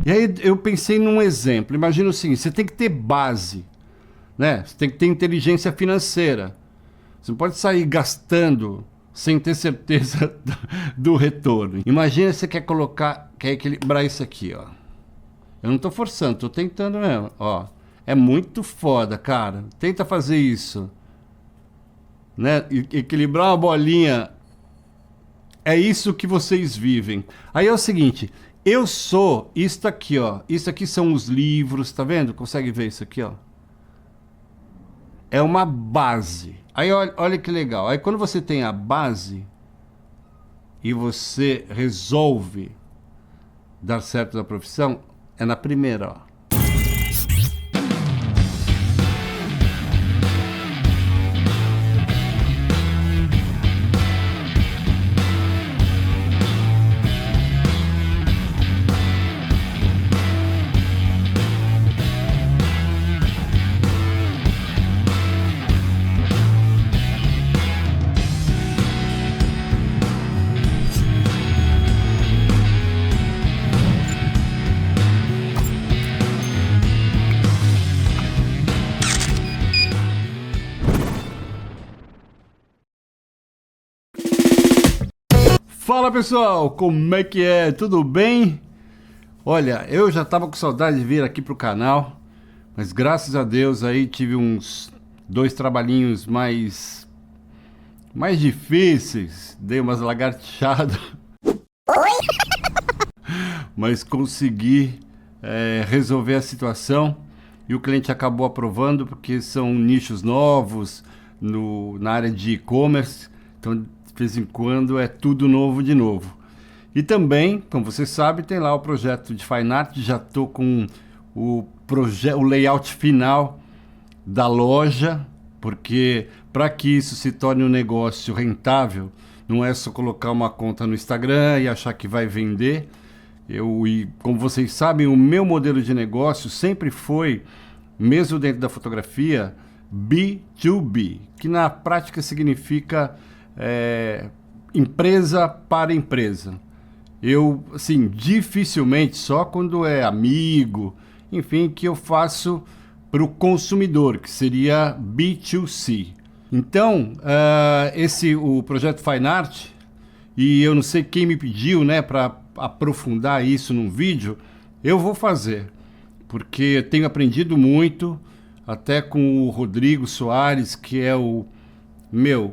E aí eu pensei num exemplo. Imagina o seguinte, você tem que ter base, né? Você tem que ter inteligência financeira. Você não pode sair gastando sem ter certeza do retorno. Imagina você quer equilibrar isso aqui, ó. Eu não tô forçando, tô tentando mesmo, ó. É muito foda, cara. Tenta fazer isso, né? Equilibrar uma bolinha. É isso que vocês vivem. Aí é o seguinte, eu sou isso aqui, ó. Isso aqui são os livros, tá vendo? Consegue ver isso aqui, ó? É uma base. Aí olha que legal. Aí quando você tem a base e você resolve dar certo na profissão, é na primeira, ó. Fala pessoal, como é que é? Tudo bem? Olha, eu já tava com saudade de vir aqui pro canal, mas graças a Deus aí tive uns 2 trabalhinhos mais difíceis, dei umas lagartixadas, mas consegui resolver a situação e o cliente acabou aprovando porque são nichos novos na área de e-commerce, então de vez em quando é tudo novo de novo. E também, como você sabe, tem lá o projeto de Fine Art, já estou com o layout final da loja, porque para que isso se torne um negócio rentável, não é só colocar uma conta no Instagram e achar que vai vender. E como vocês sabem, o meu modelo de negócio sempre foi, mesmo dentro da fotografia, B2B, que na prática significa empresa para empresa. Eu, assim, dificilmente, só quando é amigo, enfim, que eu faço para o consumidor, que seria B2C. Então, o projeto Fine Art, e eu não sei quem me pediu, né, para aprofundar isso num vídeo, eu vou fazer, porque eu tenho aprendido muito, até com o Rodrigo Soares, que é o meu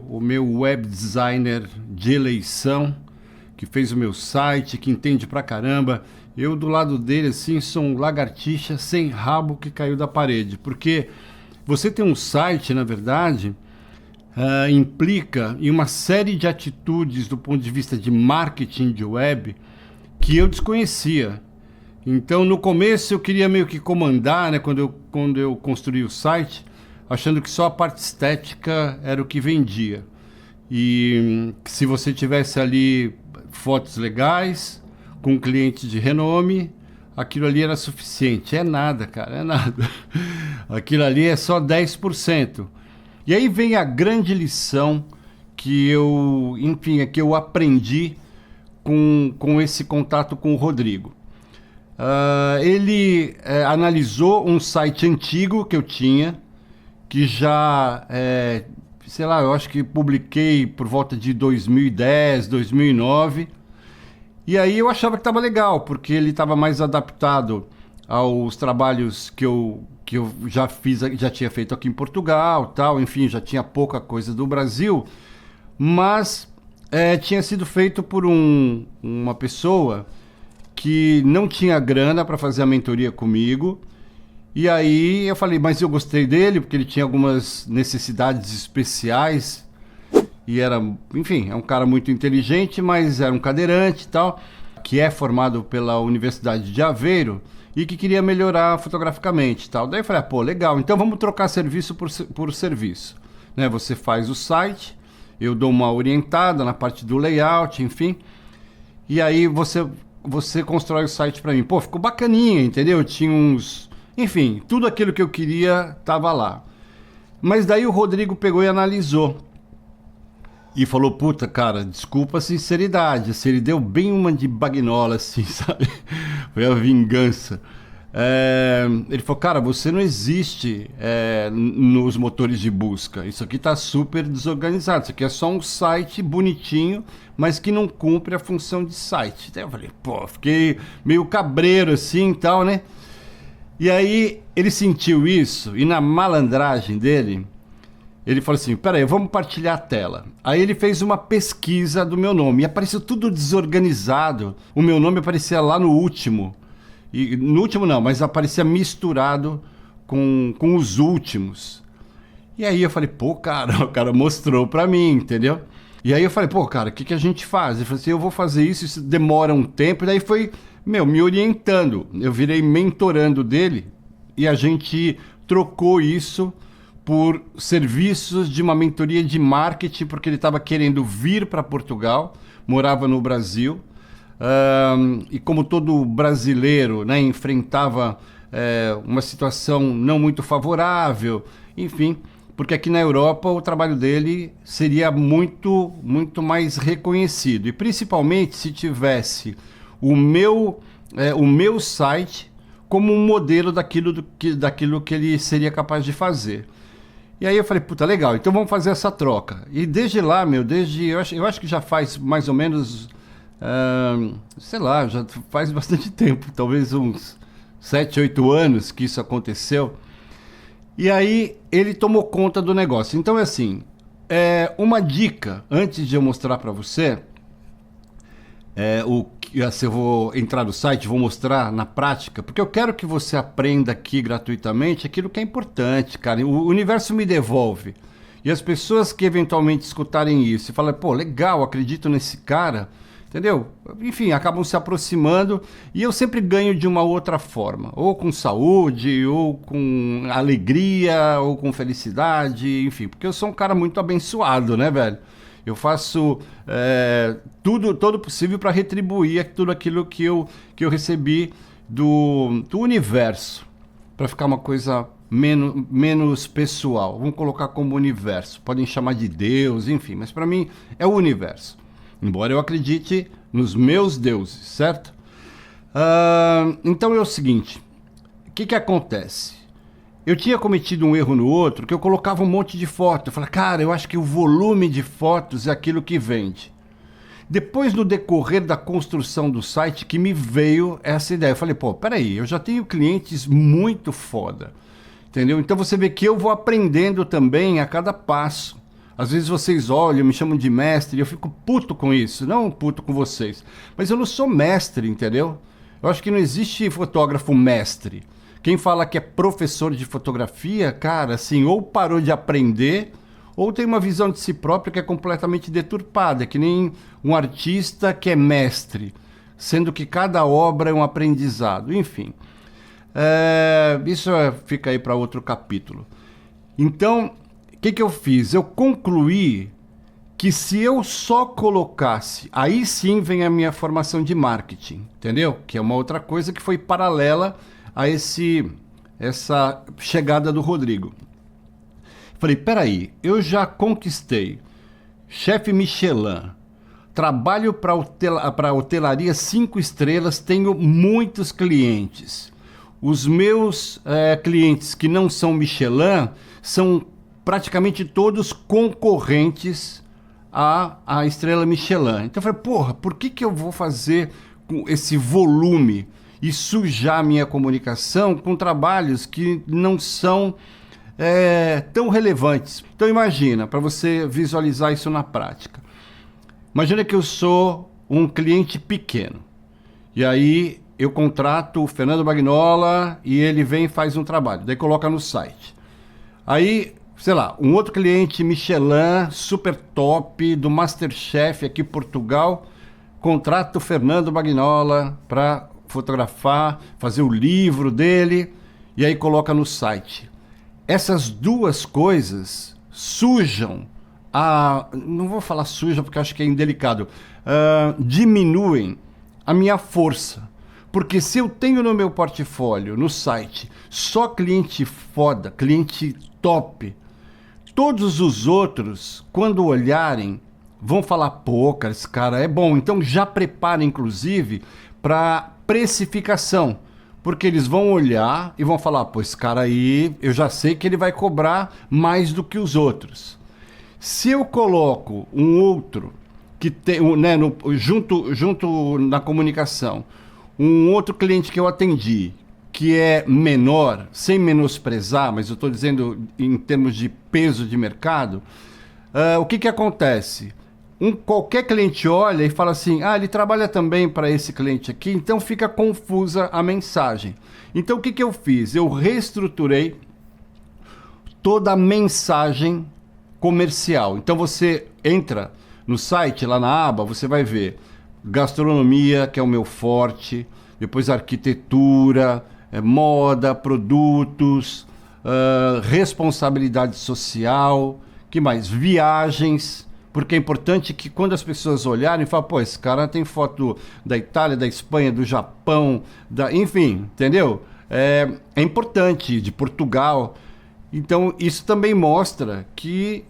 web designer de eleição, que fez o meu site, que entende pra caramba. Eu do lado dele, assim, sou um lagartixa sem rabo que caiu da parede, porque você ter um site, na verdade, implica em uma série de atitudes do ponto de vista de marketing de web que eu desconhecia. Então, no começo, eu queria meio que comandar, né, quando eu construí o site, achando que só a parte estética era o que vendia. E se você tivesse ali fotos legais, com clientes de renome, aquilo ali era suficiente. É nada, cara, é nada. Aquilo ali é só 10%. E aí vem a grande lição que eu aprendi com esse contato com o Rodrigo. Ele analisou um site antigo que eu tinha, que já, sei lá, eu acho que publiquei por volta de 2010, 2009. E aí eu achava que estava legal, porque ele estava mais adaptado aos trabalhos que eu já fiz, já tinha feito aqui em Portugal, tal, enfim, já tinha pouca coisa do Brasil, mas tinha sido feito por uma pessoa que não tinha grana para fazer a mentoria comigo. E aí eu falei, mas eu gostei dele, porque ele tinha algumas necessidades especiais, e era, enfim, é um cara muito inteligente, mas era um cadeirante e tal, que é formado pela Universidade de Aveiro, e que queria melhorar fotograficamente e tal. Daí eu falei, pô, legal, então vamos trocar serviço por serviço. Né? Você faz o site, eu dou uma orientada na parte do layout, enfim, e aí você constrói o site para mim. Pô, ficou bacaninha, entendeu? Tinha uns... Enfim, tudo aquilo que eu queria estava lá. Mas daí o Rodrigo pegou e analisou. E falou, puta, cara, desculpa a sinceridade. Assim, ele deu bem uma de bagnola, assim, sabe? Foi a vingança. Ele falou, cara, você não existe nos motores de busca. Isso aqui tá super desorganizado. Isso aqui é só um site bonitinho, mas que não cumpre a função de site. Daí eu falei, pô, fiquei meio cabreiro assim e tal, né? E aí ele sentiu isso e na malandragem dele, ele falou assim, peraí, vamos partilhar a tela. Aí ele fez uma pesquisa do meu nome e apareceu tudo desorganizado. O meu nome aparecia lá no último. E, no último não, mas aparecia misturado com os últimos. E aí eu falei, pô, cara, o cara mostrou pra mim, entendeu? E aí eu falei, pô, cara, o que a gente faz? Ele falou assim, eu vou fazer isso demora um tempo. E daí foi, me orientando. Eu virei mentorando dele e a gente trocou isso por serviços de uma mentoria de marketing, porque ele estava querendo vir para Portugal, morava no Brasil, e como todo brasileiro, né, enfrentava uma situação não muito favorável, enfim, porque aqui na Europa o trabalho dele seria muito, muito mais reconhecido, e principalmente se tivesse o meu site como um modelo daquilo que ele seria capaz de fazer. E aí eu falei, puta, legal, então vamos fazer essa troca. E desde lá, eu acho que já faz mais ou menos, sei lá, já faz bastante tempo, talvez uns 7, 8 anos que isso aconteceu. E aí ele tomou conta do negócio. Então é assim, uma dica, antes de eu mostrar para você, se eu vou entrar no site, vou mostrar na prática, porque eu quero que você aprenda aqui gratuitamente aquilo que é importante, cara. O universo me devolve. E as pessoas que eventualmente escutarem isso e falam, pô, legal, acredito nesse cara, entendeu? Enfim, acabam se aproximando e eu sempre ganho de uma outra forma, ou com saúde, ou com alegria, ou com felicidade, enfim, porque eu sou um cara muito abençoado, né, velho? Eu faço todo possível para retribuir tudo aquilo que eu recebi do universo, para ficar uma coisa menos pessoal. Vamos colocar como universo. Podem chamar de Deus, enfim, mas para mim é o universo. Embora eu acredite nos meus deuses, certo? Então é o seguinte, o que acontece? Eu tinha cometido um erro no outro, que eu colocava um monte de foto. Eu falei, cara, eu acho que o volume de fotos é aquilo que vende. Depois, no decorrer da construção do site, que me veio essa ideia. Eu falei, pô, peraí, eu já tenho clientes muito foda, entendeu? Então você vê que eu vou aprendendo também a cada passo. Às vezes vocês olham, me chamam de mestre, e eu fico puto com isso. Não puto com vocês, mas eu não sou mestre, entendeu? Eu acho que não existe fotógrafo mestre. Quem fala que é professor de fotografia, cara, assim, ou parou de aprender, ou tem uma visão de si próprio que é completamente deturpada, que nem um artista que é mestre, sendo que cada obra é um aprendizado. Enfim, isso fica aí para outro capítulo. Então, o que eu fiz? Eu concluí que se eu só colocasse, aí sim vem a minha formação de marketing, entendeu? Que é uma outra coisa que foi paralela a essa chegada do Rodrigo. Falei, peraí, eu já conquistei chefe Michelin, trabalho para hotelaria 5 estrelas, tenho muitos clientes. Os meus clientes que não são Michelin são praticamente todos concorrentes à estrela Michelin. Então eu falei, porra, por que eu vou fazer com esse volume e sujar minha comunicação com trabalhos que não são tão relevantes? Então imagina, para você visualizar isso na prática. Imagina que eu sou um cliente pequeno. E aí eu contrato o Fernando Bagnola e ele vem e faz um trabalho. Daí coloca no site. Aí, sei lá, um outro cliente Michelin, super top, do Masterchef aqui em Portugal, contrata o Fernando Bagnola para fotografar, fazer o livro dele e aí coloca no site. Essas duas coisas sujam não vou falar suja porque acho que é indelicado, diminuem a minha força. Porque se eu tenho no meu portfólio, no site, só cliente foda, cliente top, todos os outros, quando olharem, vão falar, pô, cara, esse cara é bom. Então já prepara, inclusive, para precificação. Porque eles vão olhar e vão falar, pô, esse cara aí, eu já sei que ele vai cobrar mais do que os outros. Se eu coloco um outro que tem, né, junto na comunicação, um outro cliente que eu atendi, que é menor, sem menosprezar, mas eu estou dizendo em termos de peso de mercado, o que acontece? Qualquer cliente olha e fala assim, ele trabalha também para esse cliente aqui, então fica confusa a mensagem. Então o que eu fiz? Eu reestruturei toda a mensagem comercial. Então você entra no site, lá na aba, você vai ver gastronomia, que é o meu forte, depois arquitetura, moda, produtos, responsabilidade social, que mais? Viagens, porque é importante que quando as pessoas olharem, falem, pô, esse cara tem foto da Itália, da Espanha, do Japão, enfim, entendeu? É importante, de Portugal. Então, isso também mostra que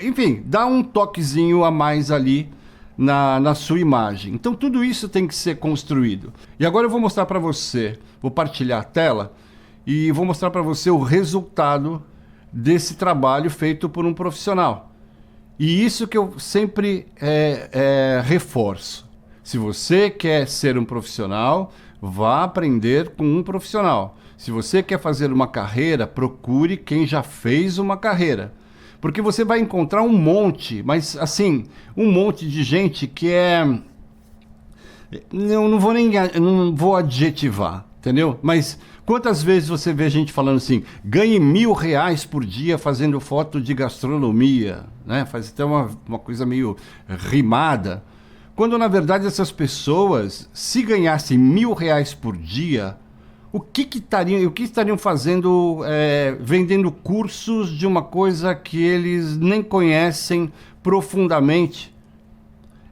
enfim, dá um toquezinho a mais ali na sua imagem. Então, tudo isso tem que ser construído. E agora eu vou mostrar para você, vou partilhar a tela e vou mostrar para você o resultado desse trabalho feito por um profissional. E isso que eu sempre reforço. Se você quer ser um profissional, vá aprender com um profissional. Se você quer fazer uma carreira, procure quem já fez uma carreira. Porque você vai encontrar um monte, mas assim, um monte de gente que não vou adjetivar, entendeu? Mas quantas vezes você vê gente falando assim, ganhe R$ 1.000 por dia fazendo foto de gastronomia, né? Faz até uma coisa meio rimada. Quando na verdade essas pessoas, se ganhassem R$ 1.000 por dia, o que estariam fazendo, vendendo cursos de uma coisa que eles nem conhecem profundamente?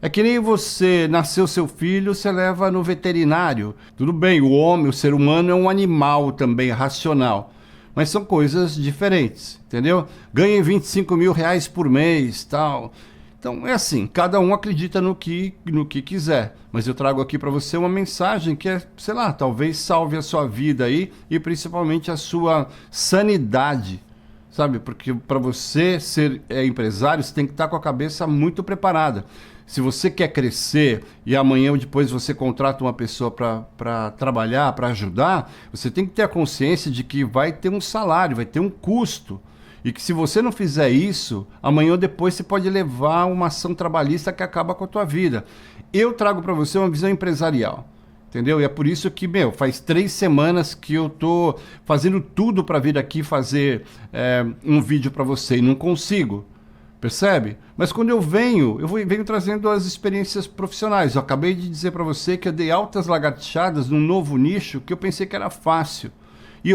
É que nem você, nasceu seu filho, você leva no veterinário. Tudo bem, o ser humano é um animal também, racional. Mas são coisas diferentes, entendeu? Ganhe R$ 25.000 por mês, tal. Então é assim, cada um acredita no que quiser. Mas eu trago aqui para você uma mensagem que sei lá, talvez salve a sua vida aí e principalmente a sua sanidade, sabe? Porque para você ser empresário, você tem que estar com a cabeça muito preparada. Se você quer crescer e amanhã ou depois você contrata uma pessoa para trabalhar, para ajudar, você tem que ter a consciência de que vai ter um salário, vai ter um custo. E que se você não fizer isso, amanhã ou depois você pode levar uma ação trabalhista que acaba com a tua vida. Eu trago para você uma visão empresarial, entendeu? E é por isso que, faz 3 semanas que eu tô fazendo tudo para vir aqui fazer um vídeo para você e não consigo, percebe? Mas quando eu venho trazendo as experiências profissionais. Eu acabei de dizer para você que eu dei altas lagartixadas num novo nicho que eu pensei que era fácil. E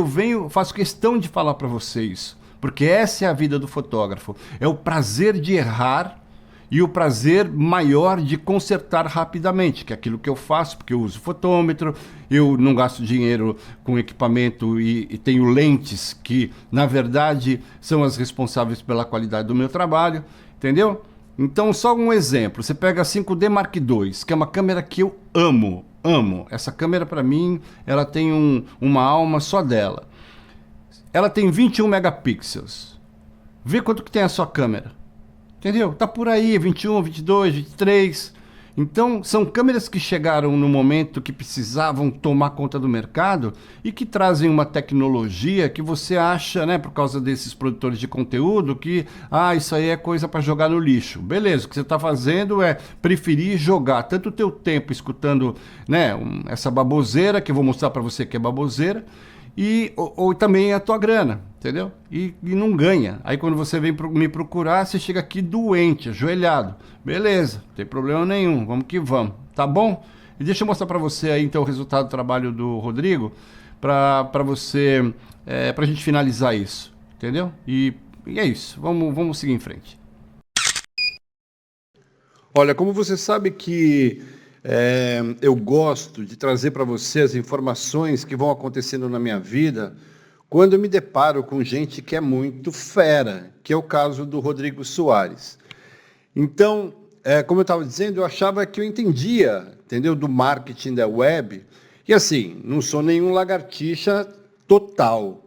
faço questão de falar para você isso. Porque essa é a vida do fotógrafo. É o prazer de errar e o prazer maior de consertar rapidamente, que é aquilo que eu faço, porque eu uso fotômetro, eu não gasto dinheiro com equipamento e tenho lentes que, na verdade, são as responsáveis pela qualidade do meu trabalho, entendeu? Então, só um exemplo. Você pega a 5D Mark II, que é uma câmera que eu amo. Essa câmera, para mim, ela tem uma alma só dela. Ela tem 21 megapixels. Vê quanto que tem a sua câmera. Entendeu? Tá por aí, 21, 22, 23. Então, são câmeras que chegaram no momento que precisavam tomar conta do mercado e que trazem uma tecnologia que você acha, né, por causa desses produtores de conteúdo, que isso aí é coisa para jogar no lixo. Beleza, o que você está fazendo é preferir jogar tanto o teu tempo escutando, né, essa baboseira, que eu vou mostrar para você que é baboseira, ou também a tua grana, entendeu? E não ganha. Aí quando você vem me procurar, você chega aqui doente, ajoelhado. Beleza, não tem problema nenhum, vamos que vamos, tá bom? E deixa eu mostrar para você aí então o resultado do trabalho do Rodrigo, para você, pra gente finalizar isso, entendeu? E é isso, vamos seguir em frente. Olha, como você sabe que eu gosto de trazer para você as informações que vão acontecendo na minha vida quando eu me deparo com gente que é muito fera, que é o caso do Rodrigo Soares. Então, como eu estava dizendo, eu achava que eu entendia, entendeu, do marketing da web. E assim, não sou nenhum lagartixa total,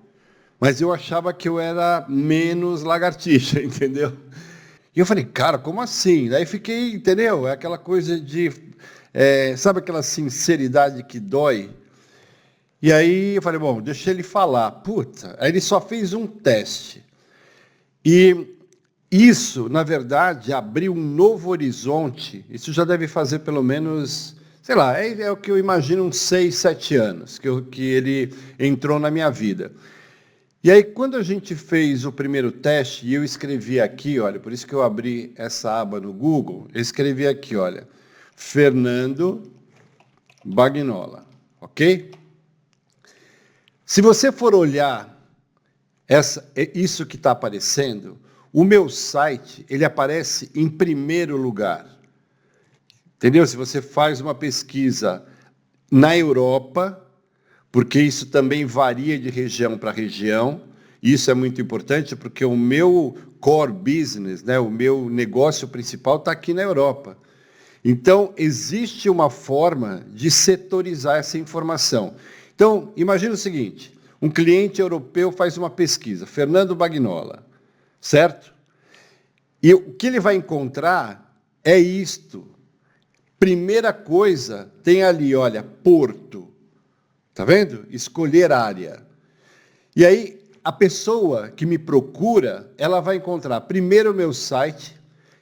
mas eu achava que eu era menos lagartixa, entendeu? E eu falei, cara, como assim? Daí fiquei, entendeu? É aquela coisa de, sabe aquela sinceridade que dói? E aí eu falei, bom, deixa ele falar. Puta, aí ele só fez um teste. E isso, na verdade, abriu um novo horizonte. Isso já deve fazer pelo menos, sei lá, é o que eu imagino, uns 6, 7 anos que ele entrou na minha vida. E aí, quando a gente fez o primeiro teste, e eu escrevi aqui, olha, por isso que eu abri essa aba no Google, eu escrevi aqui, olha, Fernando Bagnola, ok? Se você for olhar isso que está aparecendo, o meu site, ele aparece em primeiro lugar. Entendeu? Se você faz uma pesquisa na Europa, porque isso também varia de região para região, isso é muito importante, porque o meu core business, né, o meu negócio principal está aqui na Europa. Então, existe uma forma de setorizar essa informação. Então, imagina o seguinte, um cliente europeu faz uma pesquisa, Fernando Bagnola, certo? E o que ele vai encontrar é isto. Primeira coisa, tem ali, olha, Porto. Tá vendo? Escolher área. E aí, a pessoa que me procura, ela vai encontrar primeiro o meu site,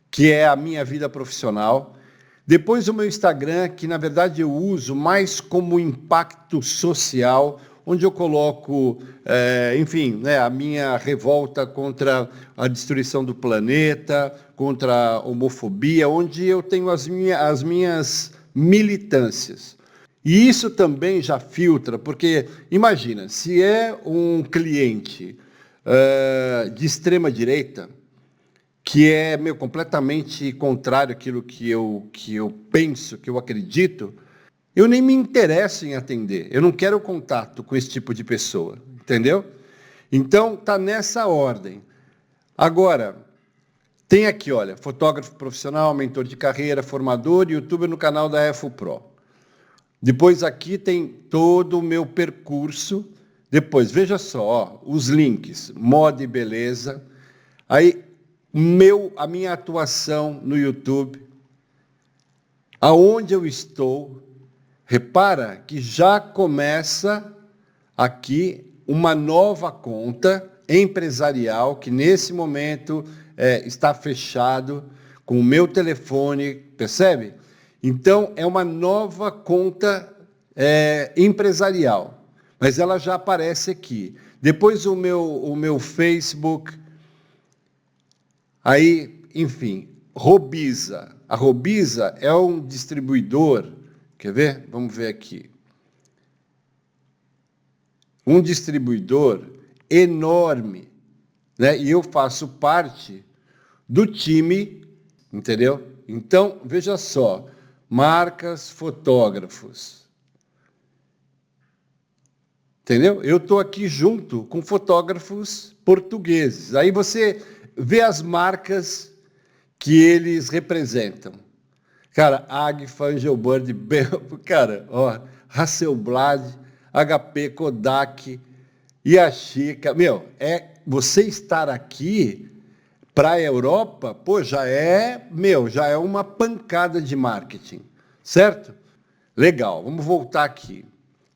que é a minha vida profissional, depois o meu Instagram, que na verdade eu uso mais como impacto social, onde eu coloco, enfim, né, a minha revolta contra a destruição do planeta, contra a homofobia, onde eu tenho as minhas militâncias. E isso também já filtra, porque, imagina, se é um cliente de extrema-direita, que é completamente contrário àquilo que eu penso, que eu acredito, eu nem me interesso em atender. Eu não quero contato com esse tipo de pessoa, entendeu? Então, está nessa ordem. Agora, tem aqui, olha, fotógrafo profissional, mentor de carreira, formador, youtuber no canal da EFOPRO. Depois aqui tem todo o meu percurso. Depois, veja só, ó, os links, moda e beleza. Aí, a minha atuação no YouTube, aonde eu estou, repara que já começa aqui uma nova conta empresarial que nesse momento está fechado com o meu telefone, percebe? Então, é uma nova conta empresarial, mas ela já aparece aqui. Depois o meu Facebook, aí, enfim, Robiza. A Robiza é um distribuidor, quer ver? Vamos ver aqui. Um distribuidor enorme, né? E eu faço parte do time, entendeu? Então, veja só, marcas, fotógrafos. Entendeu? Eu estou aqui junto com fotógrafos portugueses. Aí você vê as marcas que eles representam. Cara, Agfa, Angelbird, cara, ó, Hasselblad, HP, Kodak, Yashica. Você estar aqui para a Europa, pô, já é uma pancada de marketing, certo? Legal, vamos voltar aqui.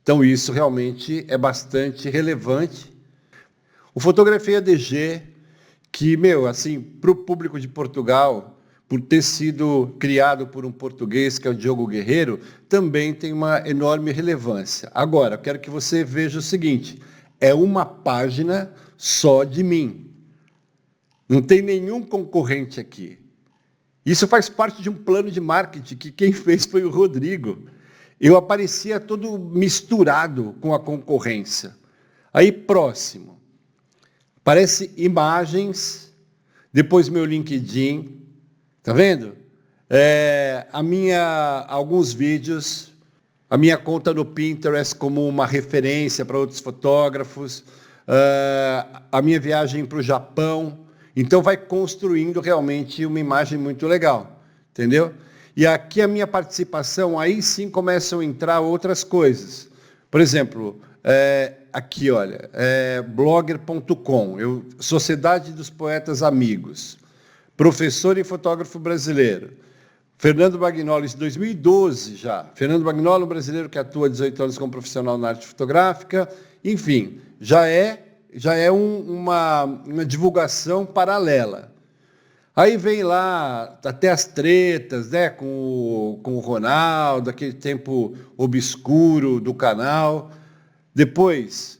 Então, isso realmente é bastante relevante. O Fotografia DG, que, assim, para o público de Portugal, por ter sido criado por um português, que é o Diogo Guerreiro, também tem uma enorme relevância. Agora, eu quero que você veja o seguinte, é uma página só de mim. Não tem nenhum concorrente aqui. Isso faz parte de um plano de marketing que quem fez foi o Rodrigo. Eu aparecia todo misturado com a concorrência. Aí, próximo. Aparece imagens, depois meu LinkedIn, tá vendo? Alguns vídeos, a minha conta no Pinterest como uma referência para outros fotógrafos, a minha viagem para o Japão. Então vai construindo realmente uma imagem muito legal, entendeu? E aqui a minha participação, aí sim começam a entrar outras coisas. Por exemplo, aqui, olha, blogger.com, Sociedade dos Poetas Amigos, professor e fotógrafo brasileiro. Fernando Bagnoli, em 2012 já. Fernando Bagnoli, um brasileiro que atua há 18 anos como profissional na arte fotográfica. Enfim, já é uma divulgação paralela. Aí vem lá até as tretas, né, com o Ronaldo, aquele tempo obscuro do canal. Depois,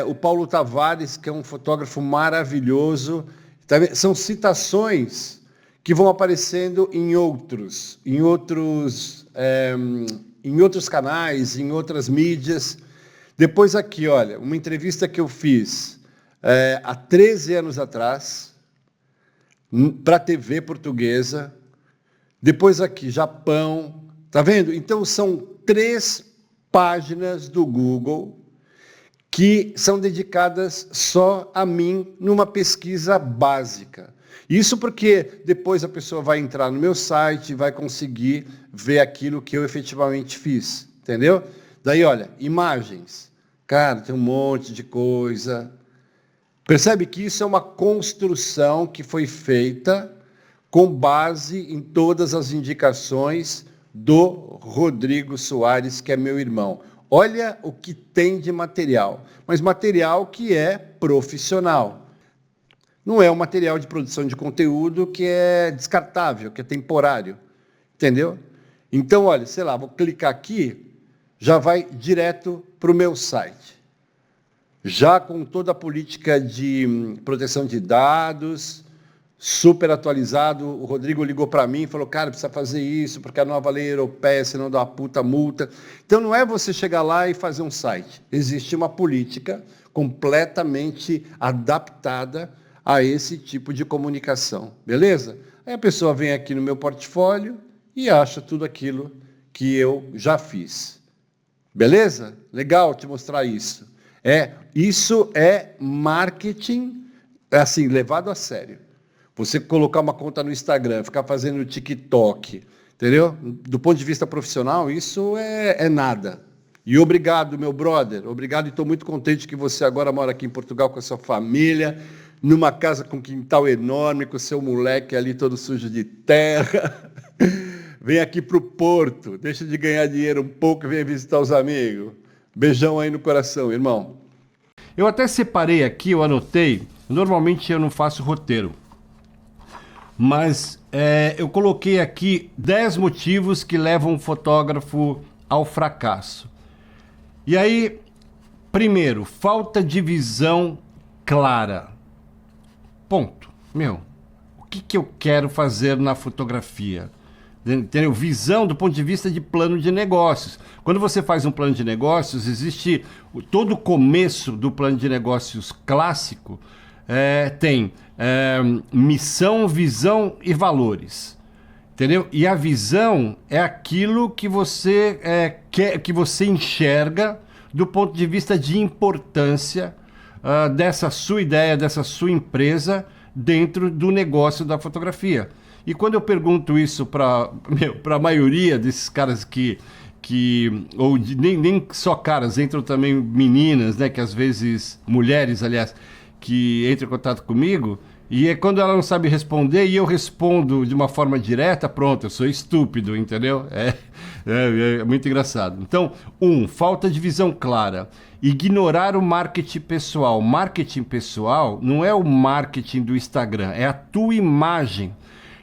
o Paulo Tavares, que é um fotógrafo maravilhoso. São citações que vão aparecendo em outros canais, em outras mídias. Depois aqui, olha, uma entrevista que eu fiz há 13 anos atrás, para a TV portuguesa. Depois aqui, Japão. Tá vendo? Então, são 3 páginas do Google que são dedicadas só a mim numa pesquisa básica. Isso porque depois a pessoa vai entrar no meu site e vai conseguir ver aquilo que eu efetivamente fiz, entendeu? Daí, olha, imagens. Cara, tem um monte de coisa. Percebe que isso é uma construção que foi feita com base em todas as indicações do Rodrigo Soares, que é meu irmão. Olha o que tem de material, mas material que é profissional. Não é um material de produção de conteúdo que é descartável, que é temporário, entendeu? Então, olha, sei lá, vou clicar aqui, já vai direto para o meu site. Já com toda a política de proteção de dados, super atualizado. O Rodrigo ligou para mim e falou, cara, precisa fazer isso, porque a nova lei europeia, senão dá uma puta multa. Então, não é você chegar lá e fazer um site. Existe uma política completamente adaptada a esse tipo de comunicação, beleza? Aí a pessoa vem aqui no meu portfólio e acha tudo aquilo que eu já fiz. Beleza? Legal te mostrar isso. Isso é marketing, assim, levado a sério. Você colocar uma conta no Instagram, ficar fazendo TikTok, entendeu? Do ponto de vista profissional, isso é nada. E obrigado, meu brother. Obrigado, e estou muito contente que você agora mora aqui em Portugal com a sua família, numa casa com quintal enorme, com o seu moleque ali todo sujo de terra. Vem aqui para o Porto, deixa de ganhar dinheiro um pouco e vem visitar os amigos. Beijão aí no coração, irmão. Eu até separei aqui, eu anotei. Normalmente eu não faço roteiro. Mas eu coloquei aqui 10 motivos que levam um fotógrafo ao fracasso. E aí, primeiro, falta de visão clara. Ponto. O que eu quero fazer na fotografia? Entendeu? Visão do ponto de vista de plano de negócios. Quando você faz um plano de negócios, existe todo o começo do plano de negócios clássico, tem missão, visão e valores. Entendeu? E a visão é aquilo que você quer, que você enxerga do ponto de vista de importância dessa sua ideia, dessa sua empresa dentro do negócio da fotografia. E quando eu pergunto isso para a maioria desses caras nem só caras, entram também meninas, né, que às vezes, mulheres, aliás, que entram em contato comigo, e é quando ela não sabe responder e eu respondo de uma forma direta, pronto, eu sou estúpido, entendeu? É muito engraçado. Então, falta de visão clara. Ignorar o marketing pessoal. Marketing pessoal não é o marketing do Instagram, é a tua imagem.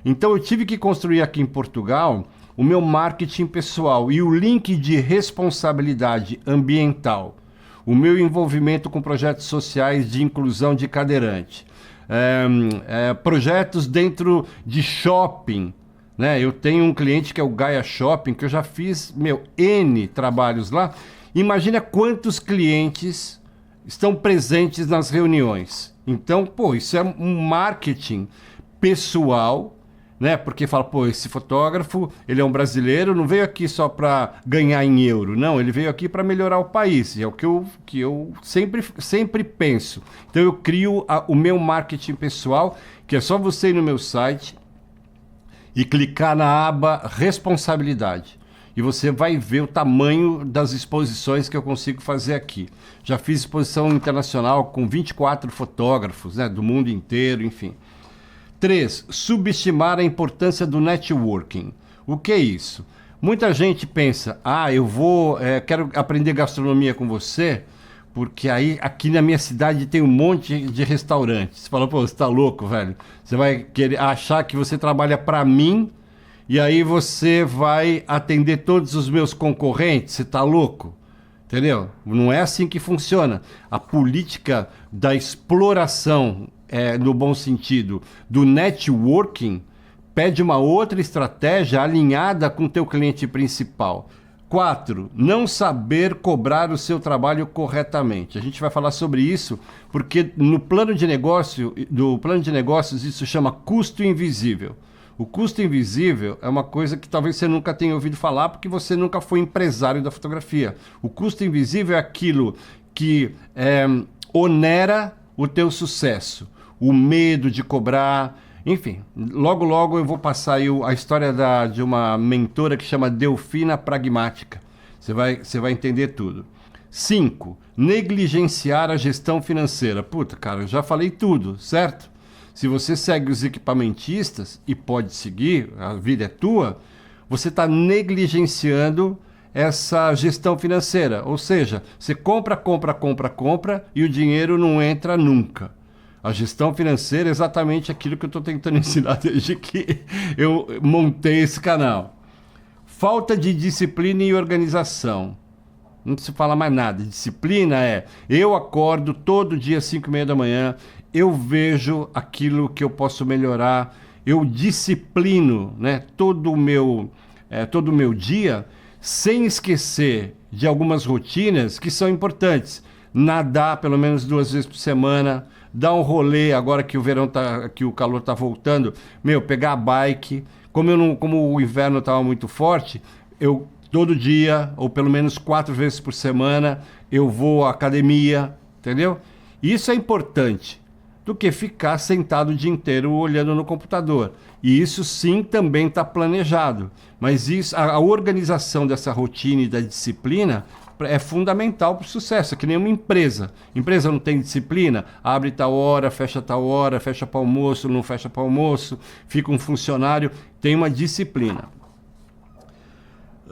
Então, eu tive que construir aqui em Portugal o meu marketing pessoal e o link de responsabilidade ambiental, o meu envolvimento com projetos sociais de inclusão de cadeirante, projetos dentro de shopping, né? Eu tenho um cliente que é o Gaia Shopping, que eu já fiz, N trabalhos lá. Imagina quantos clientes estão presentes nas reuniões. Então, isso é um marketing pessoal né? Porque fala, pô, esse fotógrafo, ele é um brasileiro, não veio aqui só para ganhar em euro, não, ele veio aqui para melhorar o país, e é o que eu sempre penso. Então eu crio o meu marketing pessoal, que é só você ir no meu site e clicar na aba responsabilidade. E você vai ver o tamanho das exposições que eu consigo fazer aqui. Já fiz exposição internacional com 24 fotógrafos, né, do mundo inteiro, enfim. 3. Subestimar a importância do networking. O que é isso? Muita gente pensa, quero aprender gastronomia com você, porque aí aqui na minha cidade tem um monte de restaurantes. Você fala, pô, você tá louco, velho? Você vai querer achar que você trabalha para mim e aí você vai atender todos os meus concorrentes? Você tá louco? Entendeu? Não é assim que funciona. A política da exploração, no bom sentido, do networking, pede uma outra estratégia alinhada com o teu cliente principal. 4. Não saber cobrar o seu trabalho corretamente. A gente vai falar sobre isso porque no plano de negócios isso chama custo invisível. O custo invisível é uma coisa que talvez você nunca tenha ouvido falar porque você nunca foi empresário da fotografia. O custo invisível é aquilo que onera o teu sucesso. O medo de cobrar, enfim. Logo eu vou passar aí a história de uma mentora que chama Delfina Pragmática. Você vai entender tudo. 5. Negligenciar a gestão financeira. Puta, cara, eu já falei tudo, certo? Se você segue os equipamentistas, e pode seguir, a vida é tua, você está negligenciando essa gestão financeira. Ou seja, você compra e o dinheiro não entra nunca. A gestão financeira é exatamente aquilo que eu estou tentando ensinar desde que eu montei esse canal. Falta de disciplina e organização. Não se fala mais nada. Disciplina eu acordo todo dia às 5:30 da manhã, eu vejo aquilo que eu posso melhorar, eu disciplino, né, todo o meu dia, sem esquecer de algumas rotinas que são importantes. Nadar pelo menos 2 vezes por semana, dar um rolê agora que que o calor está voltando, pegar a bike. Como o inverno estava muito forte, eu todo dia, ou pelo menos 4 vezes por semana, eu vou à academia, entendeu? Isso é importante do que ficar sentado o dia inteiro olhando no computador. E isso sim também está planejado. Mas a organização dessa rotina e da disciplina é fundamental para o sucesso. É que nem uma empresa. Empresa não tem disciplina, abre tal hora, fecha para almoço, não fecha para almoço, fica um funcionário, tem uma disciplina.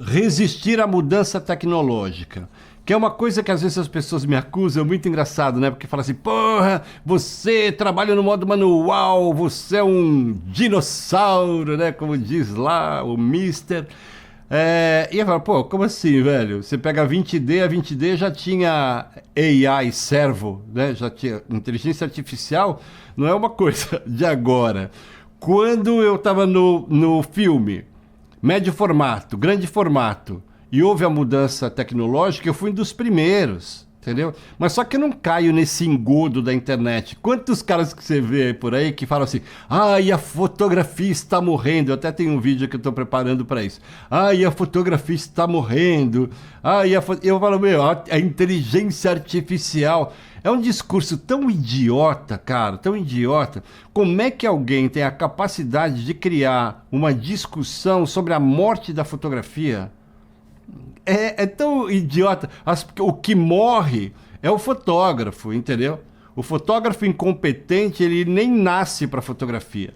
Resistir à mudança tecnológica. Que é uma coisa que às vezes as pessoas me acusam, é muito engraçado, né? Porque fala assim, porra, você trabalha no modo manual, você é um dinossauro, né? Como diz lá o Mister. E eu falo, pô, como assim, velho? Você pega a 20D já tinha AI servo, né? Já tinha inteligência artificial, não é uma coisa de agora. Quando eu estava no filme, médio formato, grande formato, e houve a mudança tecnológica, eu fui um dos primeiros, entendeu? Mas só que eu não caio nesse engodo da internet. Quantos caras que você vê por aí que falam assim, e a fotografia está morrendo. Eu até tenho um vídeo que eu estou preparando para isso. E a fotografia está morrendo. Eu falo, a inteligência artificial... É um discurso tão idiota, cara, tão idiota. Como é que alguém tem a capacidade de criar uma discussão sobre a morte da fotografia? É tão idiota. O que morre é o fotógrafo, entendeu? O fotógrafo incompetente, ele nem nasce para fotografia.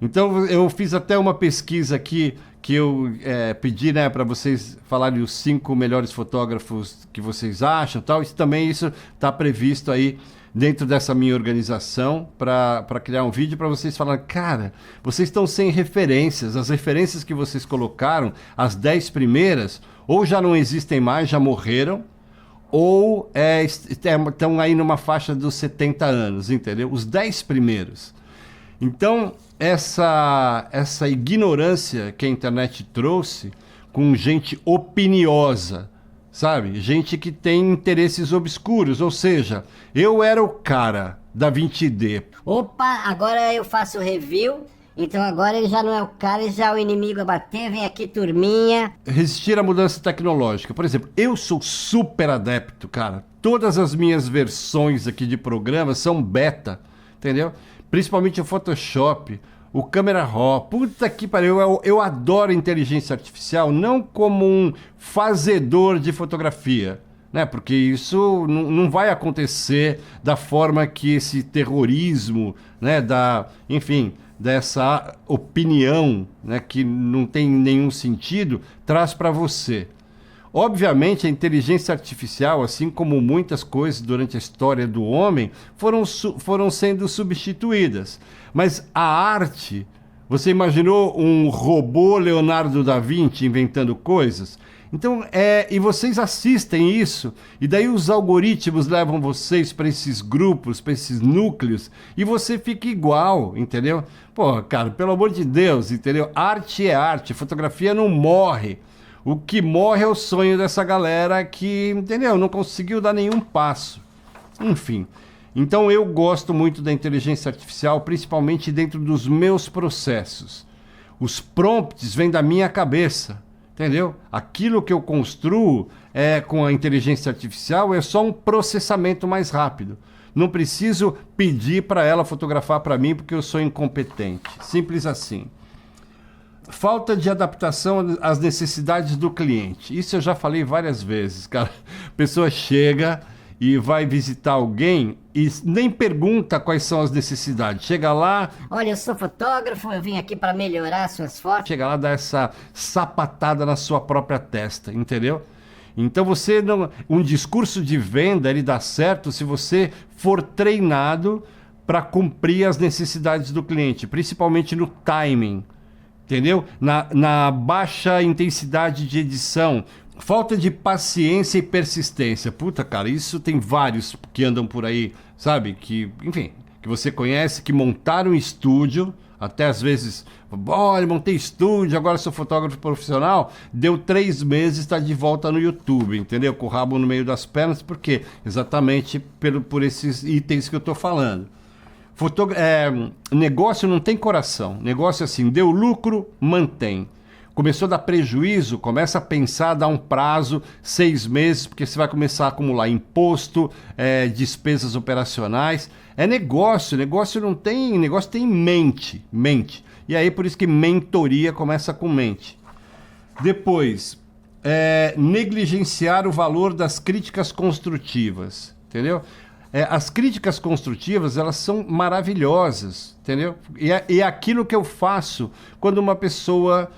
Então, eu fiz até uma pesquisa aqui que eu pedi, né, para vocês falarem os 5 melhores fotógrafos que vocês acham, tal. Isso também está previsto aí dentro dessa minha organização para criar um vídeo para vocês falarem, cara, vocês estão sem referências. As referências que vocês colocaram, as 10 primeiras, ou já não existem mais, já morreram, ou estão aí numa faixa dos 70 anos, entendeu? Os 10 primeiros. Então, essa ignorância que a internet trouxe com gente opiniosa, sabe? Gente que tem interesses obscuros, ou seja, eu era o cara da 20D. Opa, agora eu faço review Então agora ele já não é o cara, ele já é o inimigo a bater, vem aqui turminha. Resistir à mudança tecnológica. Por exemplo, eu sou super adepto, cara. Todas as minhas versões aqui de programa são beta, entendeu? Principalmente o Photoshop, o Camera Raw. Puta que pariu, eu adoro inteligência artificial, não como um fazedor de fotografia, né? Porque isso não vai acontecer da forma que esse terrorismo, né? Enfim, dessa opinião, né? Que não tem nenhum sentido, traz para você. Obviamente, a inteligência artificial, assim como muitas coisas durante a história do homem, foram sendo substituídas. Mas a arte, você imaginou um robô Leonardo da Vinci inventando coisas? Então, e vocês assistem isso, e daí os algoritmos levam vocês para esses grupos, para esses núcleos, e você fica igual, entendeu? Pô, cara, pelo amor de Deus, entendeu? Arte é arte, fotografia não morre. O que morre é o sonho dessa galera que, entendeu? Não conseguiu dar nenhum passo. Enfim. Então eu gosto muito da inteligência artificial, principalmente dentro dos meus processos. Os prompts vêm da minha cabeça, entendeu? Aquilo que eu construo com a inteligência artificial é só um processamento mais rápido. Não preciso pedir para ela fotografar para mim porque eu sou incompetente. Simples assim. Falta de adaptação às necessidades do cliente. Isso eu já falei várias vezes, cara. A pessoa chega e vai visitar alguém e nem pergunta quais são as necessidades. Chega lá... Olha, eu sou fotógrafo, eu vim aqui para melhorar suas fotos. Chega lá, dá essa sapatada na sua própria testa, entendeu? Então você não... Um discurso de venda, ele dá certo se você for treinado para cumprir as necessidades do cliente, principalmente no timing. Entendeu? Na baixa intensidade de edição. Falta de paciência e persistência. Puta, cara, isso tem vários que andam por aí, sabe? Que, enfim, que você conhece, que montaram estúdio, até às vezes, olha, montei estúdio, agora sou fotógrafo profissional. Deu 3 meses, está de volta no YouTube, entendeu? Com o rabo no meio das pernas, por quê? Exatamente por esses itens que eu tô falando. Negócio não tem coração. Negócio assim, deu lucro, mantém. Começou a dar prejuízo, começa a pensar, dar um prazo, 6 meses, porque você vai começar a acumular imposto, despesas operacionais. É negócio não tem, negócio tem mente. E aí por isso que mentoria começa com mente. Depois, negligenciar o valor das críticas construtivas, entendeu? As críticas construtivas, elas são maravilhosas, entendeu? E é aquilo que eu faço quando uma pessoa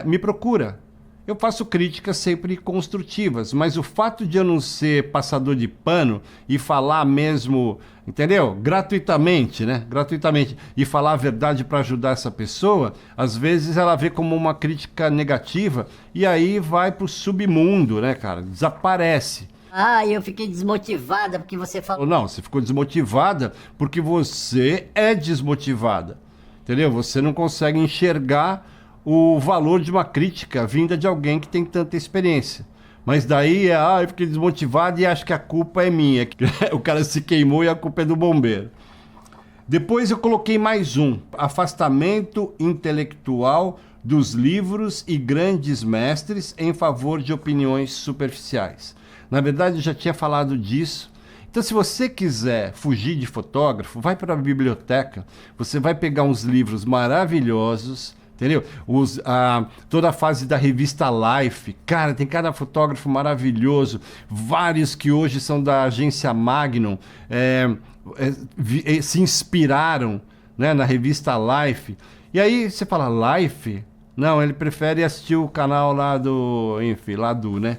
me procura. Eu faço críticas sempre construtivas, mas o fato de eu não ser passador de pano e falar mesmo, entendeu? Gratuitamente, né? Gratuitamente. E falar a verdade para ajudar essa pessoa, às vezes ela vê como uma crítica negativa e aí vai pro submundo, né, cara? Desaparece. Ah, eu fiquei desmotivada porque você falou... Não, você ficou desmotivada porque você é desmotivada, entendeu? Você não consegue enxergar o valor de uma crítica vinda de alguém que tem tanta experiência. Mas daí eu fiquei desmotivado e acho que a culpa é minha. O cara se queimou e a culpa é do bombeiro. Depois eu coloquei mais um, afastamento intelectual dos livros e grandes mestres em favor de opiniões superficiais. Na verdade, eu já tinha falado disso. Então, se você quiser fugir de fotógrafo, vai para a biblioteca, você vai pegar uns livros maravilhosos, entendeu? Toda a fase da revista Life, cara, tem cada fotógrafo maravilhoso, vários que hoje são da agência Magnum, se inspiraram, né, na revista Life. E aí você fala, Life? Não, ele prefere assistir o canal lá do, enfim, lá do, né?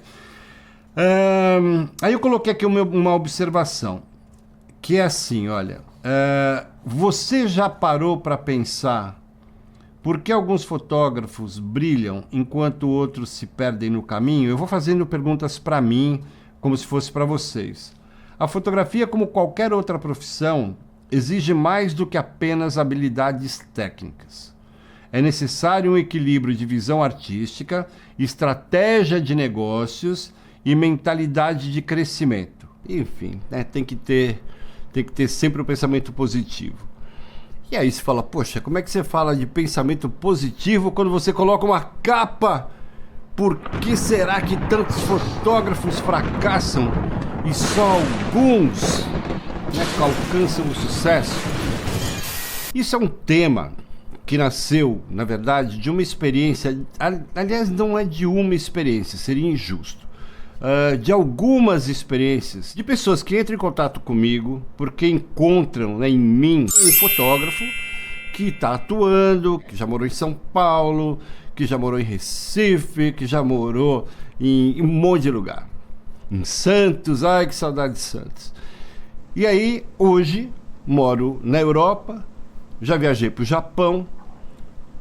Aí eu coloquei aqui uma observação, que é assim, olha, você já parou para pensar por que alguns fotógrafos brilham enquanto outros se perdem no caminho? Eu vou fazendo perguntas para mim, como se fosse para vocês. A fotografia, como qualquer outra profissão, exige mais do que apenas habilidades técnicas. É necessário um equilíbrio de visão artística, estratégia de negócios e mentalidade de crescimento. Enfim, né, tem que ter sempre um pensamento positivo. E aí você fala, poxa, como é que você fala de pensamento positivo quando você coloca uma capa? Por que será que tantos fotógrafos fracassam e só alguns, né, alcançam o sucesso? Isso é um tema que nasceu, na verdade, de uma experiência, aliás, não é de uma experiência, seria injusto, de algumas experiências, de pessoas que entram em contato comigo porque encontram, né, em mim um fotógrafo que está atuando, que já morou em São Paulo, que já morou em Recife, que já morou em um monte de lugar. Em Santos, ai que saudade de Santos. E aí, hoje, moro na Europa, já viajei para o Japão,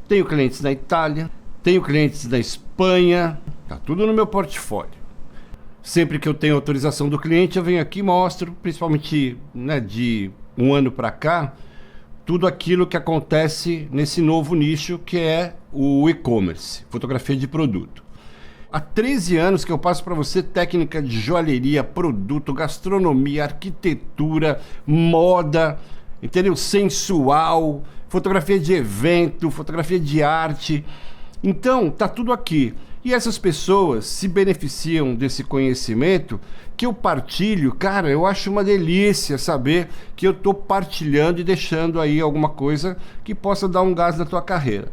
tenho clientes na Itália, tenho clientes na Espanha, tá tudo no meu portfólio. Sempre que eu tenho autorização do cliente, eu venho aqui e mostro, principalmente, né, de um ano para cá, tudo aquilo que acontece nesse novo nicho que é o e-commerce, fotografia de produto. Há 13 anos que eu passo para você técnica de joalheria, produto, gastronomia, arquitetura, moda, entendeu? Sensual, fotografia de evento, fotografia de arte. Então, tá tudo aqui. E essas pessoas se beneficiam desse conhecimento que eu partilho. Cara, eu acho uma delícia saber que eu estou partilhando e deixando aí alguma coisa que possa dar um gás na tua carreira.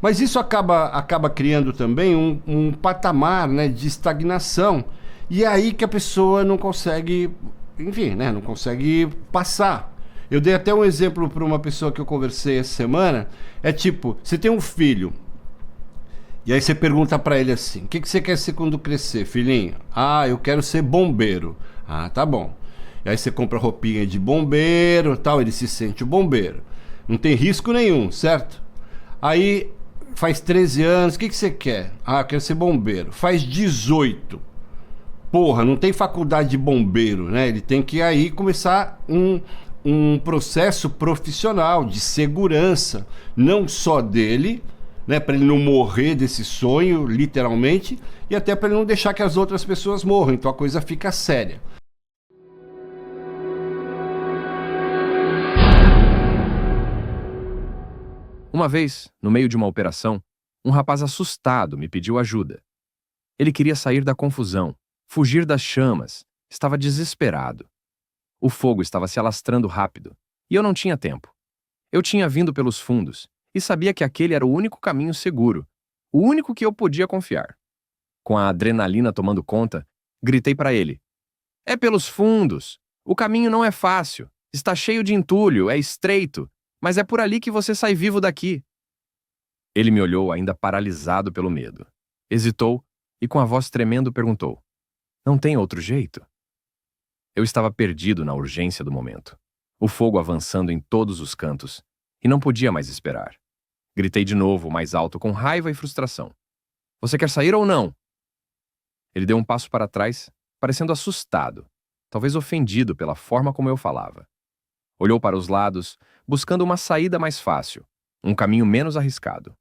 Mas isso acaba criando também um patamar, né, de estagnação. E é aí que a pessoa não consegue, enfim, né, não consegue passar. Eu dei até um exemplo para uma pessoa que eu conversei essa semana. É tipo, você tem um filho. E aí você pergunta pra ele assim, o que você quer ser quando crescer, filhinho? Ah, eu quero ser bombeiro. Ah, tá bom. E aí você compra roupinha de bombeiro, tal, ele se sente o bombeiro. Não tem risco nenhum, certo? Aí faz 13 anos, o que você quer? Ah, eu quero ser bombeiro. Faz 18. Porra, não tem faculdade de bombeiro, né? Ele tem que aí começar um processo profissional de segurança, não só dele, né, para ele não morrer desse sonho, literalmente, e até para ele não deixar que as outras pessoas morram. Então a coisa fica séria. Uma vez, no meio de uma operação, um rapaz assustado me pediu ajuda. Ele queria sair da confusão, fugir das chamas, estava desesperado. O fogo estava se alastrando rápido, e eu não tinha tempo. Eu tinha vindo pelos fundos, e sabia que aquele era o único caminho seguro, o único que eu podia confiar. Com a adrenalina tomando conta, gritei para ele: "É pelos fundos! O caminho não é fácil, está cheio de entulho, é estreito, mas é por ali que você sai vivo daqui." Ele me olhou ainda paralisado pelo medo. Hesitou e com a voz tremendo perguntou: "Não tem outro jeito?" Eu estava perdido na urgência do momento, o fogo avançando em todos os cantos, e não podia mais esperar. Gritei de novo, mais alto, com raiva e frustração: "Você quer sair ou não?" Ele deu um passo para trás, parecendo assustado, talvez ofendido pela forma como eu falava. Olhou para os lados, buscando uma saída mais fácil, um caminho menos arriscado.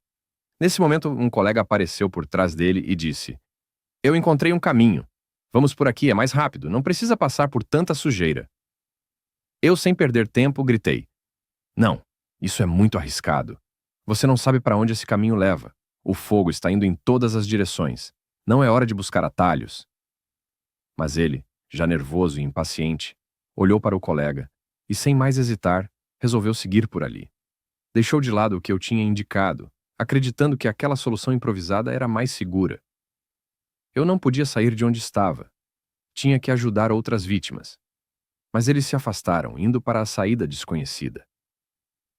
Nesse momento, um colega apareceu por trás dele e disse: "Eu encontrei um caminho. Vamos por aqui, é mais rápido, não precisa passar por tanta sujeira." Eu, sem perder tempo, gritei: "Não, isso é muito arriscado. Você não sabe para onde esse caminho leva. O fogo está indo em todas as direções. Não é hora de buscar atalhos." Mas ele, já nervoso e impaciente, olhou para o colega e, sem mais hesitar, resolveu seguir por ali. Deixou de lado o que eu tinha indicado, acreditando que aquela solução improvisada era mais segura. Eu não podia sair de onde estava. Tinha que ajudar outras vítimas. Mas eles se afastaram, indo para a saída desconhecida.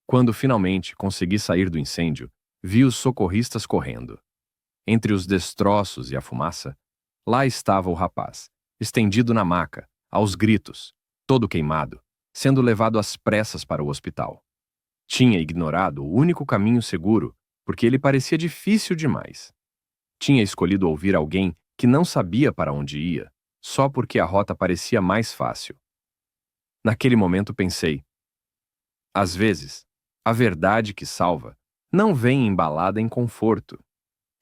Quando finalmente consegui sair do incêndio, vi os socorristas correndo. Entre os destroços e a fumaça, lá estava o rapaz, estendido na maca, aos gritos, todo queimado, sendo levado às pressas para o hospital. Tinha ignorado o único caminho seguro, porque ele parecia difícil demais. Tinha escolhido ouvir alguém que não sabia para onde ia, só porque a rota parecia mais fácil. Naquele momento pensei: às vezes, a verdade que salva não vem embalada em conforto.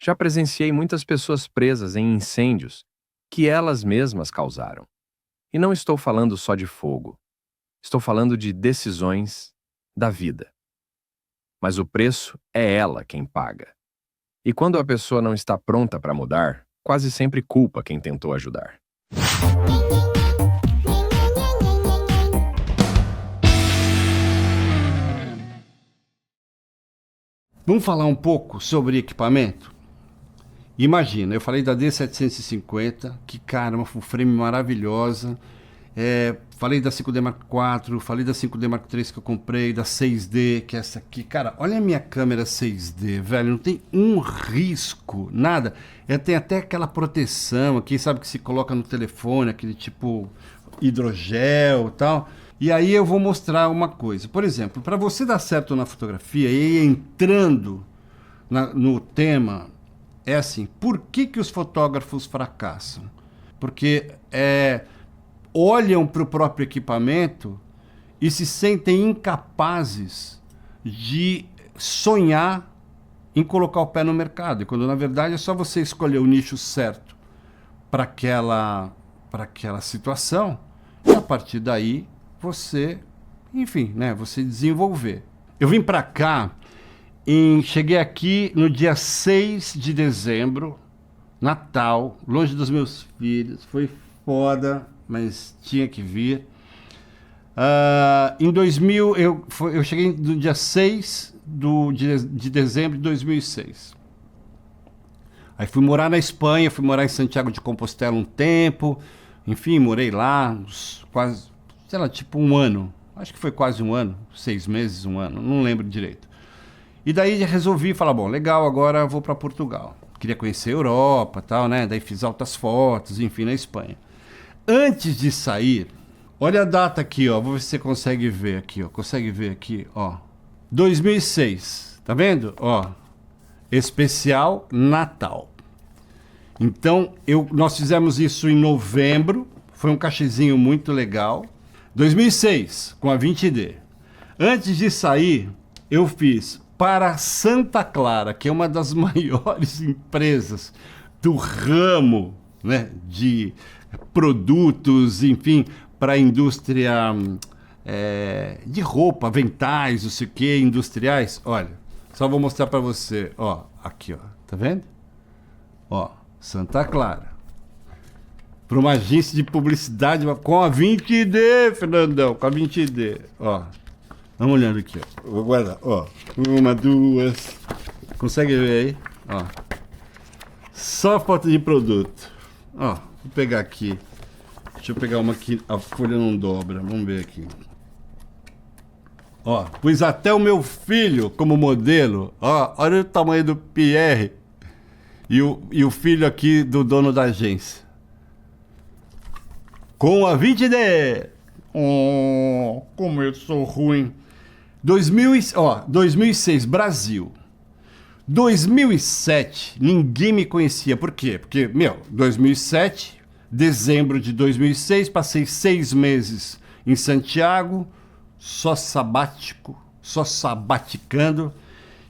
Já presenciei muitas pessoas presas em incêndios que elas mesmas causaram. E não estou falando só de fogo. Estou falando de decisões da vida. mas o preço é ela quem paga. E quando a pessoa não está pronta para mudar, quase sempre culpa quem tentou ajudar. Vamos falar um pouco sobre equipamento? Imagina, eu falei da D750, que cara, uma full frame maravilhosa. Falei da 5D Mark IV, falei da 5D Mark III que eu comprei, da 6D, que é essa aqui. Cara, olha a minha câmera 6D, velho, não tem um risco, nada. Tem até aquela proteção aqui, sabe, que se coloca no telefone, aquele tipo hidrogel e tal. E aí eu vou mostrar uma coisa. Por exemplo, para você dar certo na fotografia e ir entrando no tema, é assim, por que os fotógrafos fracassam? Porque olham para o próprio equipamento e se sentem incapazes de sonhar em colocar o pé no mercado. E quando na verdade é só você escolher o nicho certo para aquela situação e a partir daí você, enfim, né, você desenvolver. Eu vim para cá, cheguei aqui no dia 6 de dezembro, Natal, longe dos meus filhos, foi foda, mas tinha que vir. Em 2000, eu cheguei no dia 6 de dezembro de 2006. Aí fui morar na Espanha, fui morar em Santiago de Compostela um tempo, enfim, morei lá quase, sei lá, tipo um ano, acho que foi quase um ano, 6 meses, um ano, não lembro direito. E daí resolvi falar, bom, legal, agora eu vou para Portugal. Queria conhecer a Europa, tal, né? Daí fiz altas fotos, enfim, na Espanha. Antes de sair, olha a data aqui, ó. Vou ver se você consegue ver aqui, ó. Consegue ver aqui, ó. 2006, tá vendo? Ó, especial Natal. Então, nós fizemos isso em novembro. Foi um cachezinho muito legal. 2006, com a 20D. Antes de sair, eu fiz para Santa Clara, que é uma das maiores empresas do ramo, né, de produtos, enfim, para a indústria de roupa, aventais, não sei o que, industriais. Olha, só vou mostrar para você, ó, aqui, ó, tá vendo? Ó, Santa Clara. Para uma agência de publicidade com a 20D, Fernandão, com a 20D, ó. Vamos olhando aqui, ó. Vou guardar, ó. 1, 2. Consegue ver aí? Ó. Só foto de produto. Ó, vou pegar aqui. Deixa eu pegar uma aqui. A folha não dobra. Vamos ver aqui. Ó, pus até o meu filho como modelo. Ó, olha o tamanho do Pierre. E o filho aqui do dono da agência. Com a 20D. Oh, como eu sou ruim. 2006, Brasil. 2007, ninguém me conhecia. Por quê? Porque, 2007, dezembro de 2006, passei 6 meses em Santiago, só sabático, só sabaticando.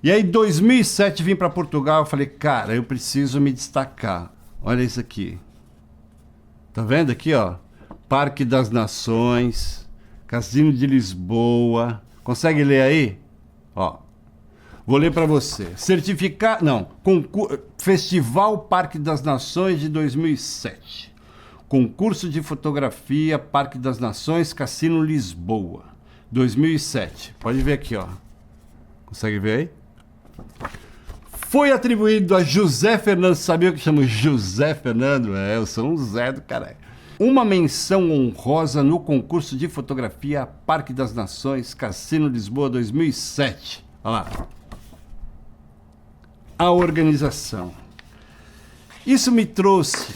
E aí, 2007, vim para Portugal, eu falei, cara, eu preciso me destacar. Olha isso aqui. Tá vendo aqui, ó? Parque das Nações, Casino de Lisboa. Consegue ler aí? Ó. Vou ler para você. Festival Parque das Nações de 2007. Concurso de Fotografia Parque das Nações, Cassino Lisboa. 2007. Pode ver aqui, ó. Consegue ver aí? Foi atribuído a José Fernando. Sabia o que chama José Fernando? Eu sou um Zé do caralho. Uma menção honrosa no concurso de fotografia Parque das Nações, Cassino Lisboa 2007. Olha lá. A organização. Isso me trouxe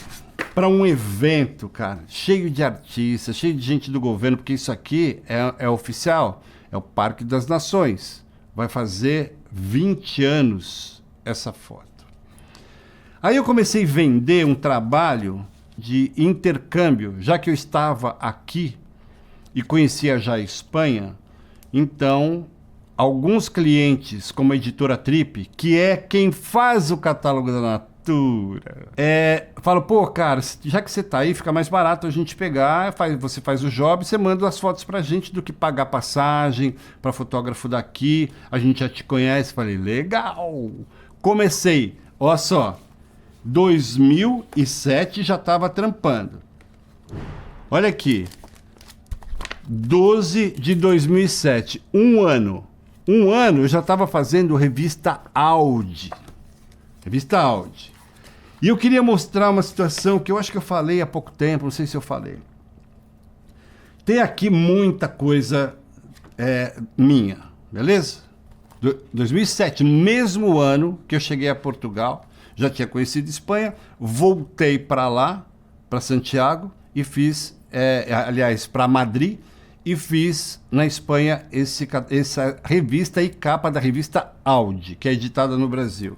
para um evento, cara, cheio de artistas, cheio de gente do governo, porque isso aqui é oficial, é o Parque das Nações. Vai fazer 20 anos essa foto. Aí eu comecei a vender um trabalho de intercâmbio, já que eu estava aqui e conhecia já a Espanha, então alguns clientes, como a editora Trip, que é quem faz o catálogo assinatura. Falo, pô, cara, já que você tá aí, fica mais barato a gente pegar, você faz o job, você manda as fotos pra gente do que pagar passagem pra fotógrafo daqui, a gente já te conhece. Falei, legal. Comecei, olha só, 2007 já tava trampando. Olha aqui, 12 de 2007, um ano eu já estava fazendo revista Audi. Revista Audi. E eu queria mostrar uma situação que eu acho que eu falei há pouco tempo, não sei se eu falei. Tem aqui muita coisa minha, beleza? 2007, no mesmo ano que eu cheguei a Portugal, já tinha conhecido Espanha, voltei para lá, para Santiago, e fiz, aliás, para Madrid, e fiz na Espanha essa revista e capa da revista Audi, que é editada no Brasil.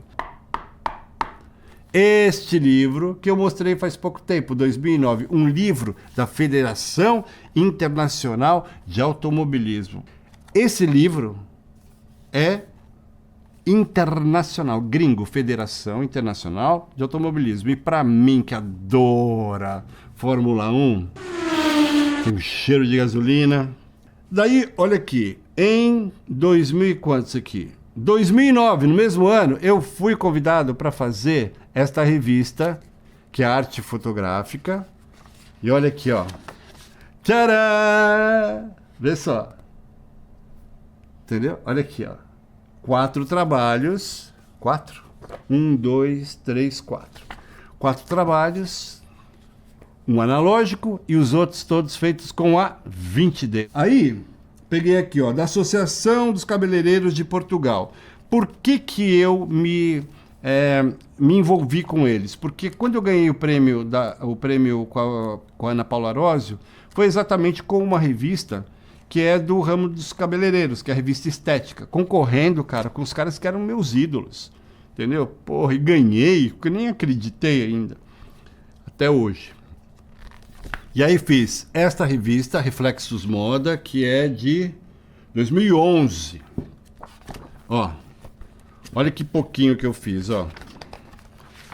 Este livro que eu mostrei faz pouco tempo, 2009, um livro da Federação Internacional de Automobilismo. Esse livro é internacional, gringo, Federação Internacional de Automobilismo. E para mim, que adora Fórmula 1, tem um cheiro de gasolina. Daí, olha aqui, em 2000 e quantos aqui? 2009, no mesmo ano, eu fui convidado para fazer esta revista, que é arte fotográfica. E olha aqui, ó. Tcharam! Vê só. Entendeu? Olha aqui, ó. 4 trabalhos. 4? 1, 2, 3, 4. 4 trabalhos. Um analógico e os outros todos feitos com a 20D. Aí, peguei aqui, ó, da Associação dos Cabeleireiros de Portugal. Por que eu me envolvi com eles? Porque quando eu ganhei o prêmio com a Ana Paula Arósio, foi exatamente com uma revista que é do ramo dos cabeleireiros, que é a revista Estética, concorrendo, cara, com os caras que eram meus ídolos, entendeu? Porra, e ganhei, porque eu nem acreditei ainda, até hoje. E aí fiz esta revista, Reflexos Moda, que é de 2011. Ó, olha que pouquinho que eu fiz, ó.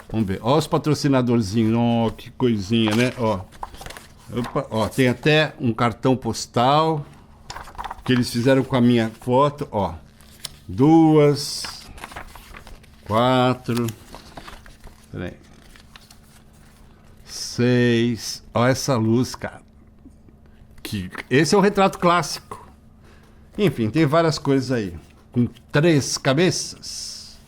Vamos ver, ó os patrocinadorzinhos, ó, que coisinha, né? Ó, opa, ó, tem até um cartão postal que eles fizeram com a minha foto, ó. 2, 4, peraí, 6, ó essa luz, cara. Esse é o retrato clássico. Enfim, tem várias coisas aí, com 3 cabeças.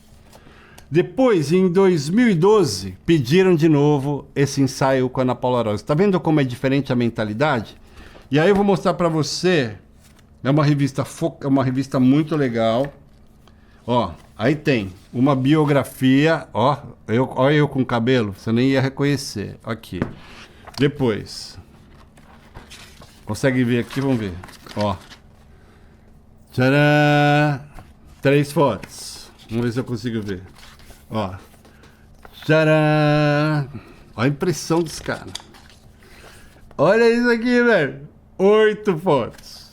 Depois, em 2012, pediram de novo esse ensaio com a Ana Paula Arósio. Tá vendo como é diferente a mentalidade? E aí eu vou mostrar pra você. É uma revista muito legal. Ó, aí tem uma biografia. Ó, olha eu com cabelo, você nem ia reconhecer. Aqui. Depois. Consegue ver aqui? Vamos ver. Ó. Tcharam! 3 fotos. Vamos ver se eu consigo ver. Ó. Tcharam! Olha a impressão dos caras. Olha isso aqui, velho. 8 fotos.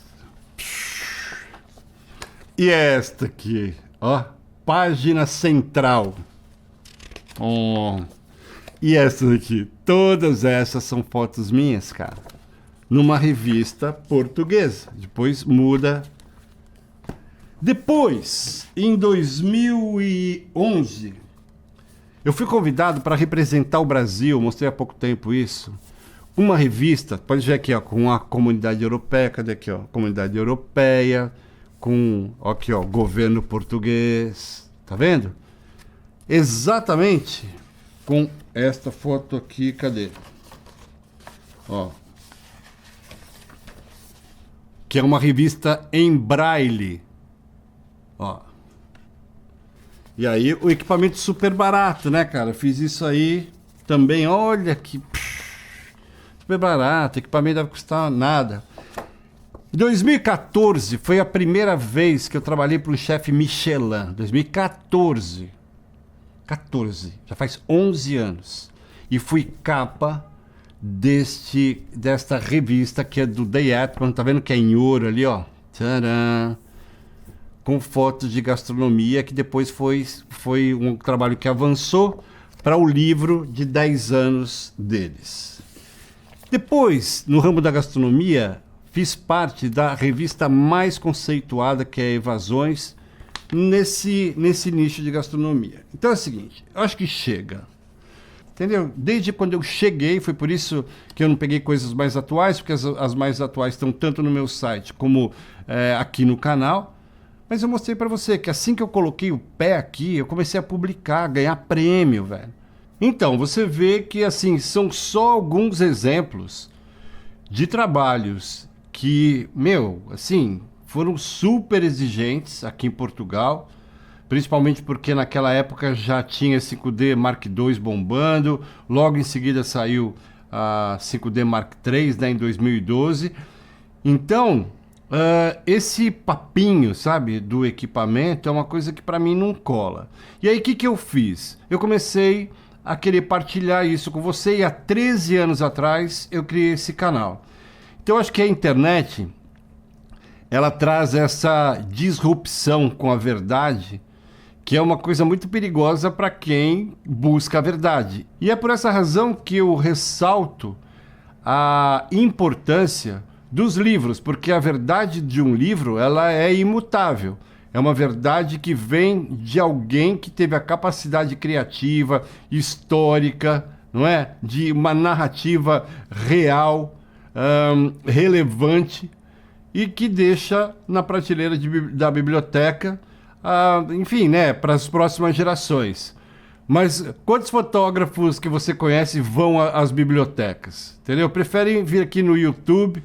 E esta aqui, ó, página central. Oh. E essa daqui, todas essas são fotos minhas, cara, numa revista portuguesa. Depois muda. Depois, em 2011, eu fui convidado para representar o Brasil, mostrei há pouco tempo isso. Uma revista, pode ver aqui, ó, com a comunidade europeia, cadê aqui, ó, comunidade europeia, com, ó, aqui, ó, governo português, tá vendo? Exatamente com esta foto aqui, cadê? Ó. Que é uma revista em braille. Ó. E aí, o equipamento super barato, né, cara? Fiz isso aí também, olha que super barato, o equipamento deve custar nada. Em 2014 foi a primeira vez que eu trabalhei para um chefe Michelin. 2014. 14, já faz 11 anos. E fui capa desta revista que é do Day Atman, tá vendo que é em ouro ali, ó. Tcharam! Com fotos de gastronomia, que depois foi um trabalho que avançou para o livro de 10 anos deles. Depois, no ramo da gastronomia, fiz parte da revista mais conceituada, que é Evasões, nesse nicho de gastronomia. Então é o seguinte, eu acho que chega. Entendeu? Desde quando eu cheguei, foi por isso que eu não peguei coisas mais atuais, porque as mais atuais estão tanto no meu site como aqui no canal. Mas eu mostrei para você que assim que eu coloquei o pé aqui, eu comecei a publicar, ganhar prêmio, velho. Então, você vê que assim, são só alguns exemplos de trabalhos que, assim, foram super exigentes aqui em Portugal. Principalmente porque naquela época já tinha 5D Mark II bombando, logo em seguida saiu a 5D Mark III, né, em 2012. Então, esse papinho, sabe, do equipamento é uma coisa que para mim não cola. E aí o que eu fiz? Eu comecei a querer partilhar isso com você e há 13 anos atrás eu criei esse canal. Então eu acho que a internet, ela traz essa disrupção com a verdade, que é uma coisa muito perigosa para quem busca a verdade. E é por essa razão que eu ressalto a importância dos livros, porque a verdade de um livro, ela é imutável. É uma verdade que vem de alguém que teve a capacidade criativa, histórica, não é? De uma narrativa real, relevante, e que deixa na prateleira da biblioteca, enfim, né, para as próximas gerações. Mas quantos fotógrafos que você conhece vão às bibliotecas? Entendeu? Preferem vir aqui no YouTube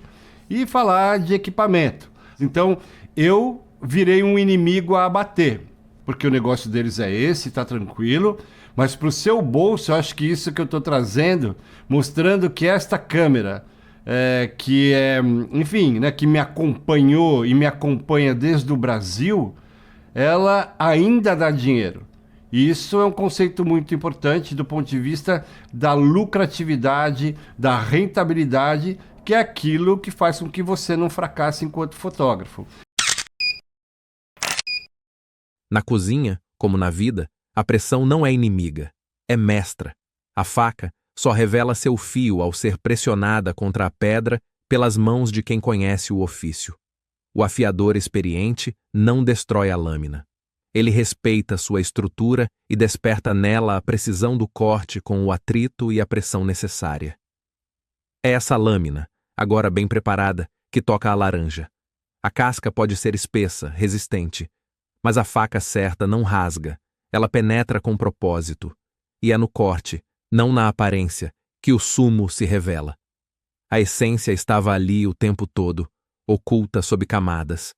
e falar de equipamento. Então, eu virei um inimigo a abater, porque o negócio deles é esse, tá tranquilo, mas para o seu bolso, eu acho que isso que eu estou trazendo, mostrando que esta câmera, que é, enfim, né, que me acompanhou e me acompanha desde o Brasil, ela ainda dá dinheiro. E isso é um conceito muito importante do ponto de vista da lucratividade, da rentabilidade, que é aquilo que faz com que você não fracasse enquanto fotógrafo. Na cozinha, como na vida, a pressão não é inimiga, é mestra. A faca só revela seu fio ao ser pressionada contra a pedra pelas mãos de quem conhece o ofício. O afiador experiente não destrói a lâmina. Ele respeita sua estrutura e desperta nela a precisão do corte com o atrito e a pressão necessária. É essa lâmina, agora bem preparada, que toca a laranja. A casca pode ser espessa, resistente, mas a faca certa não rasga, ela penetra com propósito. E é no corte, não na aparência, que o sumo se revela. A essência estava ali o tempo todo, oculta sob camadas.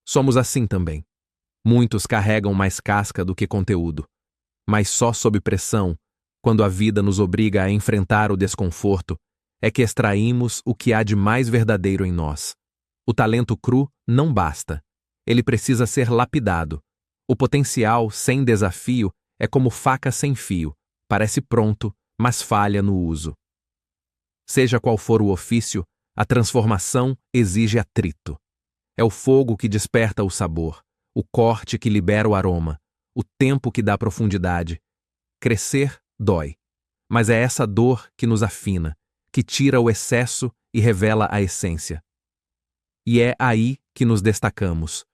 Somos assim também. Muitos carregam mais casca do que conteúdo, mas só sob pressão, quando a vida nos obriga a enfrentar o desconforto, é que extraímos o que há de mais verdadeiro em nós. O talento cru não basta. Ele precisa ser lapidado. O potencial sem desafio é como faca sem fio. Parece pronto, mas falha no uso. Seja qual for o ofício, a transformação exige atrito. É o fogo que desperta o sabor, o corte que libera o aroma, o tempo que dá profundidade. Crescer dói, mas é essa dor que nos afina, que tira o excesso e revela a essência. E é aí que nos destacamos,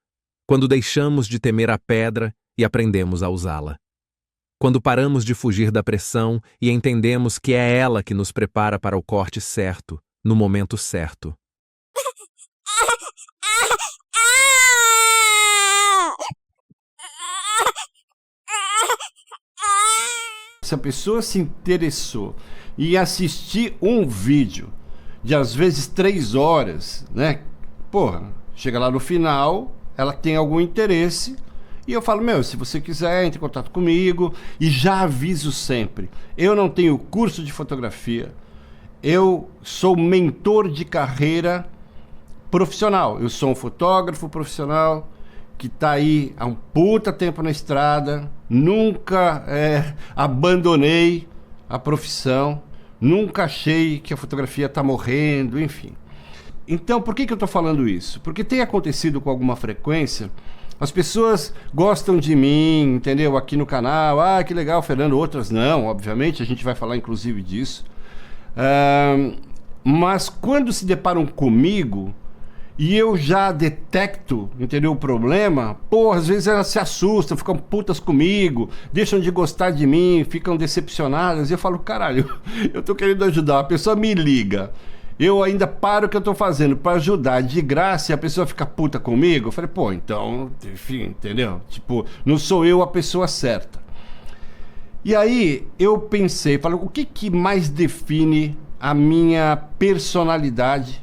quando deixamos de temer a pedra e aprendemos a usá-la. Quando paramos de fugir da pressão e entendemos que é ela que nos prepara para o corte certo, no momento certo. Se a pessoa se interessou em assistir um vídeo de às vezes 3 horas, né? Porra, chega lá no final, ela tem algum interesse e eu falo, se você quiser, entre em contato comigo. E já aviso sempre, eu não tenho curso de fotografia, eu sou mentor de carreira profissional, eu sou um fotógrafo profissional que tá aí há um puta tempo na estrada, nunca abandonei a profissão, nunca achei que a fotografia tá morrendo, enfim. Então, por que eu tô falando isso? Porque tem acontecido com alguma frequência As pessoas gostam de mim, entendeu? Aqui no canal, ah, que legal, Fernando. Outras não, obviamente, a gente vai falar inclusive disso. Mas quando se deparam comigo e eu já detecto, entendeu, o problema, pô, às vezes elas se assustam, ficam putas comigo, deixam de gostar de mim, ficam decepcionadas. E eu falo, caralho, eu tô querendo ajudar, a pessoa me liga. Eu ainda paro o que eu tô fazendo para ajudar de graça e a pessoa fica puta comigo. Eu falei, pô, então, enfim, entendeu? Tipo, não sou eu a pessoa certa. E aí eu pensei, falei, o que mais define a minha personalidade?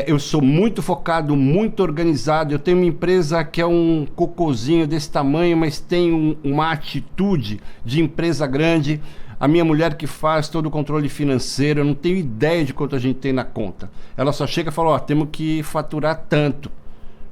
Eu sou muito focado, muito organizado. Eu tenho uma empresa que é um cocôzinho desse tamanho, mas tem uma atitude de empresa grande. A minha mulher que faz todo o controle financeiro, eu não tenho ideia de quanto a gente tem na conta. Ela só chega e fala, ó, temos que faturar tanto.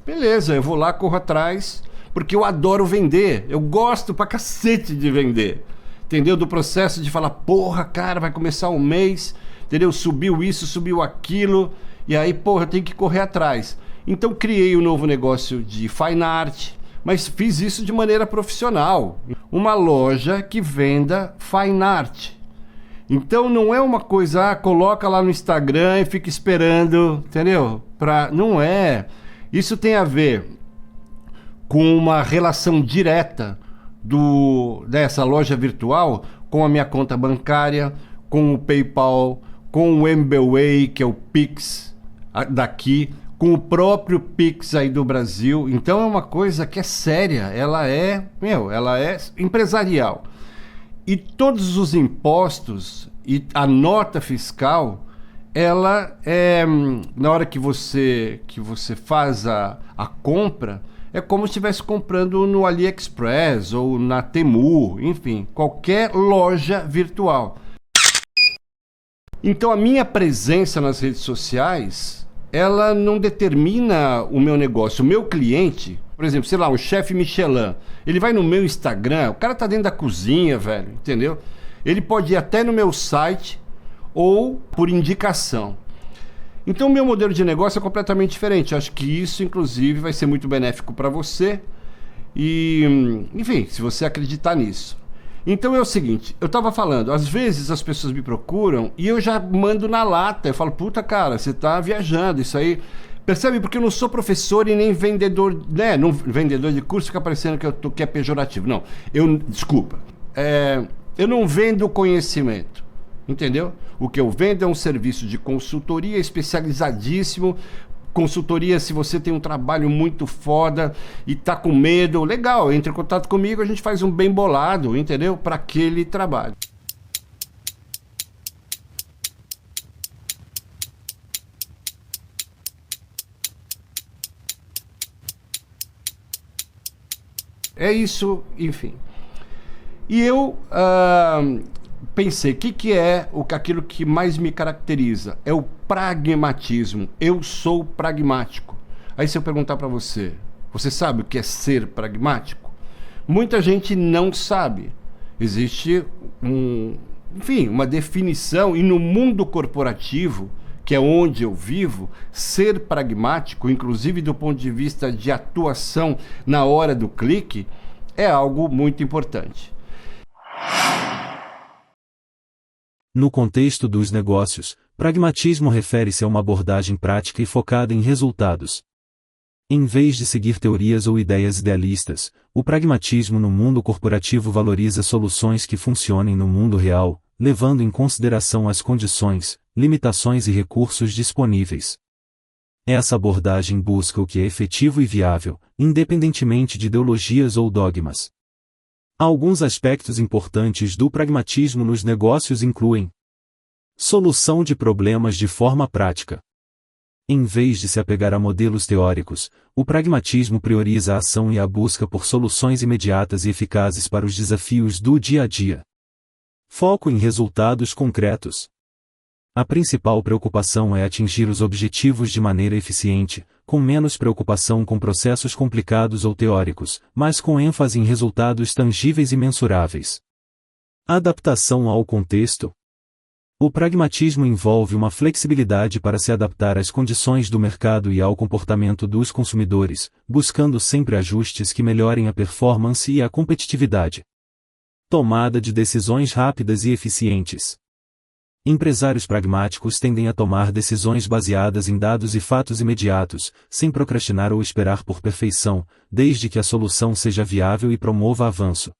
Beleza, eu vou lá, corro atrás, porque eu adoro vender. Eu gosto pra cacete de vender. Entendeu? Do processo de falar, porra, cara, vai começar um mês, entendeu? Subiu isso, subiu aquilo, e aí, porra, eu tenho que correr atrás. Então criei um novo negócio de fine art, mas fiz isso de maneira profissional. Uma loja que venda fine art. Então não é uma coisa, coloca lá no Instagram e fica esperando, entendeu? Não é. Isso tem a ver com uma relação direta dessa loja virtual com a minha conta bancária, com o PayPal, com o MBWay, que é o Pix daqui, com o próprio Pix aí do Brasil. Então é uma coisa que é séria, ela é empresarial. E todos os impostos e a nota fiscal, ela é, na hora que você faz a compra, é como se estivesse comprando no AliExpress ou na Temu, enfim, qualquer loja virtual. Então a minha presença nas redes sociais, ela não determina o meu negócio. O meu cliente, por exemplo, sei lá, um chefe Michelin, ele vai no meu Instagram, o cara tá dentro da cozinha, velho, entendeu? Ele pode ir até no meu site ou por indicação. Então o meu modelo de negócio é completamente diferente. Acho que isso, inclusive, vai ser muito benéfico para você. E, enfim, se você acreditar nisso. Então é o seguinte, eu tava falando, às vezes as pessoas me procuram e eu já mando na lata. Eu falo, puta cara, você tá viajando, isso aí... Percebe? Porque eu não sou professor e nem vendedor, né? Não, vendedor de curso fica parecendo que é pejorativo. Não, desculpa. Eu não vendo conhecimento, entendeu? O que eu vendo é um serviço de consultoria especializadíssimo. Consultoria, se você tem um trabalho muito foda e tá com medo, legal, entre em contato comigo, a gente faz um bem bolado, entendeu? Para aquele trabalho. É isso, enfim. E eu pensei, o que é aquilo que mais me caracteriza? É o pragmatismo. Eu sou pragmático. Aí se eu perguntar para você, você sabe o que é ser pragmático? Muita gente não sabe. Existe uma definição, e no mundo corporativo, que é onde eu vivo, ser pragmático, inclusive do ponto de vista de atuação na hora do clique, é algo muito importante. No contexto dos negócios, pragmatismo refere-se a uma abordagem prática e focada em resultados. Em vez de seguir teorias ou ideias idealistas, o pragmatismo no mundo corporativo valoriza soluções que funcionem no mundo real, levando em consideração as condições, limitações e recursos disponíveis. Essa abordagem busca o que é efetivo e viável, independentemente de ideologias ou dogmas. Alguns aspectos importantes do pragmatismo nos negócios incluem: solução de problemas de forma prática. Em vez de se apegar a modelos teóricos, o pragmatismo prioriza a ação e a busca por soluções imediatas e eficazes para os desafios do dia a dia. Foco em resultados concretos. A principal preocupação é atingir os objetivos de maneira eficiente, com menos preocupação com processos complicados ou teóricos, mas com ênfase em resultados tangíveis e mensuráveis. Adaptação ao contexto. O pragmatismo envolve uma flexibilidade para se adaptar às condições do mercado e ao comportamento dos consumidores, buscando sempre ajustes que melhorem a performance e a competitividade. Tomada de decisões rápidas e eficientes. Empresários pragmáticos tendem a tomar decisões baseadas em dados e fatos imediatos, sem procrastinar ou esperar por perfeição, desde que a solução seja viável e promova avanço.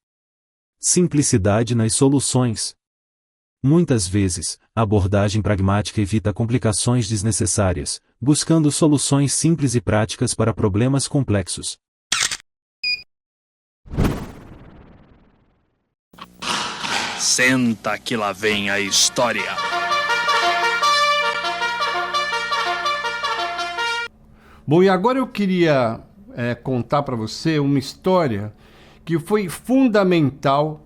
Simplicidade nas soluções. Muitas vezes, a abordagem pragmática evita complicações desnecessárias, buscando soluções simples e práticas para problemas complexos. Senta que lá vem a história. Bom, e agora eu queria contar para você uma história que foi fundamental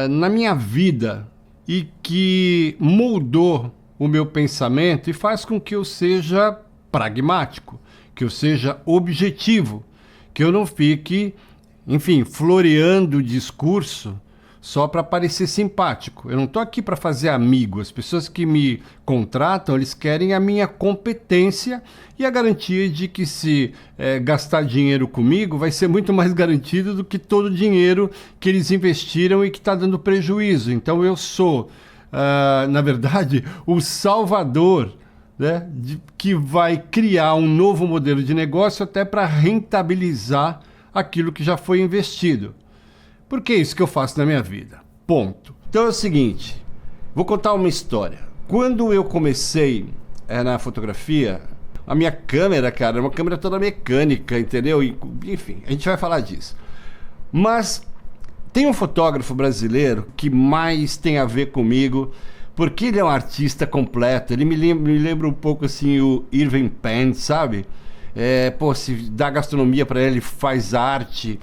na minha vida e que moldou o meu pensamento e faz com que eu seja pragmático, que eu seja objetivo, que eu não fique, enfim, floreando o discurso só para parecer simpático. Eu não estou aqui para fazer amigo. As pessoas que me contratam, eles querem a minha competência e a garantia de que se gastar dinheiro comigo vai ser muito mais garantido do que todo o dinheiro que eles investiram e que está dando prejuízo. Então eu sou, na verdade, o salvador, né, que vai criar um novo modelo de negócio até para rentabilizar aquilo que já foi investido. Porque é isso que eu faço na minha vida. Ponto. Então é o seguinte, vou contar uma história. Quando eu comecei na fotografia, a minha câmera, cara, era uma câmera toda mecânica, entendeu? E, enfim, a gente vai falar disso. Mas tem um fotógrafo brasileiro que mais tem a ver comigo, porque ele é um artista completo. Ele me lembra um pouco assim o Irving Penn, sabe? Se dá gastronomia pra ele, faz arte,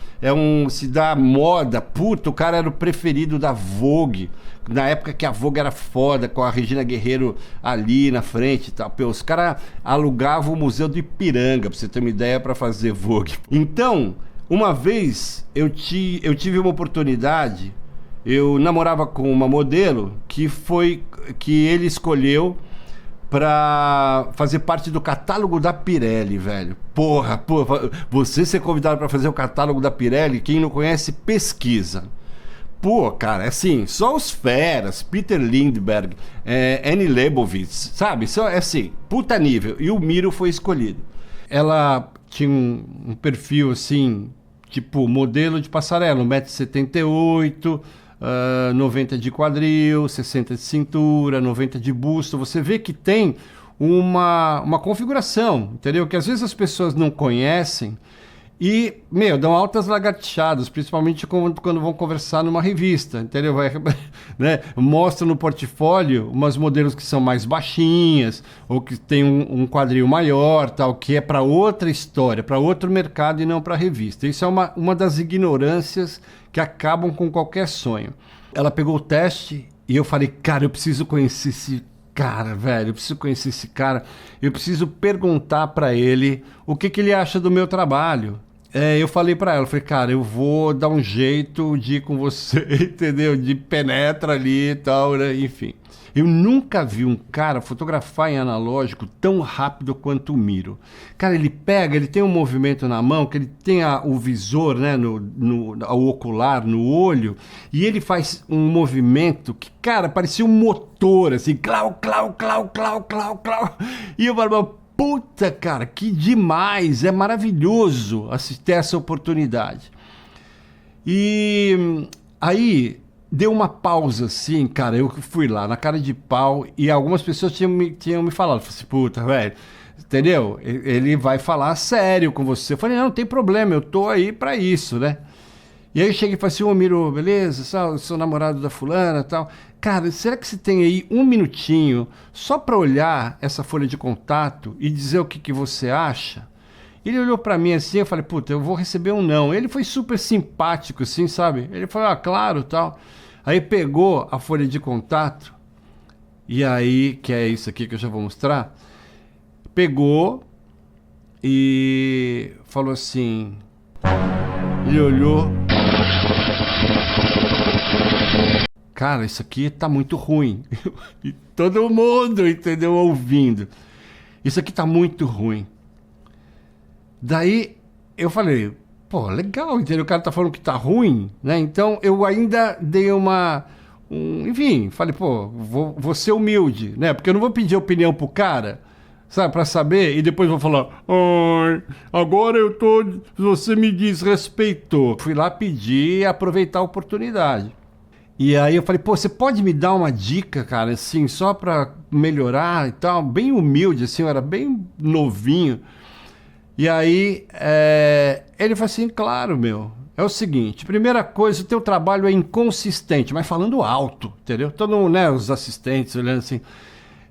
se dá moda, puta, o cara era o preferido da Vogue, na época que a Vogue era foda, com a Regina Guerreiro ali na frente e tal. Os caras alugavam o Museu do Ipiranga, pra você ter uma ideia, pra fazer Vogue. Então, uma vez eu tive uma oportunidade, eu namorava com uma modelo que ele escolheu pra fazer parte do catálogo da Pirelli, velho. Porra, você ser convidado pra fazer o catálogo da Pirelli, quem não conhece, pesquisa. Pô, cara, assim, só os feras, Peter Lindbergh, Annie Leibovitz, sabe? Só, assim, puta nível. E o Miro foi escolhido. Ela tinha um perfil, assim, tipo modelo de passarela, 1,78 m, 90 de quadril, 60 de cintura, 90 de busto. Você vê que tem uma configuração, entendeu? Que às vezes as pessoas não conhecem e, dão altas lagartixadas, principalmente quando vão conversar numa revista, entendeu? Né? Mostra no portfólio umas modelos que são mais baixinhas ou que tem um quadril maior, tal, que é para outra história, para outro mercado e não para revista. Isso é uma das ignorâncias que acabam com qualquer sonho. Ela pegou o teste e eu falei, cara, eu preciso conhecer esse cara, velho, eu preciso conhecer esse cara, eu preciso perguntar para ele o que ele acha do meu trabalho. Eu falei pra ela, cara, eu vou dar um jeito de ir com você, entendeu? De penetra ali e tal, né? Enfim. Eu nunca vi um cara fotografar em analógico tão rápido quanto o Miro. Cara, ele tem um movimento na mão, que ele tem o visor, né, o ocular, no olho, e ele faz um movimento que, cara, parecia um motor, assim, clau, clau, clau, clau, clau, clau. E eu falei, puta, cara, que demais, é maravilhoso assistir essa oportunidade. E aí deu uma pausa assim, cara, eu fui lá na cara de pau e algumas pessoas tinham me falado, assim, puta, velho, entendeu? Ele vai falar sério com você. Eu falei, não tem problema, eu tô aí pra isso, né? E aí eu cheguei e falei assim, ô Miro, beleza, sou namorado da fulana e tal. Cara, será que você tem aí um minutinho só para olhar essa folha de contato e dizer o que você acha? Ele olhou para mim assim, eu falei, puta, eu vou receber um não. Ele foi super simpático, assim, sabe? Ele falou, claro, tal. Aí pegou a folha de contato, e aí, que é isso aqui que eu já vou mostrar, pegou e falou assim, ele olhou... cara, isso aqui tá muito ruim. E todo mundo, entendeu, ouvindo. Isso aqui tá muito ruim. Daí eu falei, pô, legal, entendeu? O cara tá falando que tá ruim, né? Então eu ainda dei enfim, falei, pô, vou ser humilde, né? Porque eu não vou pedir opinião pro cara, sabe, pra saber, e depois vou falar, ai, agora você me desrespeitou. Fui lá pedir e aproveitar a oportunidade. E aí eu falei, pô, você pode me dar uma dica, cara, assim, só pra melhorar e tal? Bem humilde, assim, eu era bem novinho. E aí, ele falou assim, claro, meu, é o seguinte, primeira coisa, o teu trabalho é inconsistente, mas falando alto, entendeu? Todo mundo, né, os assistentes olhando assim.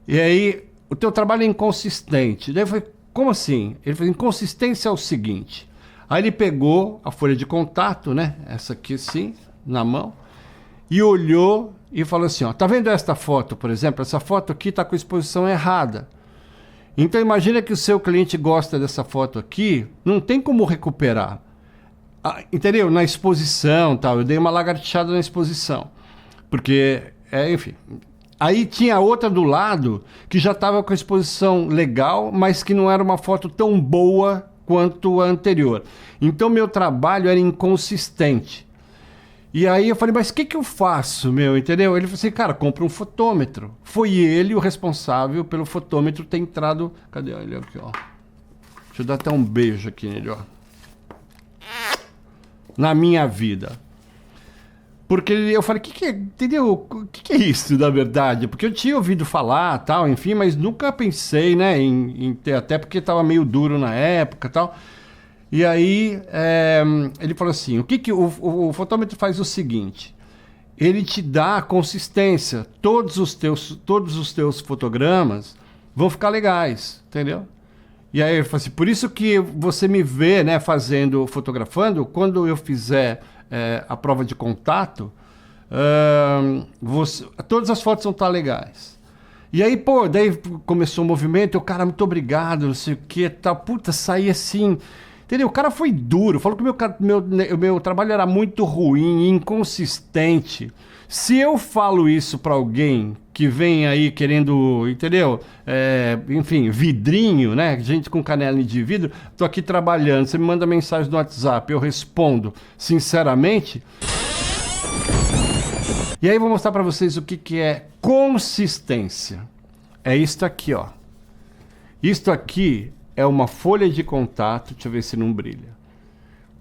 E aí, o teu trabalho é inconsistente. Daí eu falei, como assim? Ele falou, inconsistência é o seguinte. Aí ele pegou a folha de contato, né, essa aqui assim, na mão, e olhou e falou assim, ó, tá vendo esta foto, por exemplo? Essa foto aqui tá com a exposição errada. Então imagina que o seu cliente gosta dessa foto aqui, não tem como recuperar. Entendeu? Na exposição, tal, eu dei uma lagartixada na exposição. Porque, enfim. Aí tinha outra do lado que já estava com a exposição legal, mas que não era uma foto tão boa quanto a anterior. Então meu trabalho era inconsistente. E aí eu falei, mas o que eu faço, meu, entendeu? Ele falou assim, cara, compra um fotômetro. Foi ele o responsável pelo fotômetro ter entrado... Cadê ele aqui, ó? Deixa eu dar até um beijo aqui nele, ó. Na minha vida. Porque eu falei, entendeu? O que é isso, na verdade? Porque eu tinha ouvido falar, tal, enfim, mas nunca pensei, né, em ter, até porque estava meio duro na época, tal. E aí, ele falou assim, o fotômetro faz o seguinte, ele te dá a consistência, todos os teus fotogramas vão ficar legais, entendeu? E aí ele falou assim, por isso que você me vê, né, fotografando, quando eu fizer a prova de contato, todas as fotos vão estar legais. E aí, pô, daí começou o movimento, o cara, muito obrigado, não sei o que, tal, puta, saí assim... Entendeu? O cara foi duro, falou que o meu trabalho era muito ruim, inconsistente. Se eu falo isso para alguém que vem aí querendo, entendeu? Enfim, vidrinho, né? Gente com canelinha de vidro, tô aqui trabalhando, você me manda mensagem no WhatsApp, eu respondo sinceramente. E aí vou mostrar para vocês o que é consistência. É isto aqui, ó. Isto aqui é uma folha de contato, deixa eu ver se não brilha,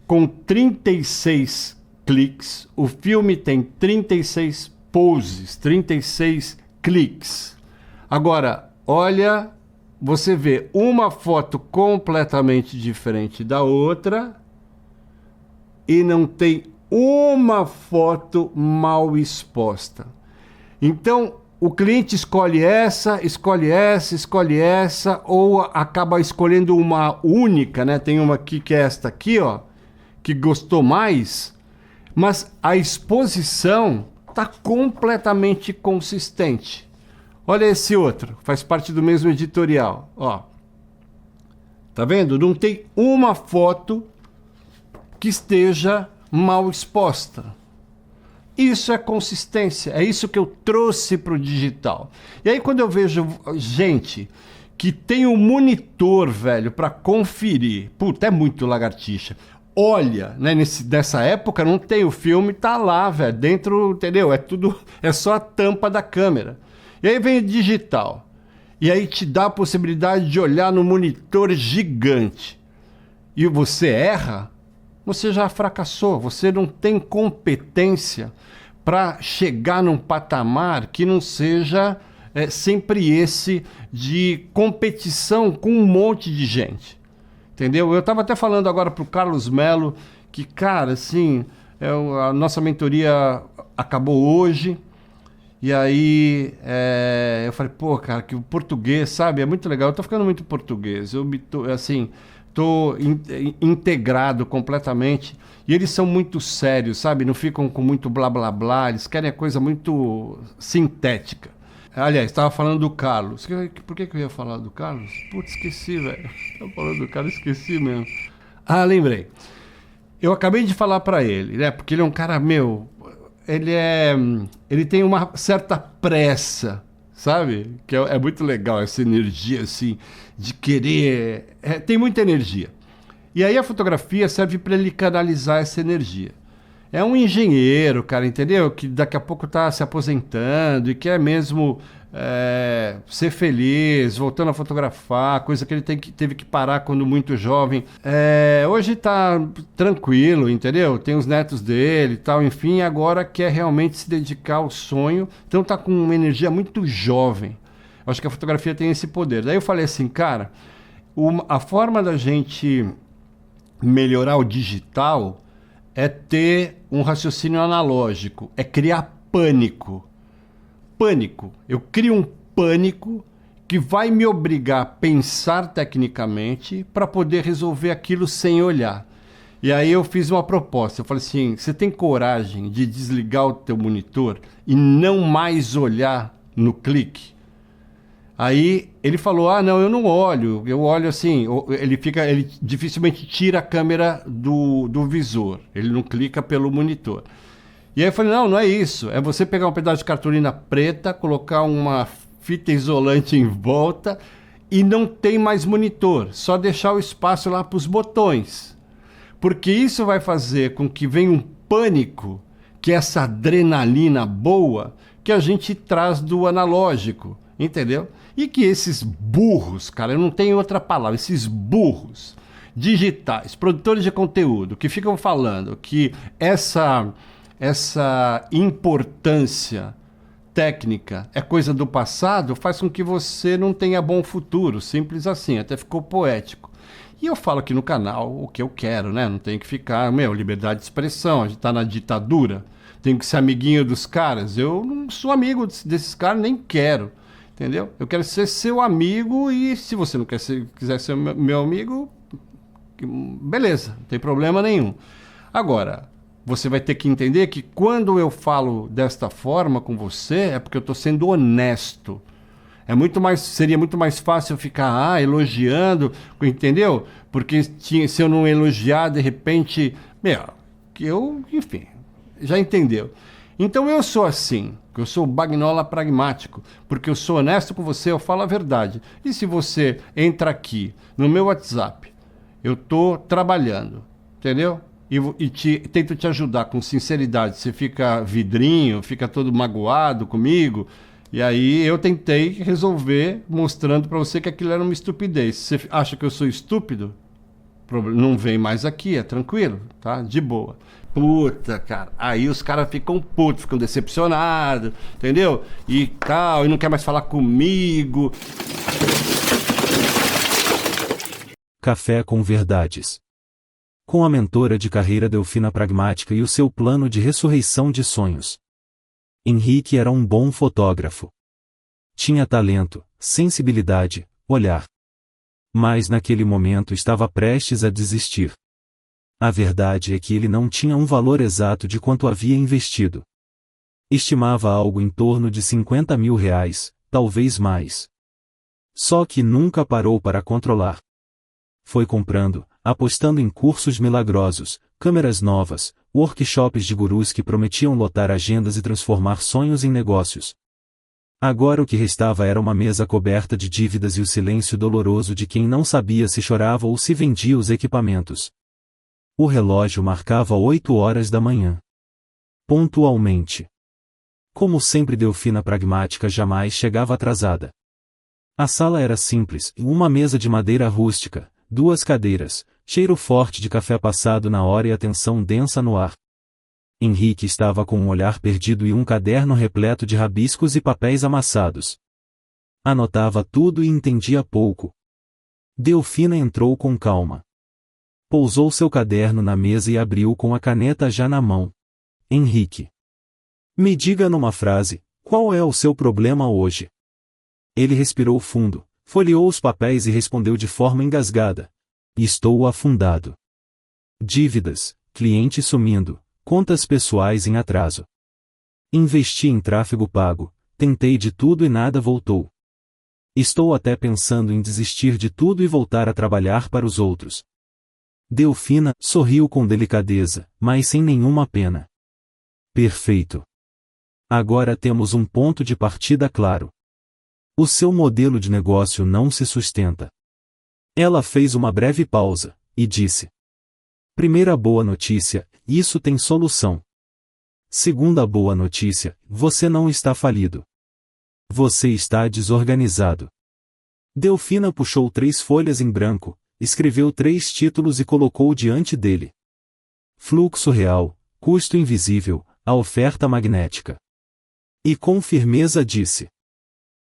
com 36 cliques, o filme tem 36 poses, 36 cliques. Agora, olha, você vê uma foto completamente diferente da outra e não tem uma foto mal exposta. Então, o cliente escolhe essa, ou acaba escolhendo uma única, né? Tem uma aqui que é esta aqui, ó, que gostou mais, mas a exposição está completamente consistente. Olha esse outro, faz parte do mesmo editorial, ó. Tá vendo? Não tem uma foto que esteja mal exposta. Isso é consistência, é isso que eu trouxe para o digital. E aí quando eu vejo gente que tem um monitor, velho, para conferir, puta, é muito lagartixa. Olha, né, dessa época não tem o filme, tá lá, velho, dentro, entendeu? É só a tampa da câmera. E aí vem o digital. E aí te dá a possibilidade de olhar no monitor gigante. E você erra, você já fracassou, você não tem competência para chegar num patamar que não seja sempre esse de competição com um monte de gente, entendeu? Eu estava até falando agora para o Carlos Melo que, cara, assim, a nossa mentoria acabou hoje, e aí eu falei, pô, cara, que o português, sabe, é muito legal, eu tô ficando muito português, assim... Estou integrado completamente. E eles são muito sérios, sabe? Não ficam com muito blá blá blá. Eles querem a coisa muito sintética. Aliás, estava falando do Carlos. Por que eu ia falar do Carlos? Putz, esqueci, velho. Estava falando do Carlos, esqueci mesmo. Ah, lembrei. Eu acabei de falar para ele, né? Porque ele é um cara, meu... ele tem uma certa pressa, sabe? Que é muito legal essa energia, assim, de querer... tem muita energia. E aí a fotografia serve para ele canalizar essa energia. É um engenheiro, cara, entendeu? Que daqui a pouco está se aposentando e quer mesmo ser feliz, voltando a fotografar, coisa que ele teve que parar quando muito jovem. Hoje está tranquilo, entendeu? Tem os netos dele e tal, enfim, agora quer realmente se dedicar ao sonho. Então está com uma energia muito jovem. Acho que a fotografia tem esse poder. Daí eu falei assim, cara, a forma da gente melhorar o digital é ter um raciocínio analógico, é criar pânico. Pânico. Eu crio um pânico que vai me obrigar a pensar tecnicamente para poder resolver aquilo sem olhar. E aí eu fiz uma proposta. Eu falei assim, você tem coragem de desligar o teu monitor e não mais olhar no clique? Aí ele falou, não, eu não olho, eu olho assim, ele dificilmente tira a câmera do visor, ele não clica pelo monitor. E aí eu falei, não é isso, é você pegar um pedaço de cartolina preta, colocar uma fita isolante em volta e não tem mais monitor, só deixar o espaço lá para os botões. Porque isso vai fazer com que venha um pânico, que é essa adrenalina boa que a gente traz do analógico, entendeu? E que esses burros, cara, eu não tenho outra palavra, esses burros digitais, produtores de conteúdo, que ficam falando que essa importância técnica é coisa do passado, faz com que você não tenha bom futuro, simples assim, até ficou poético. E eu falo aqui no canal o que eu quero, né? Não tem que ficar, liberdade de expressão, a gente tá na ditadura, tenho que ser amiguinho dos caras, eu não sou amigo desses caras, nem quero. Entendeu? Eu quero ser seu amigo e se você não quiser ser meu amigo, beleza, não tem problema nenhum. Agora, você vai ter que entender que quando eu falo desta forma com você, é porque eu estou sendo honesto. Seria muito mais fácil eu ficar elogiando, entendeu? Porque se eu não elogiar, de repente, enfim, já entendeu. Então eu sou assim, eu sou bagnola pragmático, porque eu sou honesto com você, eu falo a verdade. E se você entra aqui no meu WhatsApp, eu estou trabalhando, entendeu? E tento te ajudar com sinceridade, você fica vidrinho, fica todo magoado comigo, e aí eu tentei resolver mostrando para você que aquilo era uma estupidez. Você acha que eu sou estúpido? Não vem mais aqui, é tranquilo, tá? De boa. Puta, cara, aí os caras ficam putos, ficam decepcionados, entendeu? E tal, e não quer mais falar comigo. Café com Verdades. Com a mentora de carreira Delfina Pragmática e o seu plano de ressurreição de sonhos. Henrique era um bom fotógrafo. Tinha talento, sensibilidade, olhar. Mas naquele momento estava prestes a desistir. A verdade é que ele não tinha um valor exato de quanto havia investido. Estimava algo em torno de R$50 mil, talvez mais. Só que nunca parou para controlar. Foi comprando, apostando em cursos milagrosos, câmeras novas, workshops de gurus que prometiam lotar agendas e transformar sonhos em negócios. Agora o que restava era uma mesa coberta de dívidas e o silêncio doloroso de quem não sabia se chorava ou se vendia os equipamentos. O relógio marcava 8 horas da manhã. Pontualmente. Como sempre, Delfina Pragmática jamais chegava atrasada. A sala era simples, uma mesa de madeira rústica, 2 cadeiras, cheiro forte de café passado na hora e atenção densa no ar. Henrique estava com um olhar perdido e um caderno repleto de rabiscos e papéis amassados. Anotava tudo e entendia pouco. Delfina entrou com calma. Pousou seu caderno na mesa e abriu com a caneta já na mão. Henrique. Me diga numa frase, qual é o seu problema hoje? Ele respirou fundo, folheou os papéis e respondeu de forma engasgada. Estou afundado. Dívidas, cliente sumindo, contas pessoais em atraso. Investi em tráfego pago, tentei de tudo e nada voltou. Estou até pensando em desistir de tudo e voltar a trabalhar para os outros. Delfina sorriu com delicadeza, mas sem nenhuma pena. Perfeito. Agora temos um ponto de partida claro. O seu modelo de negócio não se sustenta. Ela fez uma breve pausa, e disse: primeira boa notícia, isso tem solução. Segunda boa notícia, você não está falido. Você está desorganizado. Delfina puxou 3 folhas em branco, escreveu 3 títulos e colocou diante dele. Fluxo real, custo invisível, a oferta magnética. E com firmeza disse: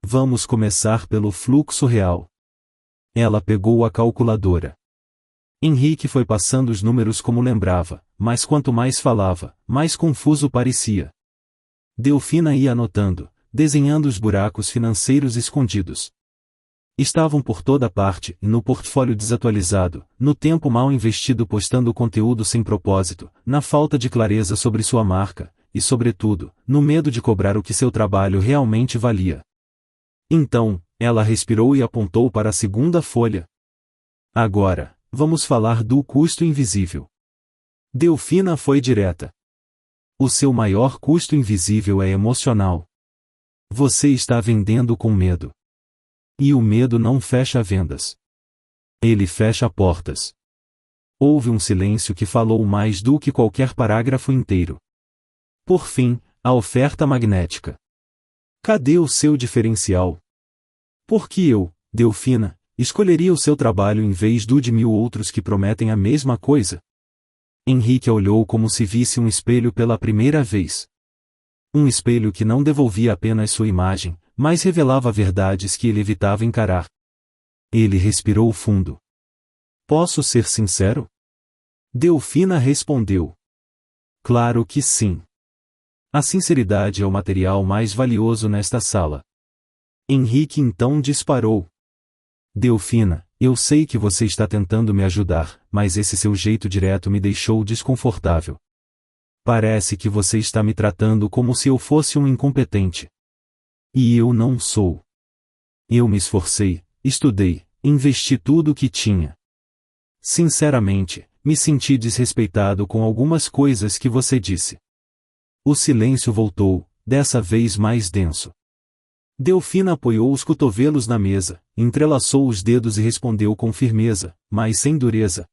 vamos começar pelo fluxo real. Ela pegou a calculadora. Henrique foi passando os números como lembrava, mas quanto mais falava, mais confuso parecia. Delfina ia anotando, desenhando os buracos financeiros escondidos. Estavam por toda parte, no portfólio desatualizado, no tempo mal investido postando conteúdo sem propósito, na falta de clareza sobre sua marca, e sobretudo, no medo de cobrar o que seu trabalho realmente valia. Então, ela respirou e apontou para a segunda folha. Agora, vamos falar do custo invisível. Delfina foi direta. O seu maior custo invisível é emocional. Você está vendendo com medo. E o medo não fecha vendas. Ele fecha portas. Houve um silêncio que falou mais do que qualquer parágrafo inteiro. Por fim, a oferta magnética. Cadê o seu diferencial? Por que eu, Delfina, escolheria o seu trabalho em vez do de 1000 outros que prometem a mesma coisa? Henrique olhou como se visse um espelho pela primeira vez. Um espelho que não devolvia apenas sua imagem, mas revelava verdades que ele evitava encarar. Ele respirou fundo. Posso ser sincero? Delfina respondeu. Claro que sim. A sinceridade é o material mais valioso nesta sala. Henrique então disparou. Delfina, eu sei que você está tentando me ajudar, mas esse seu jeito direto me deixou desconfortável. Parece que você está me tratando como se eu fosse um incompetente. E eu não sou. Eu me esforcei, estudei, investi tudo o que tinha. Sinceramente, me senti desrespeitado com algumas coisas que você disse. O silêncio voltou, dessa vez mais denso. Delfina apoiou os cotovelos na mesa, entrelaçou os dedos e respondeu com firmeza, mas sem dureza.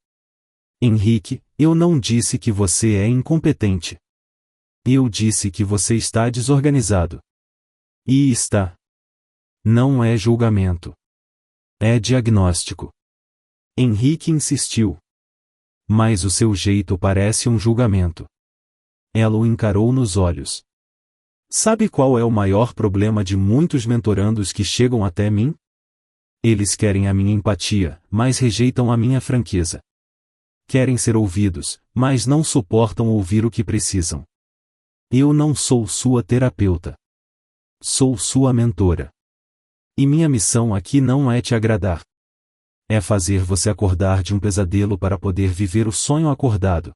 Henrique, eu não disse que você é incompetente. Eu disse que você está desorganizado. E está. Não é julgamento. É diagnóstico. Henrique insistiu. Mas o seu jeito parece um julgamento. Ela o encarou nos olhos. Sabe qual é o maior problema de muitos mentorandos que chegam até mim? Eles querem a minha empatia, mas rejeitam a minha franqueza. Querem ser ouvidos, mas não suportam ouvir o que precisam. Eu não sou sua terapeuta. Sou sua mentora. E minha missão aqui não é te agradar. É fazer você acordar de um pesadelo para poder viver o sonho acordado.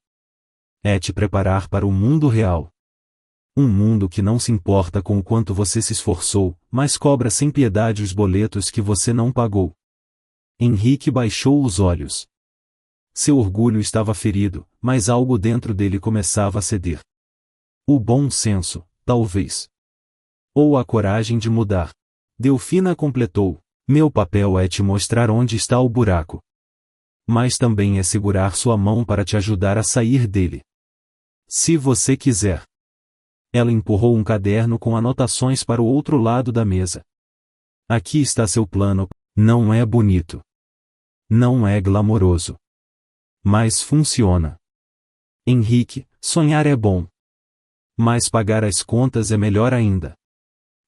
É te preparar para o mundo real. Um mundo que não se importa com o quanto você se esforçou, mas cobra sem piedade os boletos que você não pagou. Henrique baixou os olhos. Seu orgulho estava ferido, mas algo dentro dele começava a ceder. O bom senso, talvez. Ou a coragem de mudar. Delfina completou: meu papel é te mostrar onde está o buraco. Mas também é segurar sua mão para te ajudar a sair dele. Se você quiser. Ela empurrou um caderno com anotações para o outro lado da mesa. Aqui está seu plano. Não é bonito. Não é glamouroso. Mas funciona. Henrique, sonhar é bom. Mas pagar as contas é melhor ainda.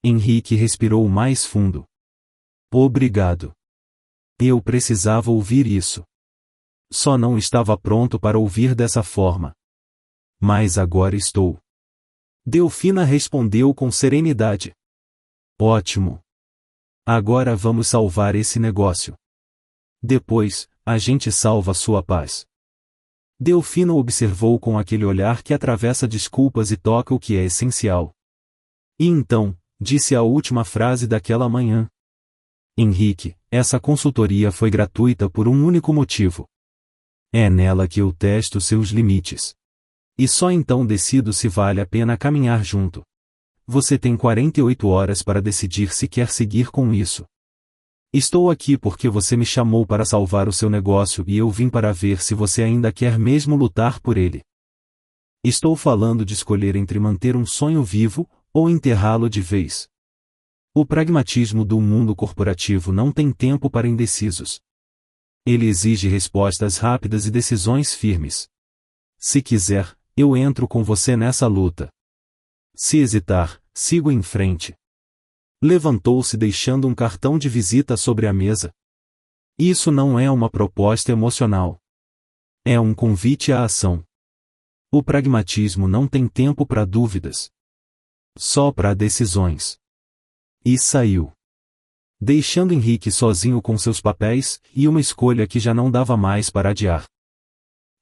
Henrique respirou mais fundo. Obrigado. Eu precisava ouvir isso. Só não estava pronto para ouvir dessa forma. Mas agora estou. Delfina respondeu com serenidade. Ótimo. Agora vamos salvar esse negócio. Depois, a gente salva sua paz. Delfina observou com aquele olhar que atravessa desculpas e toca o que é essencial. E então, disse a última frase daquela manhã. Henrique, essa consultoria foi gratuita por um único motivo. É nela que eu testo seus limites. E só então decido se vale a pena caminhar junto. Você tem 48 horas para decidir se quer seguir com isso. Estou aqui porque você me chamou para salvar o seu negócio e eu vim para ver se você ainda quer mesmo lutar por ele. Estou falando de escolher entre manter um sonho vivo ou enterrá-lo de vez. O pragmatismo do mundo corporativo não tem tempo para indecisos. Ele exige respostas rápidas e decisões firmes. Se quiser, eu entro com você nessa luta. Se hesitar, sigo em frente. Levantou-se deixando um cartão de visita sobre a mesa. Isso não é uma proposta emocional. É um convite à ação. O pragmatismo não tem tempo para dúvidas. Só para decisões. E saiu. Deixando Henrique sozinho com seus papéis e uma escolha que já não dava mais para adiar.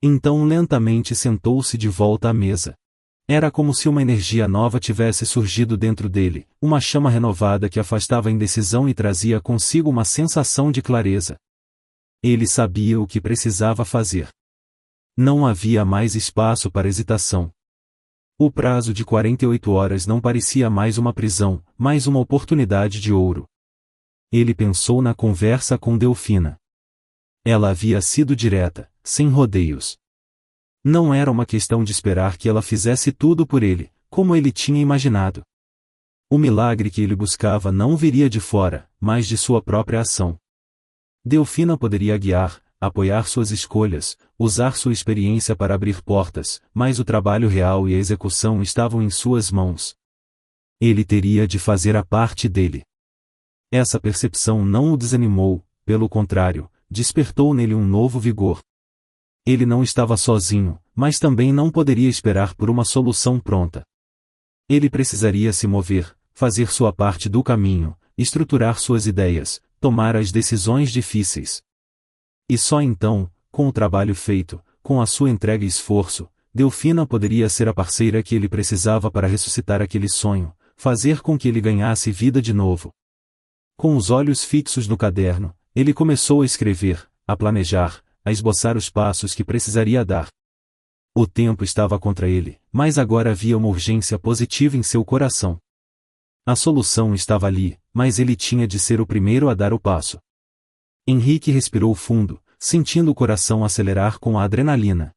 Então lentamente sentou-se de volta à mesa. Era como se uma energia nova tivesse surgido dentro dele, uma chama renovada que afastava a indecisão e trazia consigo uma sensação de clareza. Ele sabia o que precisava fazer. Não havia mais espaço para hesitação. O prazo de 48 horas não parecia mais uma prisão, mas uma oportunidade de ouro. Ele pensou na conversa com Delfina. Ela havia sido direta, sem rodeios. Não era uma questão de esperar que ela fizesse tudo por ele, como ele tinha imaginado. O milagre que ele buscava não viria de fora, mas de sua própria ação. Delfina poderia guiar, apoiar suas escolhas, usar sua experiência para abrir portas, mas o trabalho real e a execução estavam em suas mãos. Ele teria de fazer a parte dele. Essa percepção não o desanimou, pelo contrário, despertou nele um novo vigor. Ele não estava sozinho, mas também não poderia esperar por uma solução pronta. Ele precisaria se mover, fazer sua parte do caminho, estruturar suas ideias, tomar as decisões difíceis. E só então, com o trabalho feito, com a sua entrega e esforço, Delfina poderia ser a parceira que ele precisava para ressuscitar aquele sonho, fazer com que ele ganhasse vida de novo. Com os olhos fixos no caderno, ele começou a escrever, a planejar, a esboçar os passos que precisaria dar. O tempo estava contra ele, mas agora havia uma urgência positiva em seu coração. A solução estava ali, mas ele tinha de ser o primeiro a dar o passo. Henrique respirou fundo, sentindo o coração acelerar com a adrenalina.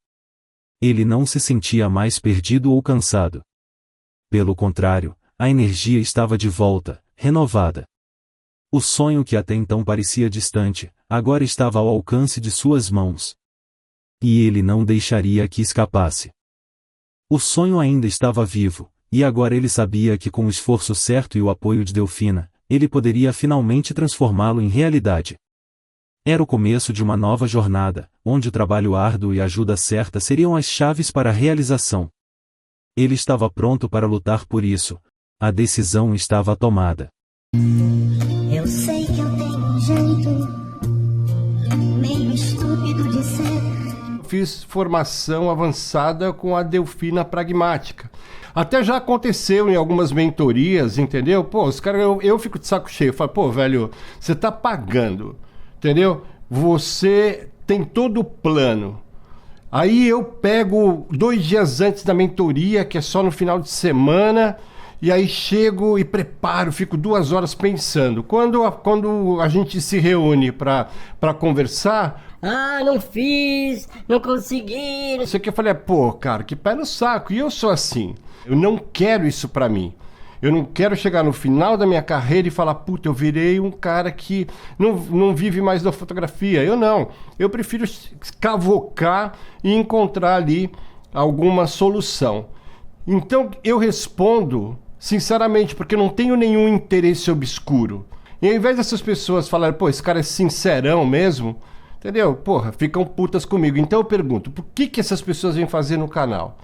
Ele não se sentia mais perdido ou cansado. Pelo contrário, a energia estava de volta, renovada. O sonho que até então parecia distante, agora estava ao alcance de suas mãos. E ele não deixaria que escapasse. O sonho ainda estava vivo, e agora ele sabia que com o esforço certo e o apoio de Delfina, ele poderia finalmente transformá-lo em realidade. Era o começo de uma nova jornada, onde o trabalho árduo e a ajuda certa seriam as chaves para a realização. Ele estava pronto para lutar por isso. A decisão estava tomada. Eu sei que eu tenho um jeito meio estúpido de ser. Fiz formação avançada com a Delfina Pragmática. Até já aconteceu em algumas mentorias, entendeu? Pô, os caras, eu fico de saco cheio. Eu falo, pô, velho, você tá pagando, entendeu? Você tem todo o plano. Aí eu pego 2 dias antes da mentoria, que é só no final de semana, e aí chego e preparo, fico 2 horas pensando. Quando a gente se reúne para conversar... Ah, não fiz, não consegui. Isso aqui eu falei, pô, cara, que pé no saco. E eu sou assim. Eu não quero isso pra mim. Eu não quero chegar no final da minha carreira e falar, puta, eu virei um cara que não vive mais da fotografia. Eu não. Eu prefiro cavocar e encontrar ali alguma solução. Então eu respondo sinceramente, porque eu não tenho nenhum interesse obscuro. E ao invés dessas pessoas falarem, pô, esse cara é sincerão mesmo, entendeu? Porra, ficam putas comigo. Então eu pergunto, por que essas pessoas vêm fazer no canal?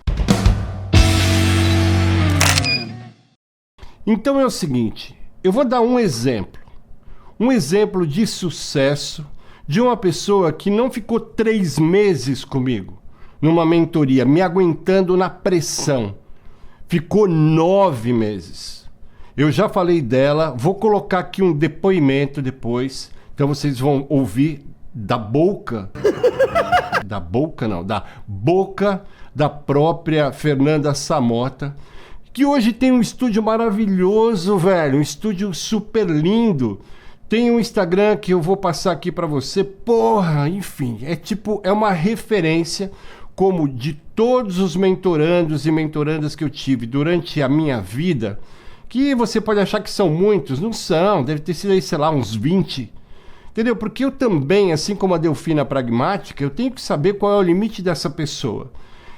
Então é o seguinte, eu vou dar um exemplo de sucesso de uma pessoa que não ficou 3 meses comigo numa mentoria, me aguentando na pressão. Ficou 9 meses. Eu já falei dela, vou colocar aqui um depoimento depois, então vocês vão ouvir da boca Da boca não, da boca da própria Fernanda Samota, que hoje tem um estúdio maravilhoso, velho, um estúdio super lindo. Tem um Instagram que eu vou passar aqui pra você. Porra, enfim, é uma referência, como de todos os mentorandos e mentorandas que eu tive durante a minha vida, que você pode achar que são muitos, não são, deve ter sido aí, sei lá, uns 20. Entendeu? Porque eu também, assim como a Delfina Pragmática, eu tenho que saber qual é o limite dessa pessoa.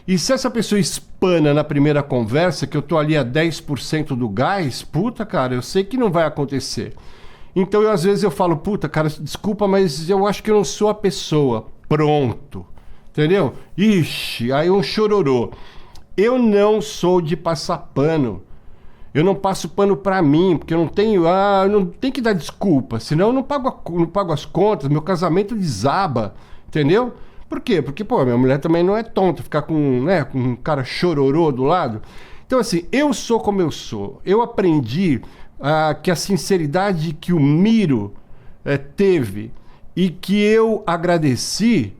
E se essa pessoa espana na primeira conversa, que eu tô ali a 10% do gás, puta, cara, eu sei que não vai acontecer. Então, às vezes eu falo, puta, cara, desculpa, mas eu acho que eu não sou a pessoa. Pronto. Entendeu? Ixi, aí um chororô. Eu não sou de passar pano. Eu não passo pano pra mim, porque eu não tenho... eu não tenho que dar desculpa, senão eu não pago as contas, meu casamento desaba, entendeu? Por quê? Porque, pô, minha mulher também não é tonta, ficar com um cara chororô do lado. Então, assim, eu sou como eu sou. Eu aprendi que a sinceridade que o Miro teve e que eu agradeci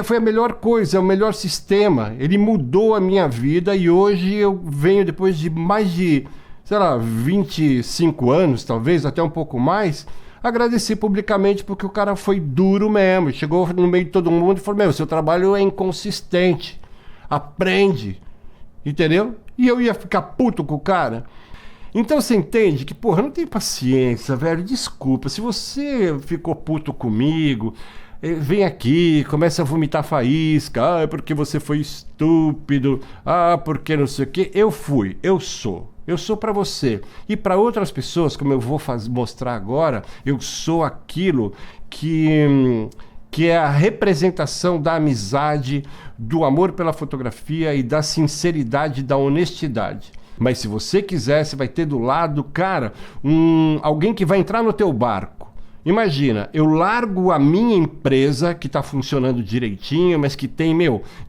foi a melhor coisa, é o melhor sistema. Ele mudou a minha vida e hoje eu venho, depois de mais de, sei lá, 25 anos, talvez, até um pouco mais, agradecer publicamente porque o cara foi duro mesmo. Chegou no meio de todo mundo e falou, meu, seu trabalho é inconsistente. Aprende. Entendeu? E eu ia ficar puto com o cara. Então você entende que, porra, eu não tenho paciência, velho. Desculpa, se você ficou puto comigo, vem aqui, começa a vomitar faísca. É porque você foi estúpido. Porque não sei o quê. Eu sou pra você. E pra outras pessoas, como eu vou mostrar agora, eu sou aquilo que é a representação da amizade, do amor pela fotografia e da sinceridade, da honestidade. Mas se você quiser, você vai ter do lado, cara, alguém que vai entrar no teu barco. Imagina, eu largo a minha empresa que está funcionando direitinho, mas que tem,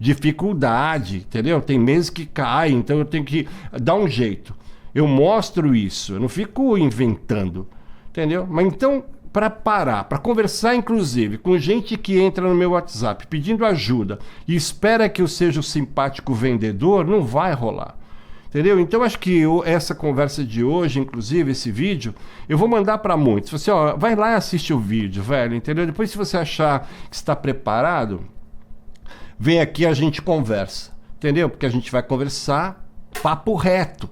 dificuldade, entendeu? Tem meses que cai, então eu tenho que dar um jeito. Eu mostro isso, eu não fico inventando, entendeu? Mas então, para parar, para conversar inclusive com gente que entra no meu WhatsApp pedindo ajuda e espera que eu seja o simpático vendedor, não vai rolar. Entendeu? Então acho que essa conversa de hoje, inclusive esse vídeo, eu vou mandar para muitos. Você, vai lá e assiste o vídeo, velho, entendeu? Depois, se você achar que está preparado, vem aqui e a gente conversa, entendeu? Porque a gente vai conversar papo reto.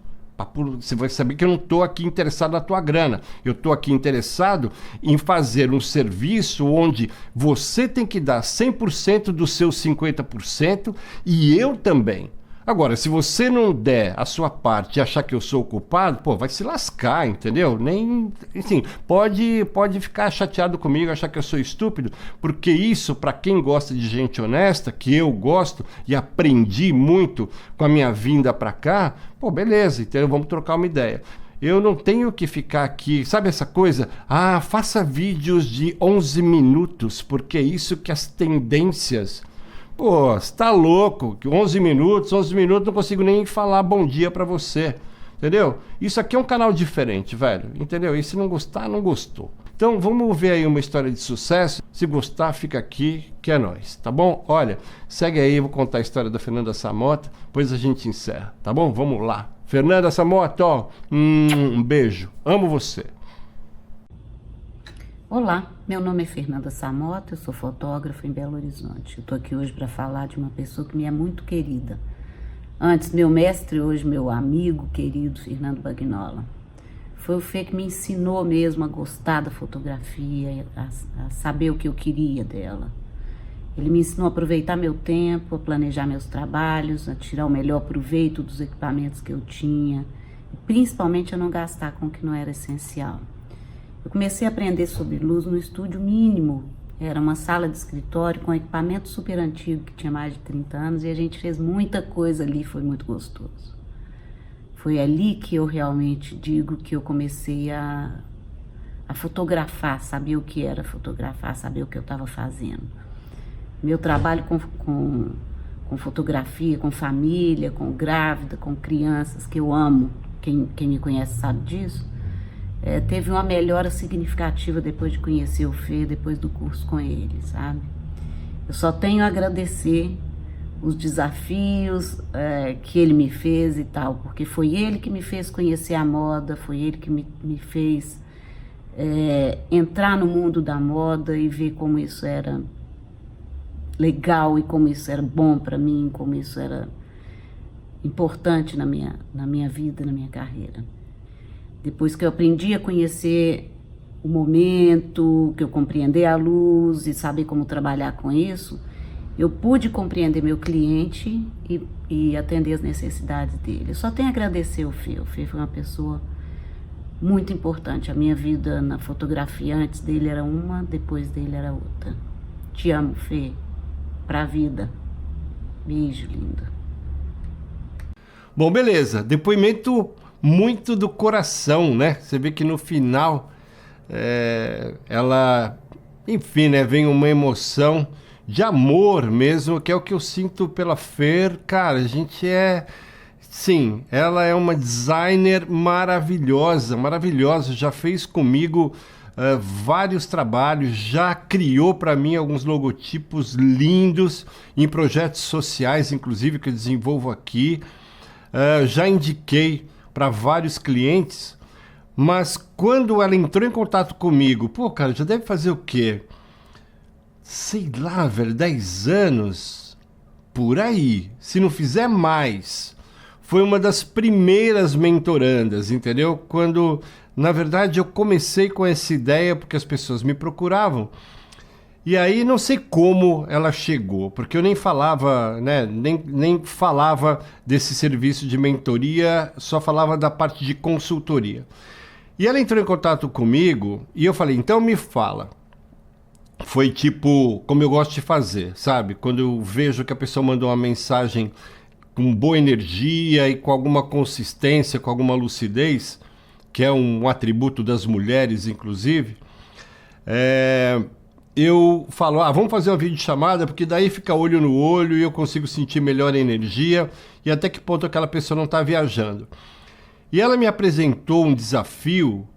Você vai saber que eu não estou aqui interessado na tua grana. Eu estou aqui interessado em fazer um serviço onde você tem que dar 100% dos seus 50% e eu também. Agora, se você não der a sua parte e achar que eu sou o culpado, vai se lascar, entendeu? Assim, pode ficar chateado comigo, achar que eu sou estúpido, porque isso, para quem gosta de gente honesta, que eu gosto e aprendi muito com a minha vinda para cá, beleza, entendeu? Vamos trocar uma ideia. Eu não tenho que ficar aqui, sabe essa coisa? Faça vídeos de 11 minutos, porque é isso que as tendências... Pô, você tá louco? 11 minutos não consigo nem falar bom dia pra você, entendeu? Isso aqui é um canal diferente, velho, entendeu? E se não gostar, não gostou. Então vamos ver aí uma história de sucesso. Se gostar, fica aqui, que é nóis, tá bom? Olha, segue aí, eu vou contar a história da Fernanda Samota, depois a gente encerra, tá bom? Vamos lá. Fernanda Samota, um beijo, amo você. Olá, meu nome é Fernanda Samota, eu sou fotógrafa em Belo Horizonte. Eu tô aqui hoje para falar de uma pessoa que me é muito querida. Antes, meu mestre, hoje meu amigo querido, Fernando Bagnola. Foi o Fê que me ensinou mesmo a gostar da fotografia, a saber o que eu queria dela. Ele me ensinou a aproveitar meu tempo, a planejar meus trabalhos, a tirar o melhor proveito dos equipamentos que eu tinha, e principalmente a não gastar com o que não era essencial. Eu comecei a aprender sobre luz no estúdio mínimo. Era uma sala de escritório com equipamento super antigo, que tinha mais de 30 anos, e a gente fez muita coisa ali, foi muito gostoso. Foi ali que eu realmente digo que eu comecei a fotografar, saber o que era fotografar, saber o que eu estava fazendo. Meu trabalho com fotografia, com família, com grávida, com crianças, que eu amo, quem me conhece sabe disso, teve uma melhora significativa depois de conhecer o Fê, depois do curso com ele, sabe? Eu só tenho a agradecer os desafios que ele me fez e tal, porque foi ele que me fez conhecer a moda, foi ele que me fez entrar no mundo da moda e ver como isso era legal e como isso era bom para mim, como isso era importante na minha vida, na minha carreira. Depois que eu aprendi a conhecer o momento, que eu compreendi a luz e saber como trabalhar com isso, eu pude compreender meu cliente e atender as necessidades dele. Eu só tenho a agradecer o Fê. O Fê foi uma pessoa muito importante. A minha vida na fotografia, antes dele era uma, depois dele era outra. Te amo, Fê. Pra vida. Beijo, linda. Bom, beleza. Depoimento muito do coração, né? Você vê que no final ela, enfim, né? Vem uma emoção de amor mesmo, que é o que eu sinto pela Fer. Cara, a gente sim, ela é uma designer maravilhosa, maravilhosa. Já fez comigo vários trabalhos, já criou para mim alguns logotipos lindos em projetos sociais, inclusive, que eu desenvolvo aqui. Já indiquei para vários clientes, mas quando ela entrou em contato comigo, pô, cara, já deve fazer o quê? Sei lá, velho, 10 anos, por aí, se não fizer mais. Foi uma das primeiras mentorandas, entendeu? Quando, na verdade, eu comecei com essa ideia porque as pessoas me procuravam. E aí, não sei como ela chegou, porque eu nem falava, né, nem falava desse serviço de mentoria, só falava da parte de consultoria. E ela entrou em contato comigo e eu falei, então me fala. Foi tipo, como eu gosto de fazer, sabe? Quando eu vejo que a pessoa mandou uma mensagem com boa energia e com alguma consistência, com alguma lucidez, que é um atributo das mulheres, inclusive, eu falo, vamos fazer uma videochamada, porque daí fica olho no olho e eu consigo sentir melhor a energia e até que ponto aquela pessoa não está viajando. E ela me apresentou um desafio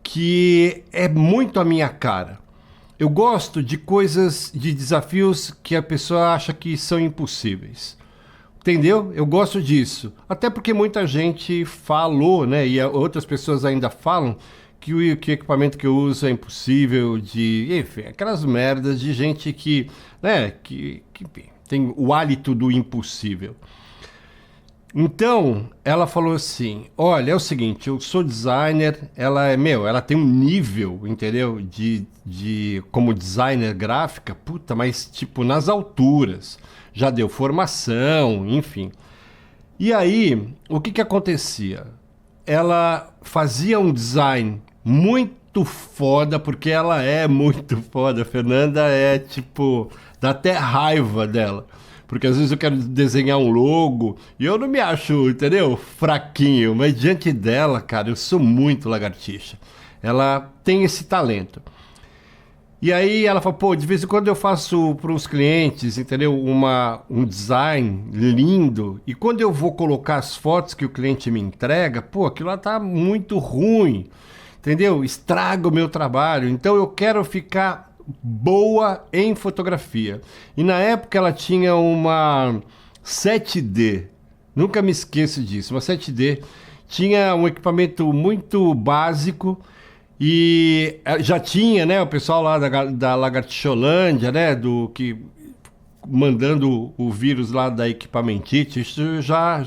que é muito a minha cara. Eu gosto de coisas, de desafios que a pessoa acha que são impossíveis. Entendeu? Eu gosto disso. Até porque muita gente falou, né? E outras pessoas ainda falam que o equipamento que eu uso é impossível de... Enfim, aquelas merdas de gente que, né? Que tem o hálito do impossível. Então, ela falou assim, olha, é o seguinte, eu sou designer, ela tem um nível, entendeu? Como designer gráfica, puta, mas tipo nas alturas. Já deu formação, enfim. E aí, o que acontecia? Ela fazia um design muito foda, porque ela é muito foda. A Fernanda tipo, dá até raiva dela. Porque às vezes eu quero desenhar um logo e eu não me acho, entendeu? Fraquinho, mas diante dela, cara, eu sou muito lagartixa. Ela tem esse talento. E aí ela fala, pô, de vez em quando eu faço para uns clientes, entendeu? Um design lindo. E quando eu vou colocar as fotos que o cliente me entrega, pô, aquilo lá tá muito ruim, entendeu? Estraga o meu trabalho. Então eu quero ficar boa em fotografia. E na época ela tinha uma 7D. Nunca me esqueço disso. Uma 7D. Tinha um equipamento muito básico. E já tinha, né, o pessoal lá da Lagartixolândia, né, mandando o vírus lá da equipamentite, isso já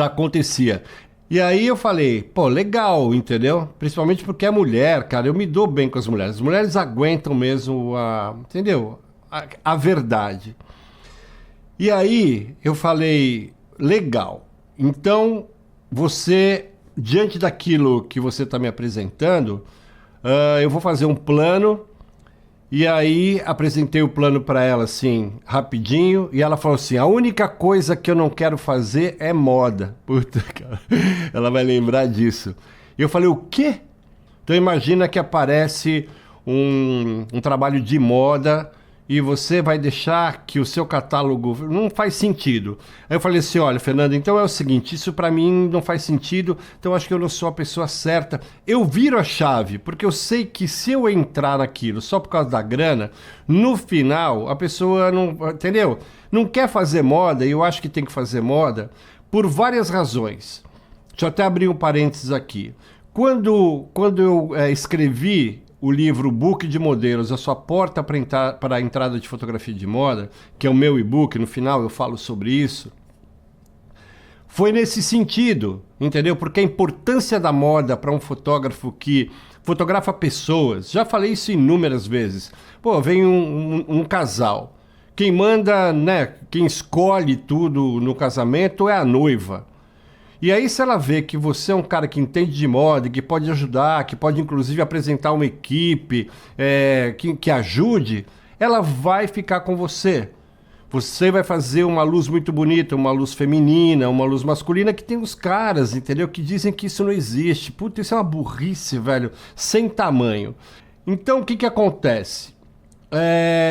acontecia. E aí eu falei, pô, legal, entendeu? Principalmente porque é mulher, cara, eu me dou bem com as mulheres. As mulheres aguentam mesmo entendeu? A verdade. E aí eu falei, legal, então você... Diante daquilo que você está me apresentando, eu vou fazer um plano. E aí apresentei o plano para ela assim, rapidinho. E ela falou assim, a única coisa que eu não quero fazer é moda. Puta, cara, ela vai lembrar disso. E eu falei, o quê? Então imagina que aparece um trabalho de moda e você vai deixar que o seu catálogo não faz sentido. Aí eu falei assim, olha, Fernando, então é o seguinte, isso para mim não faz sentido, então acho que eu não sou a pessoa certa. Eu viro a chave, porque eu sei que se eu entrar naquilo só por causa da grana, no final a pessoa não, entendeu? Não quer fazer moda, e eu acho que tem que fazer moda por várias razões. Deixa eu até abrir um parênteses aqui. Quando eu escrevi o livro Book de Modelos, a sua porta para a entrada de fotografia de moda, que é o meu e-book, no final eu falo sobre isso, foi nesse sentido, entendeu? Porque a importância da moda para um fotógrafo que fotografa pessoas, já falei isso inúmeras vezes. Pô, vem um casal, quem manda, né, quem escolhe tudo no casamento é a noiva. E aí, se ela vê que você é um cara que entende de moda, que pode ajudar, que pode inclusive apresentar uma equipe que ajude, ela vai ficar com você. Você vai fazer uma luz muito bonita, uma luz feminina, uma luz masculina, que tem os caras, entendeu? Que dizem que isso não existe. Puta, isso é uma burrice, velho, sem tamanho. Então, o que acontece?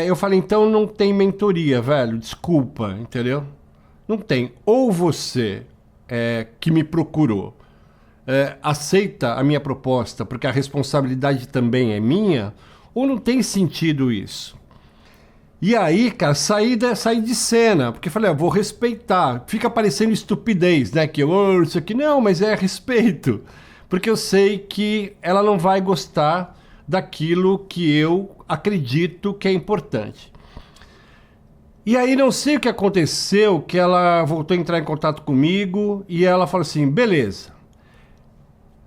Eu falei, então não tem mentoria, velho, desculpa, entendeu? Não tem. Ou você... que me procurou, aceita a minha proposta porque a responsabilidade também é minha, ou não tem sentido isso? E aí, cara, saí de cena, porque falei, vou respeitar. Fica parecendo estupidez, né? Que isso aqui não, mas é respeito. Porque eu sei que ela não vai gostar daquilo que eu acredito que é importante. E aí não sei o que aconteceu, que ela voltou a entrar em contato comigo e ela falou assim, beleza.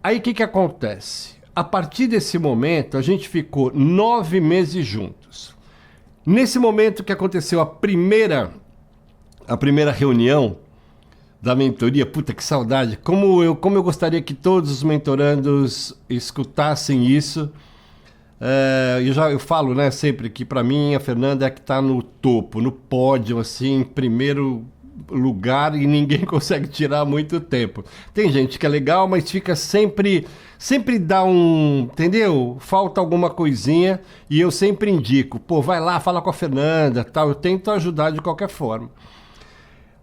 Aí o que acontece? A partir desse momento, a gente ficou 9 meses juntos. Nesse momento que aconteceu a primeira reunião da mentoria, puta que saudade, como eu gostaria que todos os mentorandos escutassem isso. Eu falo, né, sempre que para mim a Fernanda é a que está no topo, no pódio, assim, em primeiro lugar e ninguém consegue tirar há muito tempo. Tem gente que é legal, mas fica sempre dá entendeu? Falta alguma coisinha e eu sempre indico, pô, vai lá, fala com a Fernanda, tal, eu tento ajudar de qualquer forma.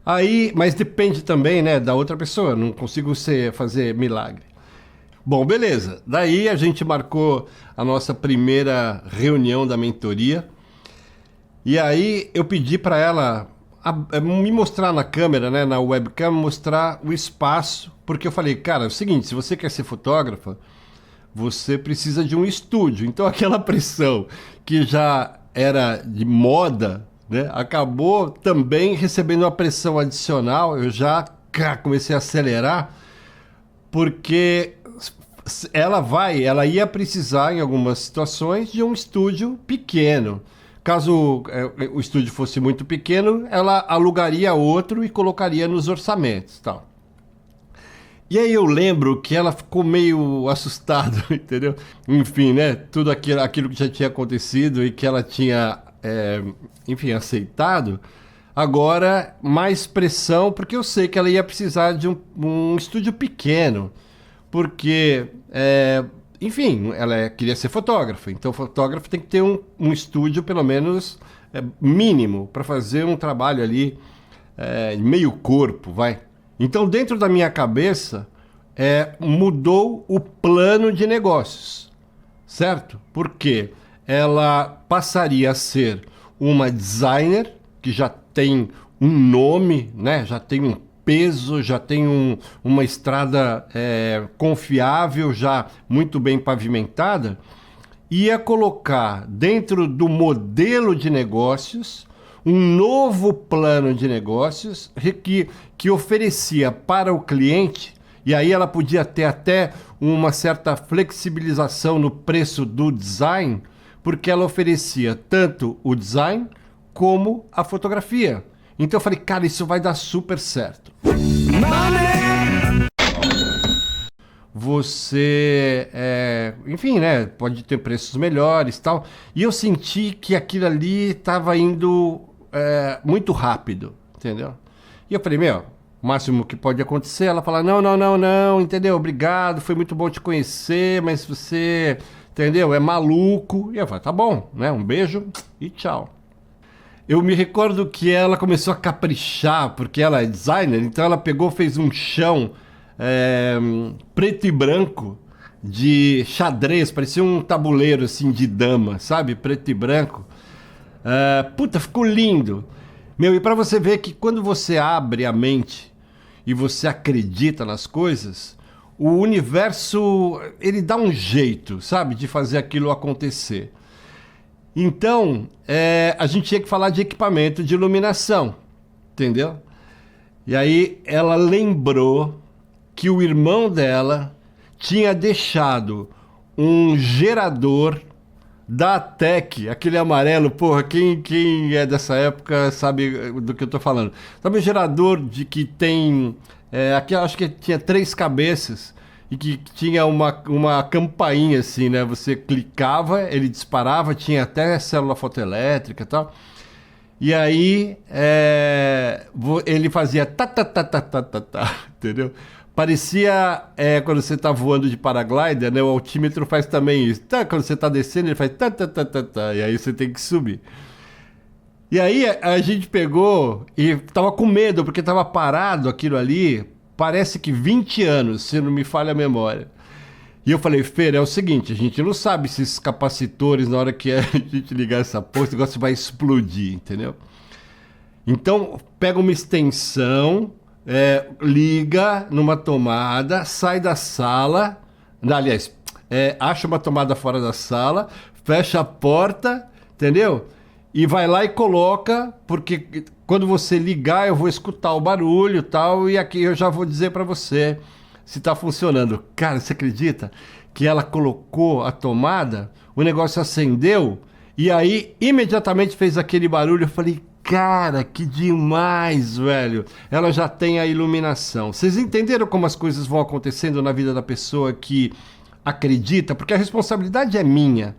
Aí, mas depende também, né, da outra pessoa, não consigo fazer milagre. Bom, beleza. Daí a gente marcou a nossa primeira reunião da mentoria. E aí eu pedi para ela me mostrar na câmera, né, na webcam, mostrar o espaço. Porque eu falei, cara, é o seguinte, se você quer ser fotógrafa, você precisa de um estúdio. Então aquela pressão que já era de moda, né, acabou também recebendo uma pressão adicional. Eu já comecei a acelerar, porque... ela ia precisar, em algumas situações, de um estúdio pequeno. Caso o estúdio fosse muito pequeno, ela alugaria outro e colocaria nos orçamentos, tal. E aí eu lembro que ela ficou meio assustada, entendeu? Enfim, né? Tudo aquilo que já tinha acontecido e que ela tinha, enfim, aceitado. Agora, mais pressão, porque eu sei que ela ia precisar de um estúdio pequeno. Porque, enfim, ela queria ser fotógrafa. Então, o fotógrafo tem que ter um estúdio, pelo menos, mínimo, para fazer um trabalho ali, meio corpo, vai. Então, dentro da minha cabeça, mudou o plano de negócios, certo? Porque ela passaria a ser uma designer, que já tem um nome, né? Já tem um peso, já tem uma estrada confiável, já muito bem pavimentada, ia colocar dentro do modelo de negócios um novo plano de negócios que oferecia para o cliente, e aí ela podia ter até uma certa flexibilização no preço do design, porque ela oferecia tanto o design como a fotografia. Então eu falei, cara, isso vai dar super certo. Você, enfim, né, pode ter preços melhores e tal. E eu senti que aquilo ali estava indo muito rápido, entendeu? E eu falei, o máximo que pode acontecer, ela fala, não, entendeu? Obrigado, foi muito bom te conhecer, mas você, entendeu? É maluco. E eu falei, tá bom, né? Um beijo e tchau. eu me recordo que ela começou a caprichar, porque ela é designer, então ela pegou, fez um chão preto e branco de xadrez, parecia um tabuleiro assim de dama, sabe? Preto e branco. Puta, ficou lindo. Meu, e pra você ver que quando você abre a mente e você acredita nas coisas, o universo, ele dá um jeito, sabe? De fazer aquilo acontecer. Então, a gente tinha que falar de equipamento de iluminação, entendeu? E aí ela lembrou que o irmão dela tinha deixado um gerador da ATEC, aquele amarelo, porra, quem é dessa época sabe do que eu tô falando. Sabe o gerador de que tem, aqui eu acho que tinha 3 cabeças e que tinha uma campainha assim, né? Você clicava, ele disparava, tinha até célula fotoelétrica e tal. E aí ele fazia tá, entendeu? Parecia quando você tá voando de paraglider, né? O altímetro faz também isso. Tá, quando você tá descendo, ele faz tá, e aí você tem que subir. E aí a gente pegou e tava com medo, porque tava parado aquilo ali, parece que 20 anos, se não me falha a memória. E eu falei, Fer, é o seguinte, a gente não sabe se esses capacitores, na hora que a gente ligar essa porra, esse negócio vai explodir, entendeu? Então, pega uma extensão, liga numa tomada, sai da sala, aliás, acha uma tomada fora da sala, fecha a porta, entendeu? E vai lá e coloca, porque quando você ligar eu vou escutar o barulho e tal, e aqui eu já vou dizer para você se tá funcionando. Cara, você acredita que ela colocou a tomada, o negócio acendeu, e aí imediatamente fez aquele barulho, eu falei, cara, que demais, velho. Ela já tem a iluminação. Vocês entenderam como as coisas vão acontecendo na vida da pessoa que acredita? Porque a responsabilidade é minha.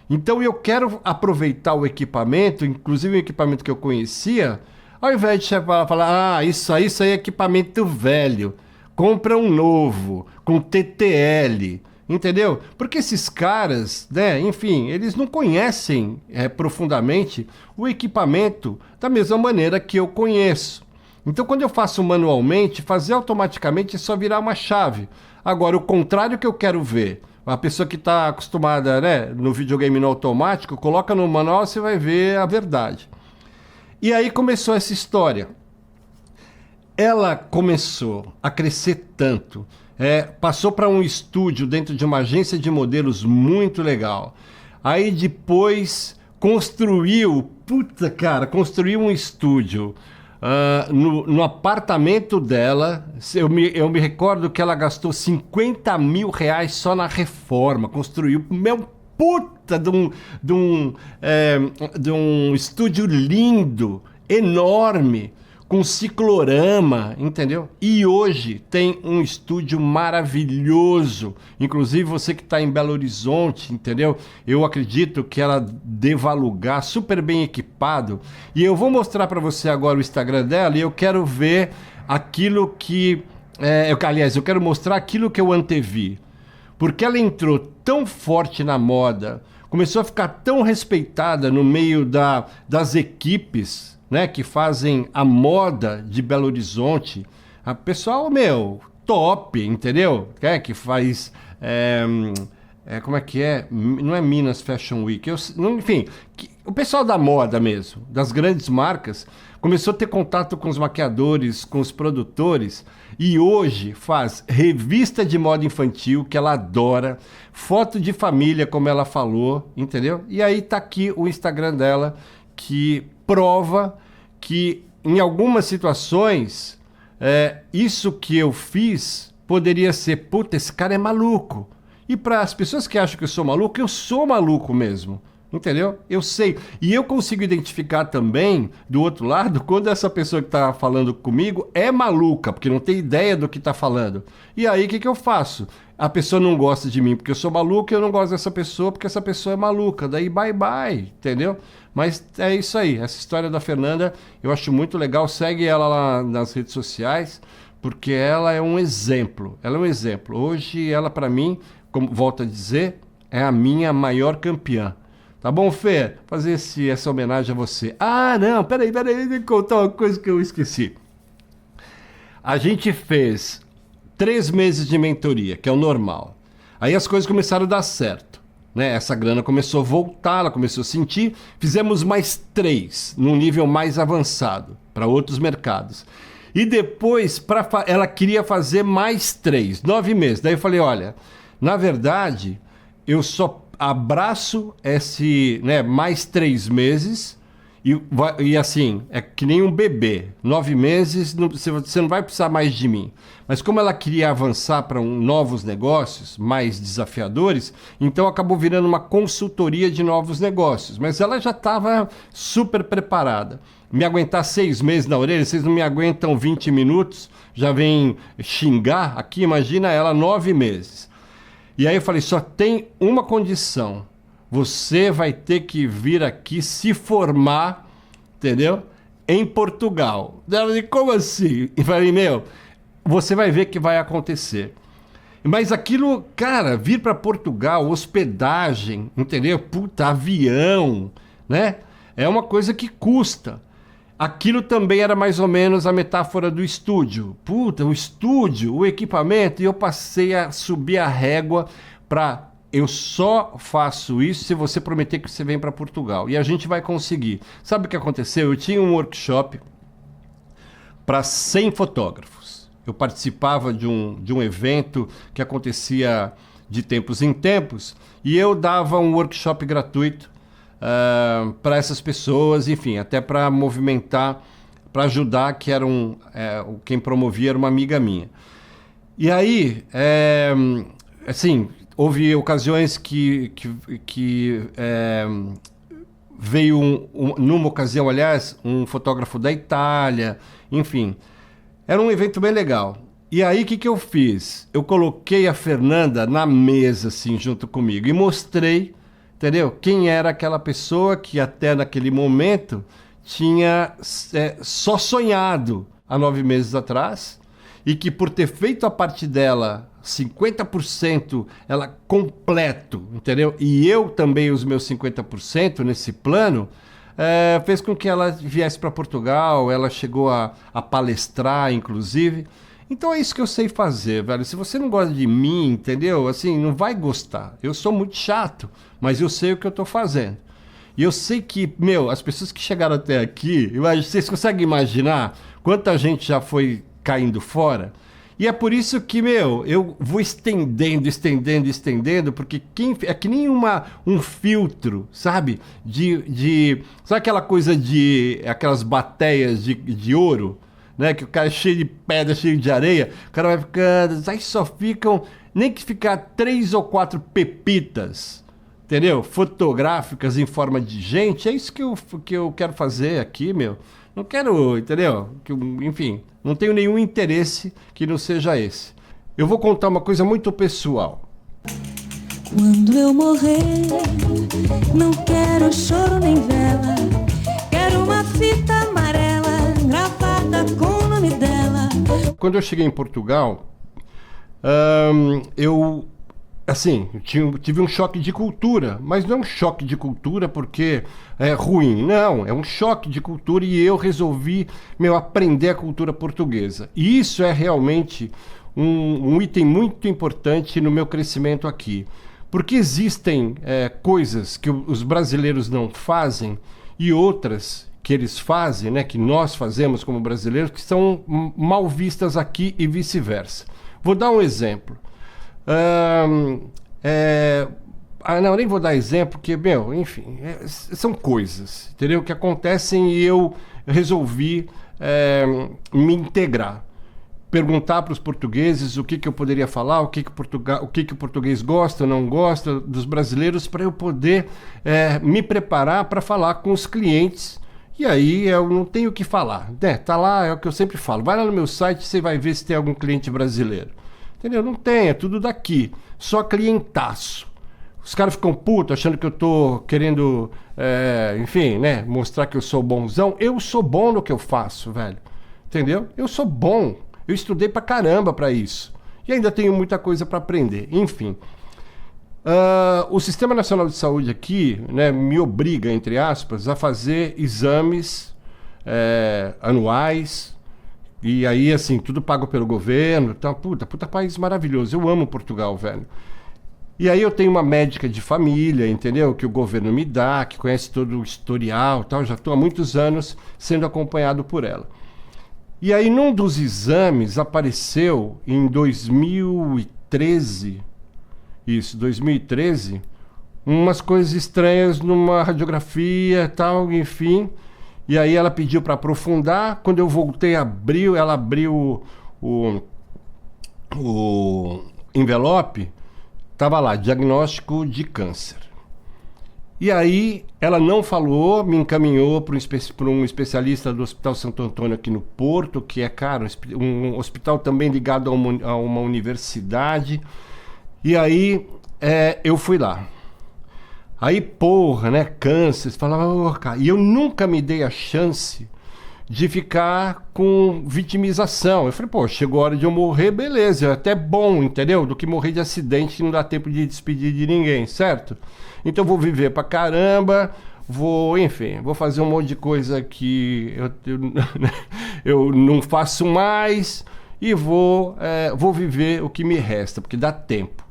Então eu quero aproveitar o equipamento, inclusive o equipamento que eu conhecia, ao invés de falar, isso aí é equipamento velho, compra um novo, com TTL, entendeu? Porque esses caras, né, enfim, eles não conhecem profundamente o equipamento da mesma maneira que eu conheço. Então quando eu faço manualmente, fazer automaticamente é só virar uma chave. Agora, o contrário que eu quero ver, a pessoa que está acostumada, né, no videogame no automático, coloca no manual, você vai ver a verdade. E aí começou essa história. Ela começou a crescer tanto, passou para um estúdio dentro de uma agência de modelos muito legal. Aí depois construiu um estúdio no apartamento dela. Eu me recordo que ela gastou 50 mil reais só na reforma, construiu puta de um estúdio lindo, enorme, com ciclorama, entendeu? E hoje tem um estúdio maravilhoso. Inclusive você que está em Belo Horizonte, entendeu? Eu acredito que ela deva alugar, super bem equipado. E eu vou mostrar para você agora o Instagram dela e eu quero ver aquilo que... eu quero mostrar aquilo que eu antevi. Porque ela entrou tão forte na moda, começou a ficar tão respeitada no meio das equipes, né, que fazem a moda de Belo Horizonte. A pessoal, top, entendeu? Que faz... como é que é? Não é Minas Fashion Week. Enfim, o pessoal da moda mesmo, das grandes marcas, começou a ter contato com os maquiadores, com os produtores, e hoje faz revista de moda infantil, que ela adora, foto de família, como ela falou, entendeu? E aí tá aqui o Instagram dela, que prova que em algumas situações isso que eu fiz poderia ser, esse cara é maluco. E para as pessoas que acham que eu sou maluco mesmo, entendeu? Eu sei. E eu consigo identificar também, do outro lado, quando essa pessoa que está falando comigo é maluca, porque não tem ideia do que está falando. E aí o que eu faço? A pessoa não gosta de mim porque eu sou maluco, e eu não gosto dessa pessoa porque essa pessoa é maluca. Daí bye bye, entendeu? Mas é isso aí. Essa história da Fernanda eu acho muito legal. Segue ela lá nas redes sociais, porque ela é um exemplo. Ela é um exemplo. Hoje ela, para mim, como volto a dizer, é a minha maior campeã. Tá bom, Fê? Fazer essa homenagem a você. Ah, não, peraí, deixa eu contar uma coisa que eu esqueci. A gente fez 3 meses de mentoria, que é o normal. Aí as coisas começaram a dar certo, né? Essa grana começou a voltar, ela começou a sentir. Fizemos mais 3, num nível mais avançado, para outros mercados. E depois, ela queria fazer mais 3, 9 meses. Daí eu falei, olha, na verdade, eu só abraço esse, né, mais 3 meses e assim, é que nem um bebê. 9 meses, você não vai precisar mais de mim. Mas como ela queria avançar para novos negócios, mais desafiadores, então acabou virando uma consultoria de novos negócios. Mas ela já estava super preparada. Me aguentar 6 meses na orelha, vocês não me aguentam 20 minutos, já vem xingar aqui, imagina ela 9 meses. E aí eu falei, só tem uma condição, você vai ter que vir aqui se formar, entendeu? Em Portugal. Ela disse, como assim? E falei, meu, você vai ver que vai acontecer. Mas aquilo, cara, vir para Portugal, hospedagem, entendeu? Puta, avião, né? É uma coisa que custa. Aquilo também era mais ou menos a metáfora do estúdio. Puta, o estúdio, o equipamento, e eu passei a subir a régua para eu só faço isso se você prometer que você vem para Portugal. E a gente vai conseguir. Sabe o que aconteceu? Eu tinha um workshop para 100 fotógrafos. Eu participava de um evento que acontecia de tempos em tempos e eu dava um workshop gratuito para essas pessoas, enfim, até para movimentar, para ajudar, que era quem promovia era uma amiga minha. E aí, assim, houve ocasiões que veio, numa ocasião, aliás, um fotógrafo da Itália, enfim, era um evento bem legal. E aí, o que eu fiz? Eu coloquei a Fernanda na mesa, assim, junto comigo, e mostrei, entendeu? Quem era aquela pessoa que até naquele momento tinha só sonhado há 9 meses atrás e que por ter feito a parte dela 50% ela completo, entendeu? E eu também os meus 50% nesse plano, fez com que ela viesse para Portugal, ela chegou a palestrar, inclusive. Então é isso que eu sei fazer, velho. Se você não gosta de mim, entendeu? Assim, não vai gostar. Eu sou muito chato, mas eu sei o que eu tô fazendo. E eu sei que, meu, as pessoas que chegaram até aqui, vocês conseguem imaginar quanta gente já foi caindo fora? E é por isso que, meu, eu vou estendendo, porque é que nem um filtro, sabe? Sabe aquela coisa aquelas bateias de ouro? Né, que o cara é cheio de pedra, cheio de areia, o cara vai ficando, aí só ficam, nem que ficar 3 ou 4 pepitas, entendeu? Fotográficas em forma de gente, é isso que eu quero fazer aqui, meu. Não quero, entendeu? Enfim, não tenho nenhum interesse que não seja esse. Eu vou contar uma coisa muito pessoal. Quando eu morrer, não quero choro nem vela, quero uma fita amarela gravada com o nome dela. Quando eu cheguei em Portugal, eu tive um choque de cultura, mas não é um choque de cultura porque é ruim, não, é um choque de cultura e eu resolvi, aprender a cultura portuguesa. E isso é realmente um item muito importante no meu crescimento aqui, porque existem coisas que os brasileiros não fazem e outras que eles fazem, né, que nós fazemos como brasileiros, que são mal vistas aqui e vice-versa. Vou dar um exemplo. Não, nem vou dar exemplo, porque, enfim, são coisas, entendeu? Que acontecem e eu resolvi me integrar. Perguntar para os portugueses o que eu poderia falar, o que o português gosta ou não gosta dos brasileiros, para eu poder me preparar para falar com os clientes. E aí eu não tenho o que falar, né? Tá lá, é o que eu sempre falo. Vai lá no meu site, você vai ver se tem algum cliente brasileiro. Entendeu? Não tem, é tudo daqui. Só clientaço. Os caras ficam putos achando que eu tô querendo, enfim, né? Mostrar que eu sou bonzão. Eu sou bom no que eu faço, velho. Entendeu? Eu sou bom. Eu estudei pra caramba pra isso. E ainda tenho muita coisa pra aprender. Enfim. O Sistema Nacional de Saúde aqui, né, me obriga, entre aspas, a fazer exames anuais. E aí, assim, tudo pago pelo governo. Então, puta país maravilhoso. Eu amo Portugal, velho. E aí eu tenho uma médica de família, entendeu? Que o governo me dá, que conhece todo o historial e tal. Já estou há muitos anos sendo acompanhado por ela. E aí, num dos exames, apareceu em 2013, umas coisas estranhas numa radiografia e tal, enfim. E aí ela pediu para aprofundar. Quando eu voltei, ela abriu o envelope, estava lá, diagnóstico de câncer. E aí ela não falou, me encaminhou para um especialista do Hospital Santo Antônio aqui no Porto, que é, cara, um hospital também ligado a uma universidade. E aí eu fui lá. Aí, porra, né, câncer, você falava, oh, cara. E eu nunca me dei a chance de ficar com vitimização. Eu falei, pô, chegou a hora de eu morrer, beleza, é até bom, entendeu? Do que morrer de acidente que não dá tempo de despedir de ninguém, certo? Então vou viver pra caramba, vou fazer um monte de coisa que eu não faço mais e vou viver o que me resta, porque dá tempo.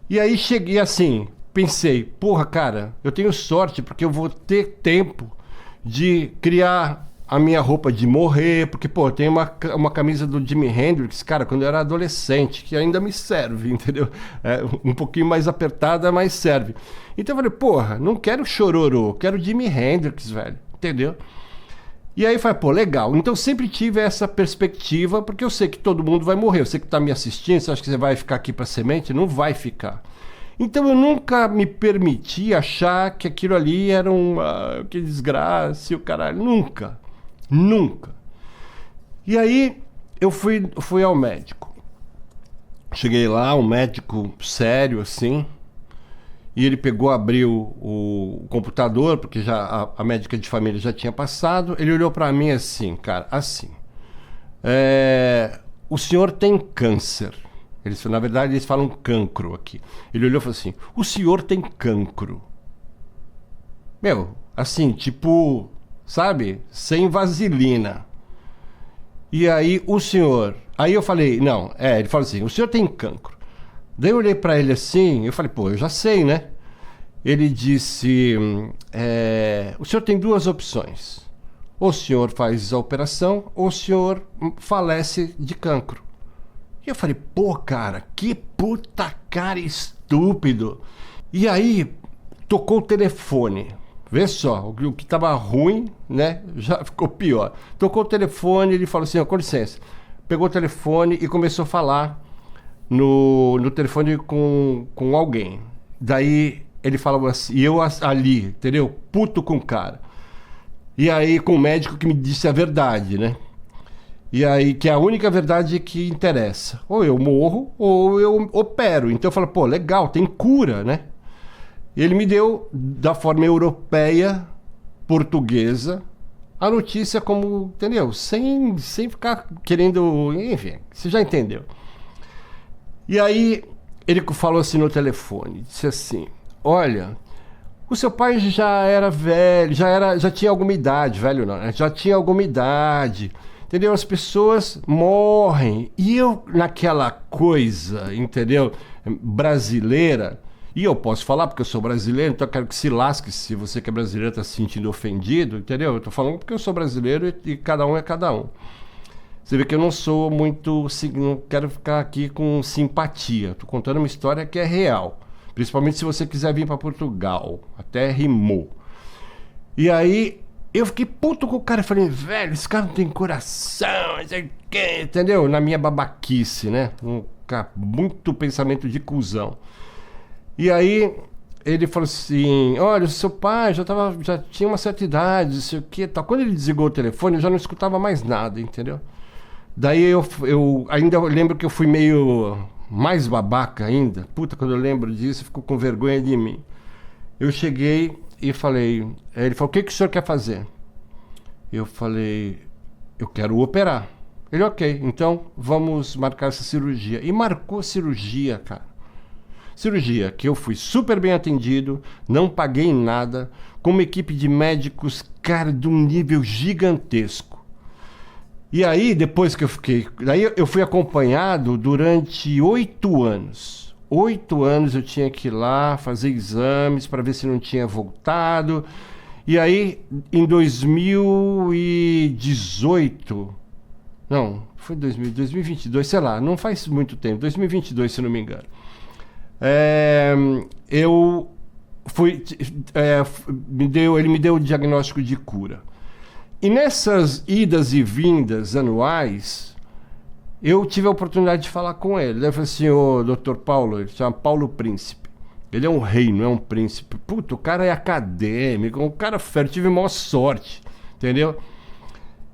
E aí cheguei assim, pensei, porra, cara, eu tenho sorte porque eu vou ter tempo de criar a minha roupa de morrer, porque, pô, tem uma camisa do Jimi Hendrix, cara, quando eu era adolescente, que ainda me serve, entendeu? Um pouquinho mais apertada, mas serve. Então eu falei, porra, não quero chororô, quero Jimi Hendrix, velho, entendeu? E aí eu falei, pô, legal. Então eu sempre tive essa perspectiva, porque eu sei que todo mundo vai morrer. Eu sei que tá me assistindo, você acha que você vai ficar aqui pra semente? Não vai ficar. Então eu nunca me permiti achar que aquilo ali era que desgraça e o caralho. Nunca. E aí eu fui ao médico. Cheguei lá, um médico sério assim, e ele abriu o computador, porque já a médica de família já tinha passado. Ele olhou para mim assim, cara, assim, o senhor tem câncer. Na verdade, eles falam cancro aqui. Ele olhou e falou assim, o senhor tem cancro. Meu, assim, tipo, sabe, sem vaselina. E aí o senhor... Aí eu falei, não, ele falou assim, o senhor tem cancro. Daí eu olhei pra ele assim, eu falei, pô, eu já sei, né? Ele disse, o senhor tem duas opções. Ou o senhor faz a operação, ou o senhor falece de cancro. E eu falei, pô, cara, que puta cara estúpido. E aí, tocou o telefone. Vê só, o que tava ruim, né, já ficou pior. Tocou o telefone, ele falou assim, com licença. Pegou o telefone e começou a falar no telefone com alguém. Daí ele falou assim, e eu ali, entendeu? Puto com o cara. E aí com o médico que me disse a verdade, né? E aí, que é a única verdade que interessa. Ou eu morro, ou eu opero. Então eu falo, pô, legal, tem cura, né? E ele me deu, da forma europeia, portuguesa, a notícia como, entendeu? Sem ficar querendo... Enfim, você já entendeu. E aí, ele falou assim no telefone, disse assim, olha, o seu pai já era velho, já tinha alguma idade, velho não, né? Já tinha alguma idade... Entendeu? As pessoas morrem. E eu, naquela coisa, entendeu? Brasileira, e eu posso falar porque eu sou brasileiro, então eu quero que se lasque se você que é brasileiro está se sentindo ofendido, entendeu? Eu tô falando porque eu sou brasileiro e cada um é cada um. Você vê que eu não sou muito... Não quero ficar aqui com simpatia. Tô contando uma história que é real. Principalmente se você quiser vir para Portugal. Até rimou. E aí... Eu fiquei puto com o cara, falei, velho, esse cara não tem coração, não sei o quê, entendeu? Na minha babaquice, né? Muito pensamento de cuzão. E aí, ele falou assim, olha, o seu pai já tinha uma certa idade, não sei o quê, tal. Quando ele desligou o telefone, eu já não escutava mais nada, entendeu? Daí eu ainda lembro que eu fui meio mais babaca ainda. Puta, quando eu lembro disso, eu fico com vergonha de mim. Eu cheguei... E falei, ele falou, o que o senhor quer fazer? Eu falei, eu quero operar. Ele, ok, então vamos marcar essa cirurgia. E marcou a cirurgia, cara. Cirurgia que eu fui super bem atendido, não paguei nada, com uma equipe de médicos, cara, de um nível gigantesco. E aí, depois que eu fiquei... Daí eu fui acompanhado durante 8 anos. 8 anos eu tinha que ir lá fazer exames para ver se não tinha voltado. E aí, em 2018... Não, foi 2022, sei lá, não faz muito tempo. 2022, se não me engano. Eu fui... ele me deu o diagnóstico de cura. E nessas idas e vindas anuais, eu tive a oportunidade de falar com ele. Ele falou assim, ô Dr. Paulo, ele chama Paulo Príncipe. Ele é um rei, não é um príncipe. Puta, o cara é acadêmico, um cara fértil, tive a maior sorte, entendeu?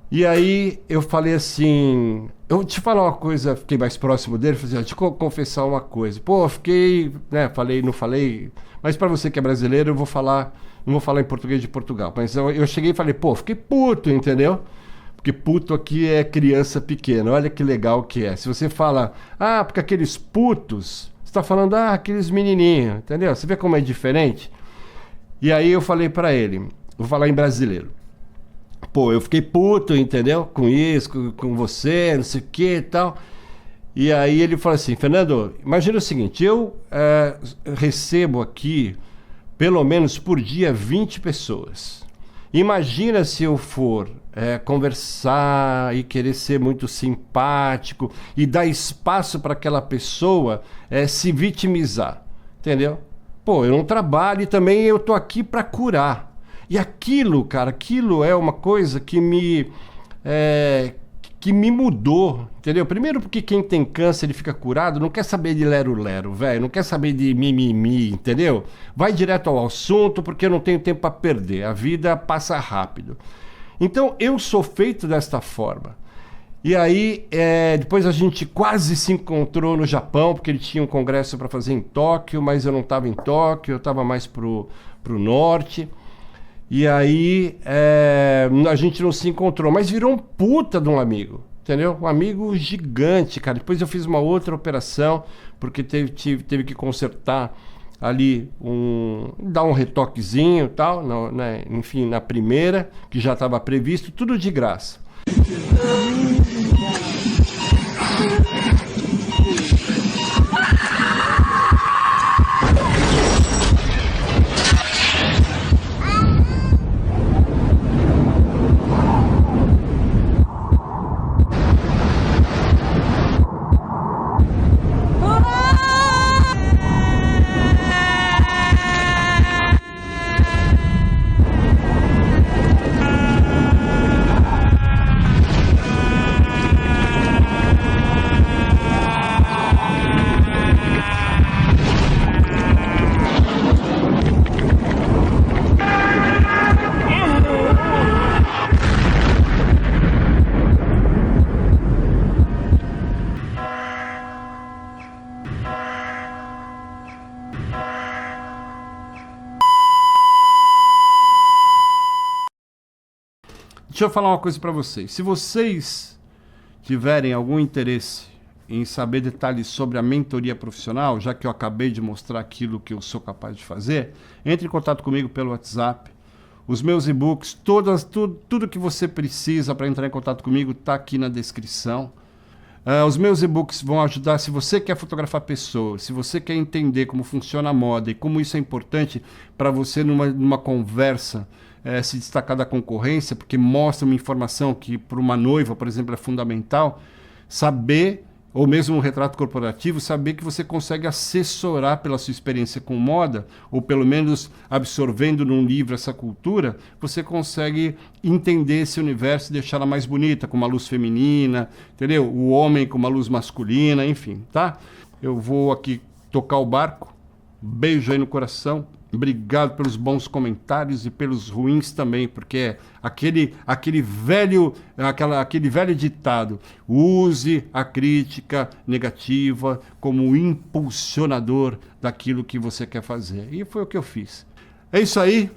E aí eu falei assim, eu vou te falar uma coisa, fiquei mais próximo dele, falei assim, deixa eu te confessar uma coisa. Pô, fiquei, né, falei, não falei, mas para você que é brasileiro, eu vou falar, não vou falar em português de Portugal. Mas eu cheguei e falei, pô, fiquei puto, entendeu? Porque puto aqui é criança pequena, olha que legal que é. Se você fala, porque aqueles putos, você tá falando, aqueles menininhos, entendeu? Você vê como é diferente? E aí eu falei para ele, vou falar em brasileiro. Pô, eu fiquei puto, entendeu? Com isso, com você, não sei o que e tal. E aí ele falou assim, Fernando, imagina o seguinte, eu recebo aqui, pelo menos por dia, 20 pessoas. Imagina se eu for conversar e querer ser muito simpático e dar espaço para aquela pessoa se vitimizar, entendeu? Pô, eu não trabalho e também eu tô aqui para curar. E aquilo, cara, aquilo é uma coisa que me mudou, entendeu? Primeiro porque quem tem câncer e fica curado não quer saber de lero-lero, velho, não quer saber de mimimi, entendeu? Vai direto ao assunto porque eu não tenho tempo para perder, a vida passa rápido. Então eu sou feito desta forma. E aí, depois a gente quase se encontrou no Japão, porque ele tinha um congresso para fazer em Tóquio, mas eu não estava em Tóquio, eu estava mais pro norte. E aí a gente não se encontrou, mas virou um puta de um amigo, entendeu? Um amigo gigante, cara. Depois eu fiz uma outra operação, porque teve que consertar ali, dar um retoquezinho e tal, enfim, na primeira, que já estava previsto, tudo de graça. Deixa eu falar uma coisa para vocês. Se vocês tiverem algum interesse em saber detalhes sobre a mentoria profissional, já que eu acabei de mostrar aquilo que eu sou capaz de fazer, entre em contato comigo pelo WhatsApp. Os meus e-books, tudo que você precisa para entrar em contato comigo está aqui na descrição. Os meus e-books vão ajudar se você quer fotografar pessoas, se você quer entender como funciona a moda e como isso é importante para você numa conversa se destacar da concorrência, porque mostra uma informação que para uma noiva, por exemplo, é fundamental, saber, ou mesmo um retrato corporativo, saber que você consegue assessorar pela sua experiência com moda, ou pelo menos absorvendo num livro essa cultura, você consegue entender esse universo e deixá-la mais bonita, com uma luz feminina, entendeu? O homem com uma luz masculina, enfim, tá? Eu vou aqui tocar o barco, beijo aí no coração, obrigado pelos bons comentários e pelos ruins também, porque aquele velho ditado, use a crítica negativa como impulsionador daquilo que você quer fazer. E foi o que eu fiz. É isso aí.